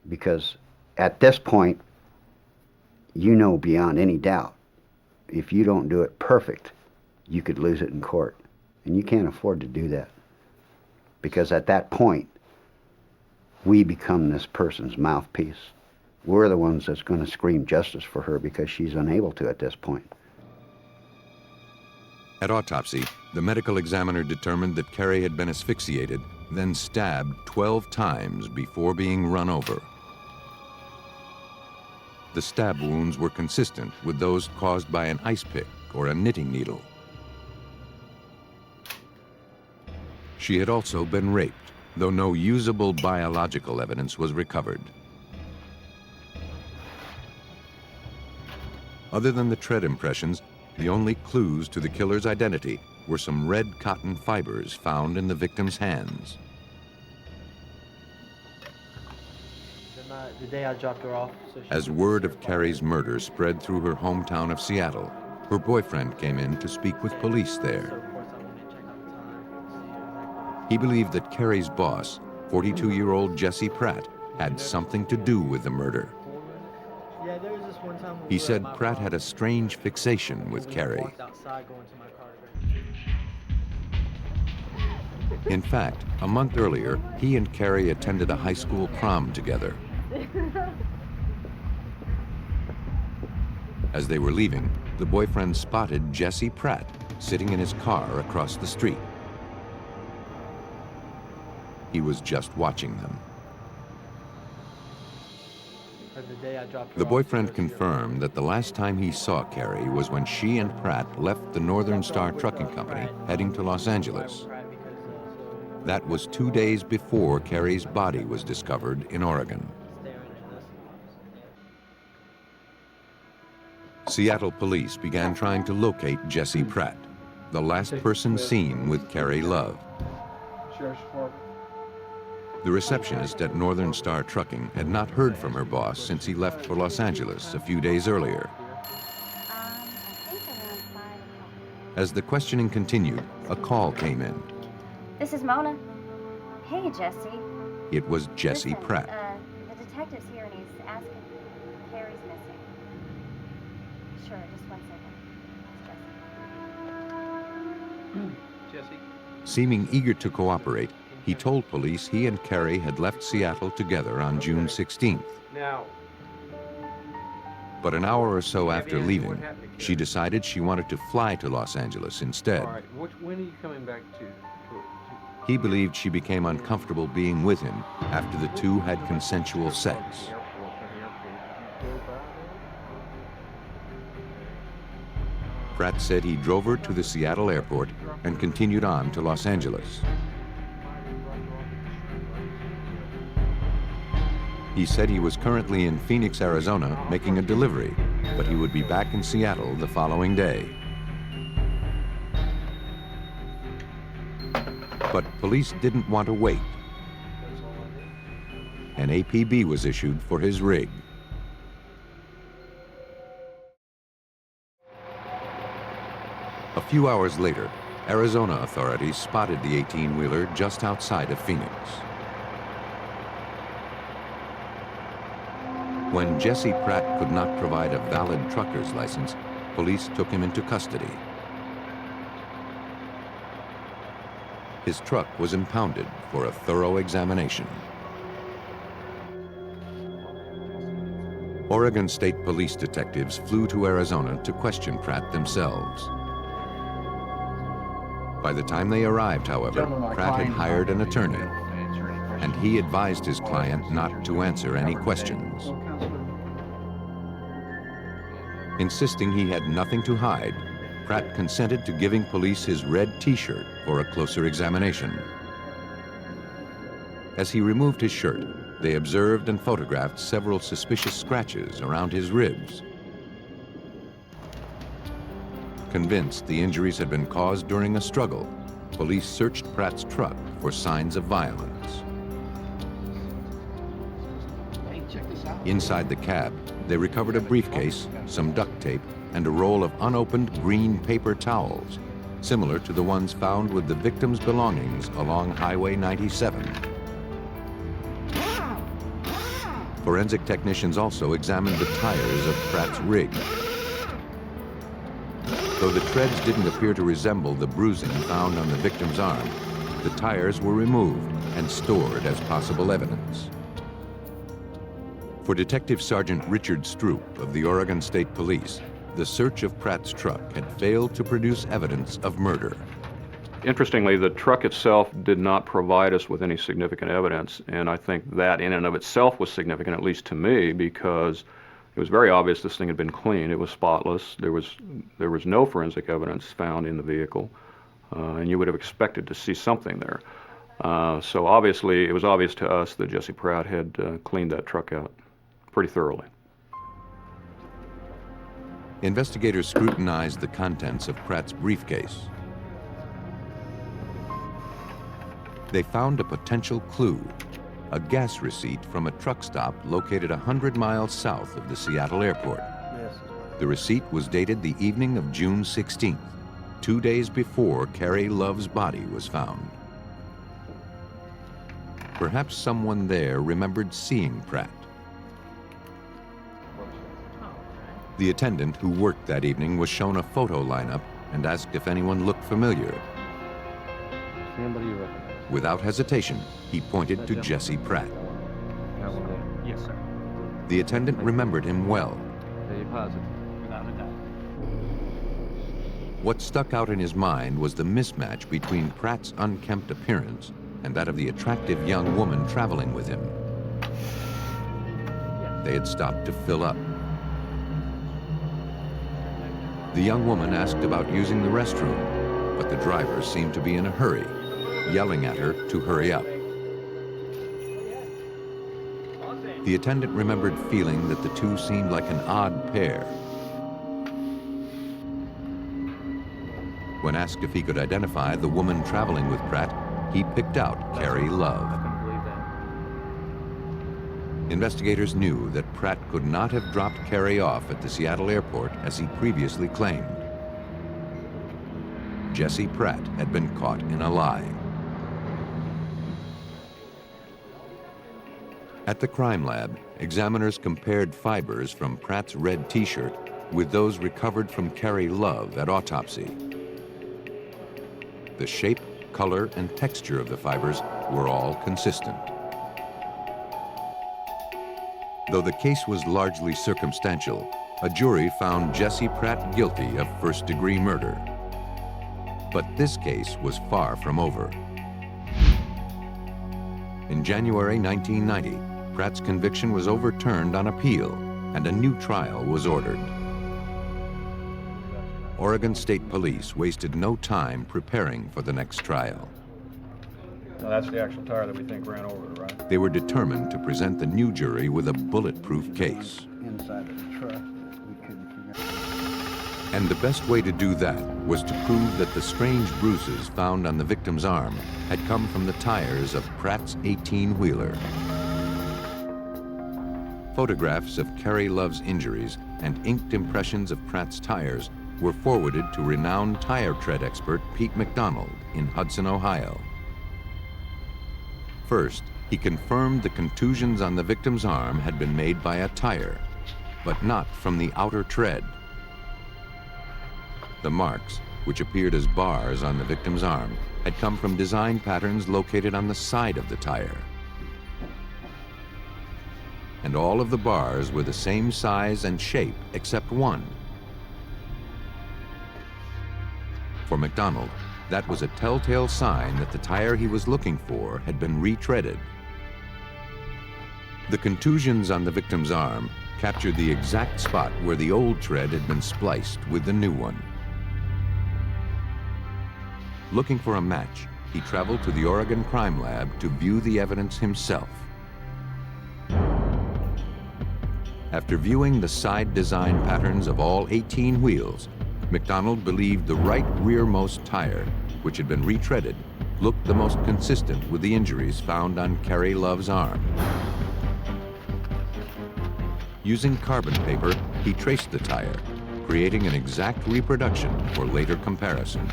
Because at this point, you know beyond any doubt, if you don't do it perfect, you could lose it in court. And you can't afford to do that. Because at that point, we become this person's mouthpiece. We're the ones that's going to scream justice for her because she's unable to at this point. At autopsy, the medical examiner determined that Carrie had been asphyxiated, then stabbed 12 times before being run over. The stab wounds were consistent with those caused by an ice pick or a knitting needle. She had also been raped, though no usable biological evidence was recovered. Other than the tread impressions, the only clues to the killer's identity were some red cotton fibers found in the victim's hands. The day I dropped her off. As word of Carrie's murder spread through her hometown of Seattle, her boyfriend came in to speak with police there. He believed that Carrie's boss, 42-year-old Jesse Pratt, had something to do with the murder. He said Pratt had a strange fixation with Carrie. In fact, a month earlier, he and Carrie attended a high school prom together. As they were leaving, the boyfriend spotted Jesse Pratt sitting in his car across the street. He was just watching them. The boyfriend confirmed that the last time he saw Carrie was when she and Pratt left the Northern Star Trucking Company heading to Los Angeles. That was 2 days before Carrie's body was discovered in Oregon. Seattle police began trying to locate Jesse Pratt, the last person seen with Carrie Love. The receptionist at Northern Star Trucking had not heard from her boss since he left for Los Angeles a few days earlier. As the questioning continued, a call came in. This is Mona. Hey, Jesse. It was Jesse Pratt. The detective's here and he's asking if Carrie's missing. Sure, just 1 second. Jesse? Seeming eager to cooperate, he told police he and Carrie had left Seattle together on June 16th. Now. But an hour or so after leaving, she decided she wanted to fly to Los Angeles instead. All right, when are you coming back to? He believed she became uncomfortable being with him after the two had consensual sex. Pratt said he drove her to the Seattle airport and continued on to Los Angeles. He said he was currently in Phoenix, Arizona, making a delivery, but he would be back in Seattle the following day. But police didn't want to wait. An APB was issued for his rig. A few hours later, Arizona authorities spotted the 18-wheeler just outside of Phoenix. When Jesse Pratt could not provide a valid trucker's license, police took him into custody. His truck was impounded for a thorough examination. Oregon State Police detectives flew to Arizona to question Pratt themselves. By the time they arrived, however, Pratt had hired an attorney, and he advised his client not to answer any questions. Insisting he had nothing to hide, Pratt consented to giving police his red T-shirt for a closer examination. As he removed his shirt, they observed and photographed several suspicious scratches around his ribs. Convinced the injuries had been caused during a struggle, police searched Pratt's truck for signs of violence. Inside the cab, they recovered a briefcase, some duct tape, and a roll of unopened green paper towels, similar to the ones found with the victim's belongings along Highway 97. Forensic technicians also examined the tires of Pratt's rig. Though the treads didn't appear to resemble the bruising found on the victim's arm, the tires were removed and stored as possible evidence. For Detective Sergeant Richard Stroop of the Oregon State Police, the search of Pratt's truck had failed to produce evidence of murder. Interestingly, the truck itself did not provide us with any significant evidence, and I think that in and of itself was significant, at least to me, because it was very obvious this thing had been cleaned. It was spotless. There was no forensic evidence found in the vehicle, and you would have expected to see something there. So obviously, it was obvious to us that Jesse Pratt had cleaned that truck out pretty thoroughly. Investigators scrutinized the contents of Pratt's briefcase. They found a potential clue, a gas receipt from a truck stop located 100 miles south of the Seattle airport. The receipt was dated the evening of June 16th, 2 days before Carrie Love's body was found. Perhaps someone there remembered seeing Pratt. The attendant who worked that evening was shown a photo lineup and asked if anyone looked familiar. Anybody you recognize? Without hesitation, he pointed to Jesse Pratt. Yes, sir. The attendant remembered him well. Are you positive? Without a doubt. What stuck out in his mind was the mismatch between Pratt's unkempt appearance and that of the attractive young woman traveling with him. They had stopped to fill up. The young woman asked about using the restroom, but the driver seemed to be in a hurry, yelling at her to hurry up. The attendant remembered feeling that the two seemed like an odd pair. When asked if he could identify the woman traveling with Pratt, he picked out Carrie Love. Investigators knew that Pratt could not have dropped Carrie off at the Seattle airport as he previously claimed. Jesse Pratt had been caught in a lie. At the crime lab, examiners compared fibers from Pratt's red T-shirt with those recovered from Carrie Love at autopsy. The shape, color, and texture of the fibers were all consistent. Though the case was largely circumstantial, a jury found Jesse Pratt guilty of first-degree murder. But this case was far from over. In January 1990, Pratt's conviction was overturned on appeal, and a new trial was ordered. Oregon State Police wasted no time preparing for the next trial. Now that's the actual tire that we think ran over it, right? They were determined to present the new jury with a bulletproof case. Inside of the truck, we couldn't figure out. And the best way to do that was to prove that the strange bruises found on the victim's arm had come from the tires of Pratt's 18-wheeler. Photographs of Carrie Love's injuries and inked impressions of Pratt's tires were forwarded to renowned tire tread expert Pete McDonald in Hudson, Ohio. First, he confirmed the contusions on the victim's arm had been made by a tire, but not from the outer tread. The marks, which appeared as bars on the victim's arm, had come from design patterns located on the side of the tire. And all of the bars were the same size and shape except one. For McDonald, that was a telltale sign that the tire he was looking for had been retreaded. The contusions on the victim's arm captured the exact spot where the old tread had been spliced with the new one. Looking for a match, he traveled to the Oregon Crime Lab to view the evidence himself. After viewing the side design patterns of all 18 wheels, McDonald believed the right rearmost tire, which had been retreaded, looked the most consistent with the injuries found on Carrie Love's arm. Using carbon paper, he traced the tire, creating an exact reproduction for later comparisons.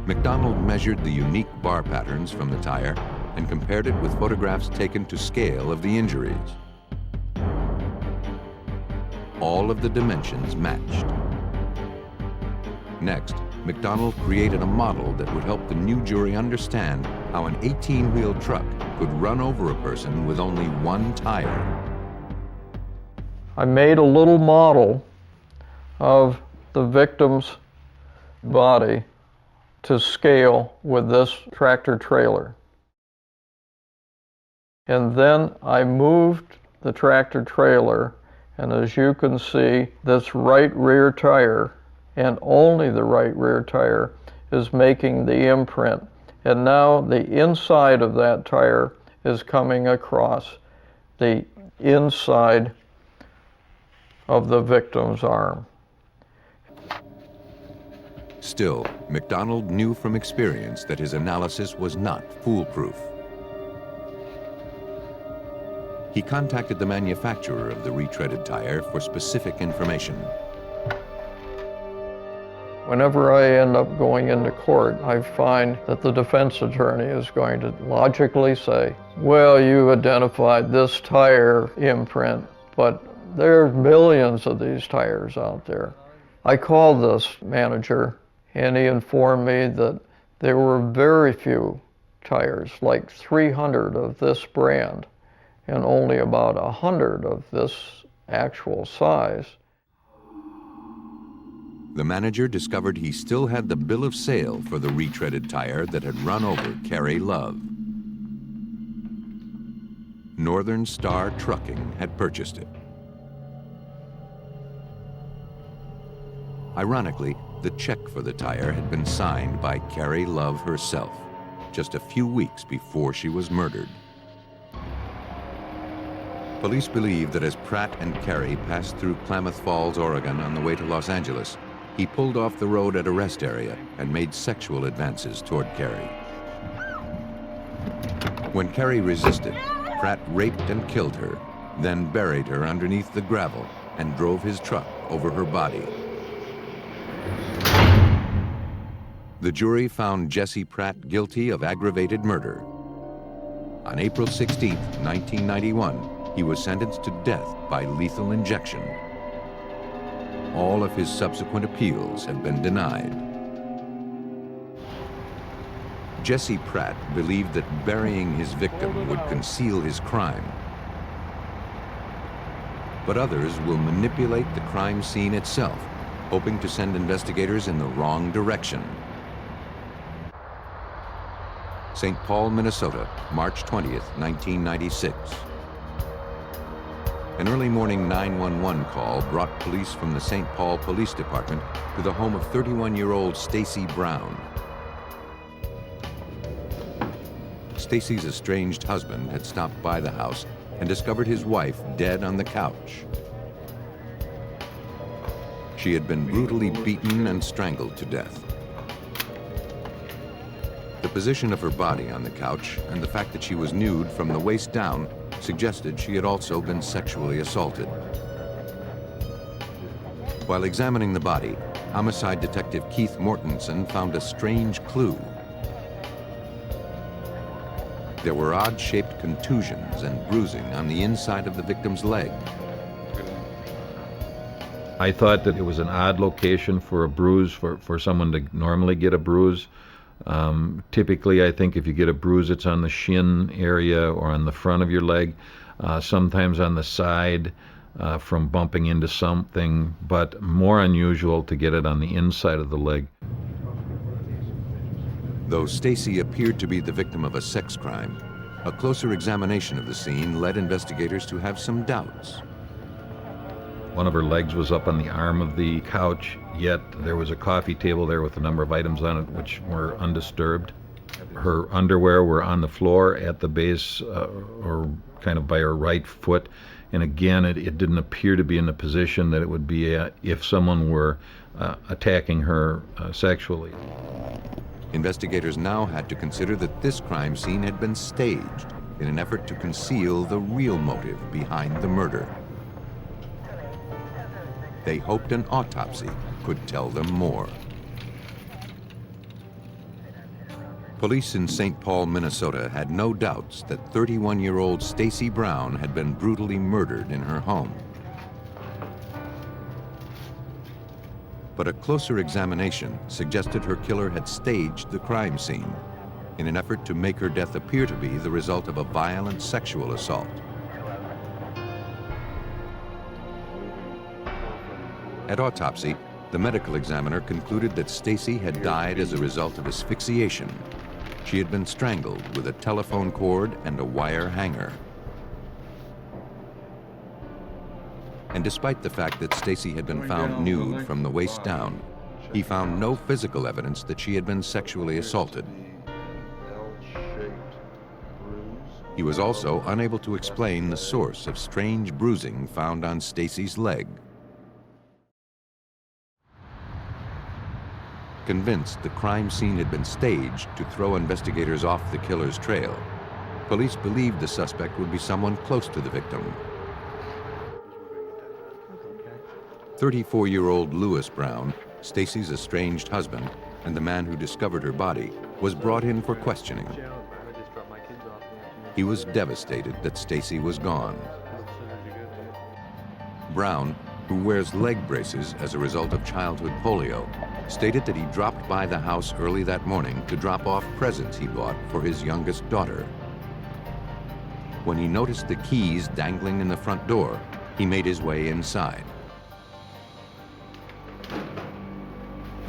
McDonald measured the unique bar patterns from the tire and compared it with photographs taken to scale of the injuries. All of the dimensions matched. Next, McDonald created a model that would help the new jury understand how an 18-wheel truck could run over a person with only one tire. I made a little model of the victim's body to scale with this tractor trailer. And then I moved the tractor trailer, and as you can see, this right rear tire, and only the right rear tire, is making the imprint. And now the inside of that tire is coming across the inside of the victim's arm. Still, McDonald knew from experience that his analysis was not foolproof. He contacted the manufacturer of the retreaded tire for specific information. Whenever I end up going into court, I find that the defense attorney is going to logically say, well, you identified this tire imprint, but there are millions of these tires out there. I called this manager, and he informed me that there were very few tires, like 300 of this brand, and only about 100 of this actual size. The manager discovered he still had the bill of sale for the retreaded tire that had run over Carrie Love. Northern Star Trucking had purchased it. Ironically, the check for the tire had been signed by Carrie Love herself, just a few weeks before she was murdered. Police believe that as Pratt and Carrie passed through Klamath Falls, Oregon on the way to Los Angeles, he pulled off the road at a rest area and made sexual advances toward Carrie. When Carrie resisted, Pratt raped and killed her, then buried her underneath the gravel and drove his truck over her body. The jury found Jesse Pratt guilty of aggravated murder. On April 16, 1991, he was sentenced to death by lethal injection. All of his subsequent appeals have been denied. Jesse Pratt believed that burying his victim would conceal his crime. But others will manipulate the crime scene itself, hoping to send investigators in the wrong direction. St. Paul, Minnesota, March 20th, 1996. An early morning 911 call brought police from the St. Paul Police Department to the home of 31-year-old Stacy Brown. Stacy's estranged husband had stopped by the house and discovered his wife dead on the couch. She had been brutally beaten and strangled to death. The position of her body on the couch and the fact that she was nude from the waist down suggested she had also been sexually assaulted. While examining the body, homicide detective Keith Mortensen found a strange clue. There were odd-shaped contusions and bruising on the inside of the victim's leg. I thought that it was an odd location for a bruise, for someone to normally get a bruise. Typically, I think if you get a bruise, it's on the shin area or on the front of your leg, sometimes on the side from bumping into something, but more unusual to get it on the inside of the leg. Though Stacy appeared to be the victim of a sex crime, a closer examination of the scene led investigators to have some doubts. One of her legs was up on the arm of the couch, yet there was a coffee table there with a number of items on it which were undisturbed. Her underwear were on the floor at the base or kind of by her right foot, and again it didn't appear to be in the position that it would be if someone were attacking her sexually. Investigators now had to consider that this crime scene had been staged in an effort to conceal the real motive behind the murder. They hoped an autopsy could tell them more. Police in St. Paul, Minnesota had no doubts that 31-year-old Stacy Brown had been brutally murdered in her home. But a closer examination suggested her killer had staged the crime scene in an effort to make her death appear to be the result of a violent sexual assault. At autopsy, the medical examiner concluded that Stacy had died as a result of asphyxiation. She had been strangled with a telephone cord and a wire hanger. And despite the fact that Stacy had been found nude from the waist down, he found no physical evidence that she had been sexually assaulted. He was also unable to explain the source of strange bruising found on Stacy's leg. Convinced the crime scene had been staged to throw investigators off the killer's trail, police believed the suspect would be someone close to the victim. 34-year-old Lewis Brown, Stacy's estranged husband, and the man who discovered her body, was brought in for questioning. He was devastated that Stacy was gone. Brown, who wears leg braces as a result of childhood polio, stated that he dropped by the house early that morning to drop off presents he bought for his youngest daughter. When he noticed the keys dangling in the front door, he made his way inside.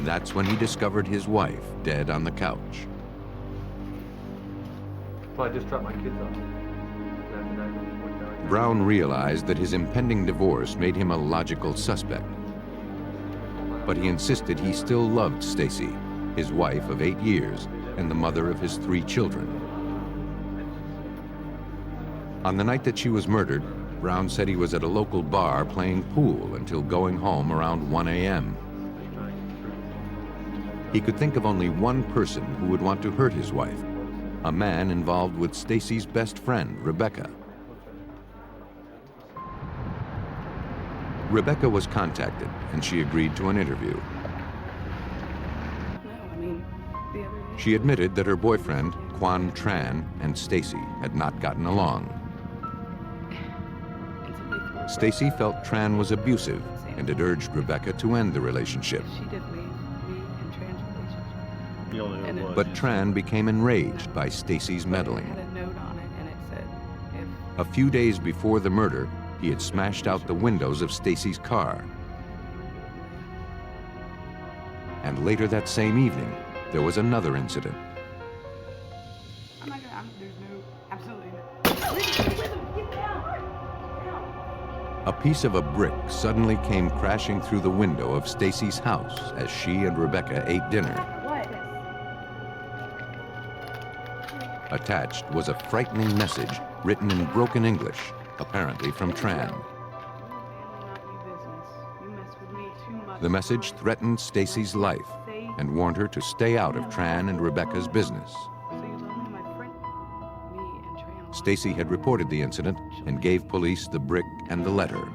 That's when he discovered his wife dead on the couch. Well, I just dropped my kids off. Brown realized that his impending divorce made him a logical suspect. But he insisted he still loved Stacy, his wife of 8 years and the mother of his 3 children. On the night that she was murdered, Brown said he was at a local bar playing pool until going home around 1 a.m. He could think of only one person who would want to hurt his wife, a man involved with Stacy's best friend, Rebecca. Rebecca was contacted, and she agreed to an interview. She admitted that her boyfriend, Quan Tran, and Stacy had not gotten along. Stacy felt Tran was abusive and had urged Rebecca to end the relationship. But Tran became enraged by Stacy's meddling. A few days before the murder, he had smashed out the windows of Stacy's car. And later that same evening, there was another incident. A piece of a brick suddenly came crashing through the window of Stacy's house as she and Rebecca ate dinner. Attached was a frightening message written in broken English, apparently from Tran. The message threatened Stacy's life and warned her to stay out of Tran and Rebecca's business. Stacy had reported the incident and gave police the brick and the letter.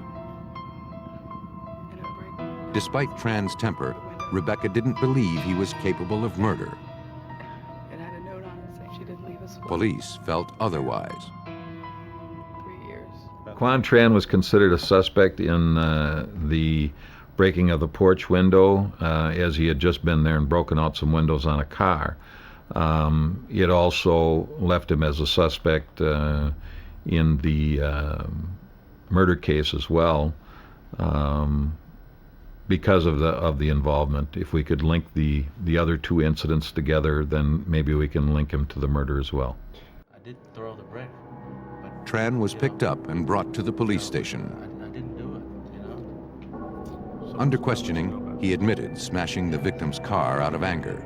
Despite Tran's temper, Rebecca didn't believe he was capable of murder. Police felt otherwise. Quan Tran was considered a suspect in the breaking of the porch window, as he had just been there and broken out some windows on a car. It also left him as a suspect in the murder case as well, because of the involvement. If we could link the other two incidents together, then maybe we can link him to the murder as well. I did throw the brick. Tran was picked up and brought to the police station. I didn't do it, you know. Under questioning, he admitted smashing the victim's car out of anger,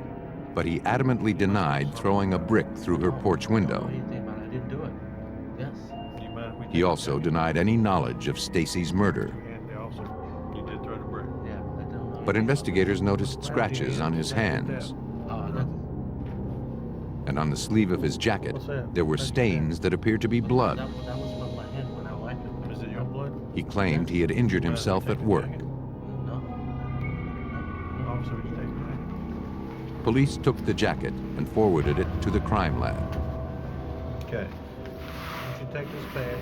but he adamantly denied throwing a brick through her porch window. I didn't do it. Yes. He also denied any knowledge of Stacy's murder. But investigators noticed scratches on his hands. And on the sleeve of his jacket, there were stains that appeared to be blood. That was from my hand when I wiped it. Is it your blood? He claimed he had injured himself at work. Officer, would you take it? Police took the jacket and forwarded it to the crime lab. Okay. Would you take this pad?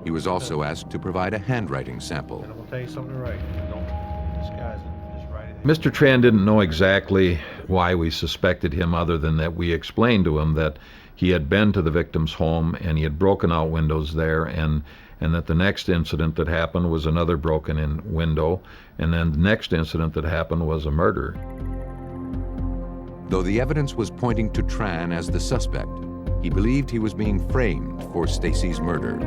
He was also asked to provide a handwriting sample. And I'm going to tell you something to write. Don't disguise it. Just write it. Mr. Tran didn't know exactly why we suspected him, other than that we explained to him that he had been to the victim's home and he had broken out windows there, and that the next incident that happened was another broken-in window, and then the next incident that happened was a murder. Though the evidence was pointing to Tran as the suspect, he believed he was being framed for Stacy's murder.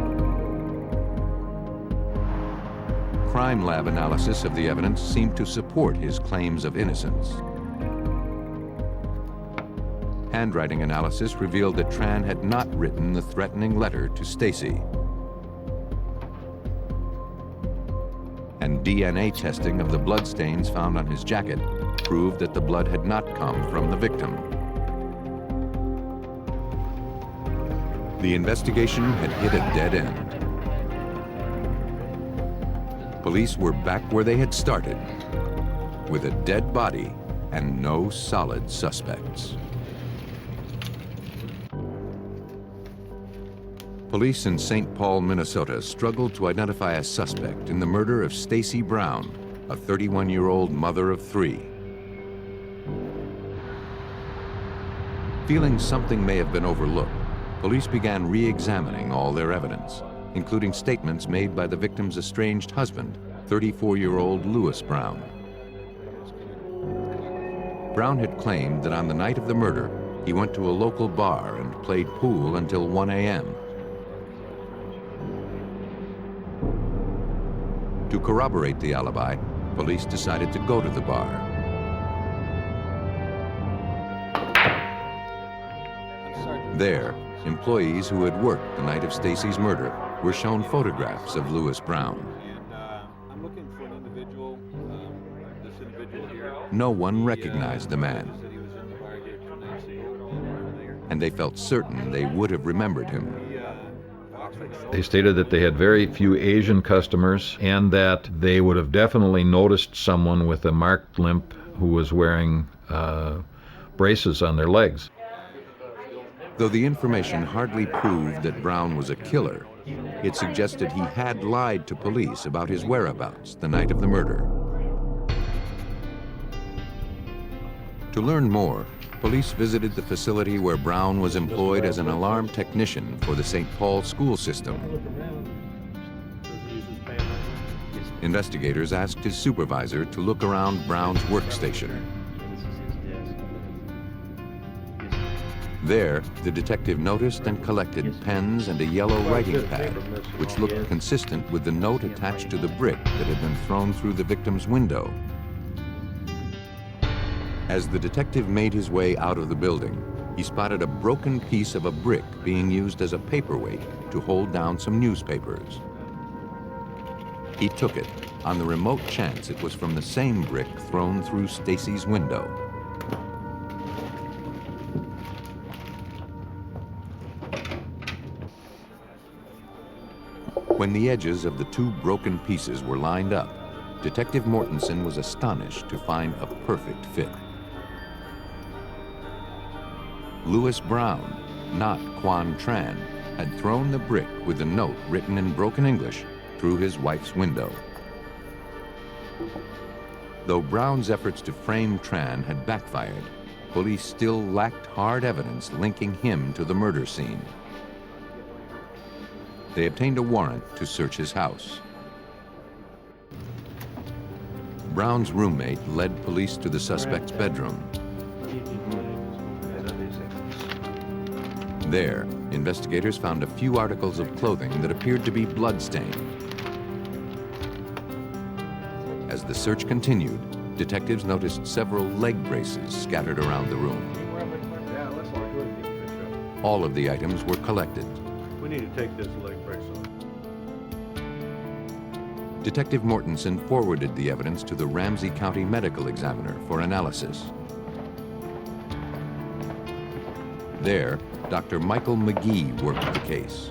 Crime lab analysis of the evidence seemed to support his claims of innocence. Handwriting analysis revealed that Tran had not written the threatening letter to Stacy. And DNA testing of the bloodstains found on his jacket proved that the blood had not come from the victim. The investigation had hit a dead end. Police were back where they had started, with a dead body and no solid suspects. Police in St. Paul, Minnesota struggled to identify a suspect in the murder of Stacy Brown, a 31-year-old mother of 3. Feeling something may have been overlooked, police began re-examining all their evidence, including statements made by the victim's estranged husband, 34-year-old Lewis Brown. Brown had claimed that on the night of the murder, he went to a local bar and played pool until 1 a.m. To corroborate the alibi, police decided to go to the bar. There, employees who had worked the night of Stacy's murder were shown photographs of Lewis Brown. I'm looking for an individual, this individual here. No one recognized the man, and they felt certain they would have remembered him. They stated that they had very few Asian customers and that they would have definitely noticed someone with a marked limp who was wearing braces on their legs. Though the information hardly proved that Brown was a killer, it suggested he had lied to police about his whereabouts the night of the murder. To learn more, police visited the facility where Brown was employed as an alarm technician for the St. Paul school system. Investigators asked his supervisor to look around Brown's workstation. There, the detective noticed and collected pens and a yellow writing pad, which looked consistent with the note attached to the brick that had been thrown through the victim's window. As the detective made his way out of the building, he spotted a broken piece of a brick being used as a paperweight to hold down some newspapers. He took it on the remote chance it was from the same brick thrown through Stacy's window. When the edges of the two broken pieces were lined up, Detective Mortensen was astonished to find a perfect fit. Louis Brown, not Quan Tran, had thrown the brick with the note written in broken English through his wife's window. Though Brown's efforts to frame Tran had backfired, police still lacked hard evidence linking him to the murder scene. They obtained a warrant to search his house. Brown's roommate led police to the suspect's bedroom. There, investigators found a few articles of clothing that appeared to be bloodstained. As the search continued, detectives noticed several leg braces scattered around the room. All of the items were collected. We need to take this leg brace off. Detective Mortensen forwarded the evidence to the Ramsey County Medical Examiner for analysis. There, Dr. Michael McGee worked the case.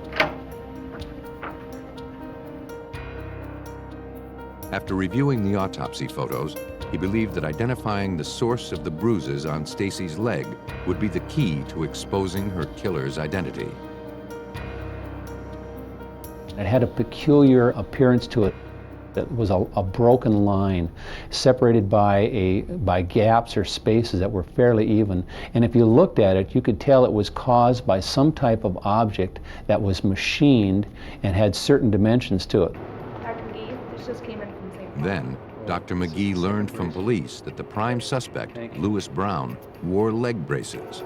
After reviewing the autopsy photos, he believed that identifying the source of the bruises on Stacy's leg would be the key to exposing her killer's identity. It had a peculiar appearance to it. That was a broken line separated by gaps or spaces that were fairly even. And if you looked at it, you could tell it was caused by some type of object that was machined and had certain dimensions to it. Dr. McGee, this just came in from St. Then, Dr. McGee learned from police that the prime suspect, Louis Brown, wore leg braces.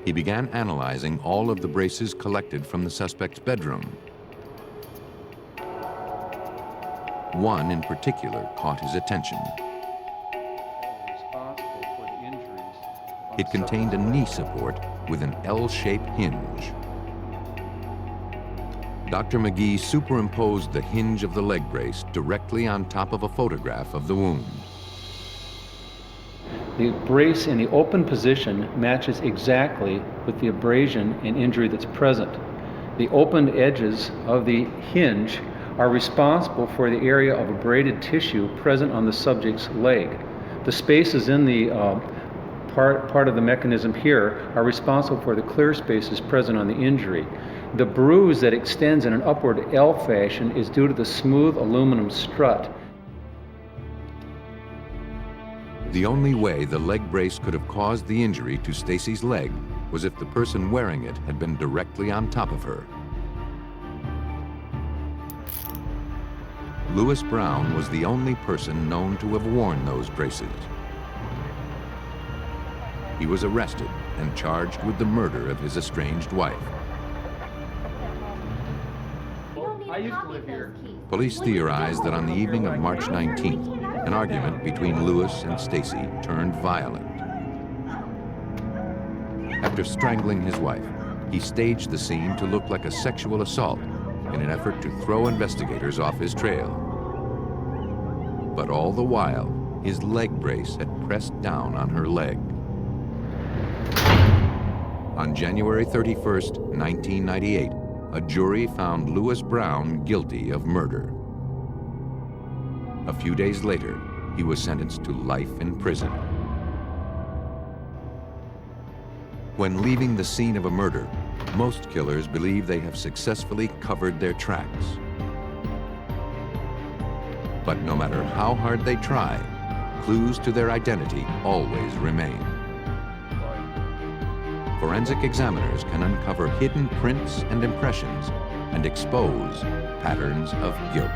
He began analyzing all of the braces collected from the suspect's bedroom. One in particular caught his attention. It contained a knee support with an L-shaped hinge. Dr. McGee superimposed the hinge of the leg brace directly on top of a photograph of the wound. The brace in the open position matches exactly with the abrasion and injury that's present. The opened edges of the hinge are responsible for the area of abraded tissue present on the subject's leg. The spaces in the part of the mechanism here are responsible for the clear spaces present on the injury. The bruise that extends in an upward L fashion is due to the smooth aluminum strut. The only way the leg brace could have caused the injury to Stacy's leg was if the person wearing it had been directly on top of her. Louis Brown was the only person known to have worn those braces. He was arrested and charged with the murder of his estranged wife. I used to live here. Police theorized that on the evening of March 19th, an argument between Louis and Stacy turned violent. After strangling his wife, he staged the scene to look like a sexual assault in an effort to throw investigators off his trail. But all the while, his leg brace had pressed down on her leg. On January 31st, 1998, a jury found Louis Brown guilty of murder. A few days later, he was sentenced to life in prison. When leaving the scene of a murder, most killers believe they have successfully covered their tracks. But no matter how hard they try, clues to their identity always remain. Forensic examiners can uncover hidden prints and impressions and expose patterns of guilt.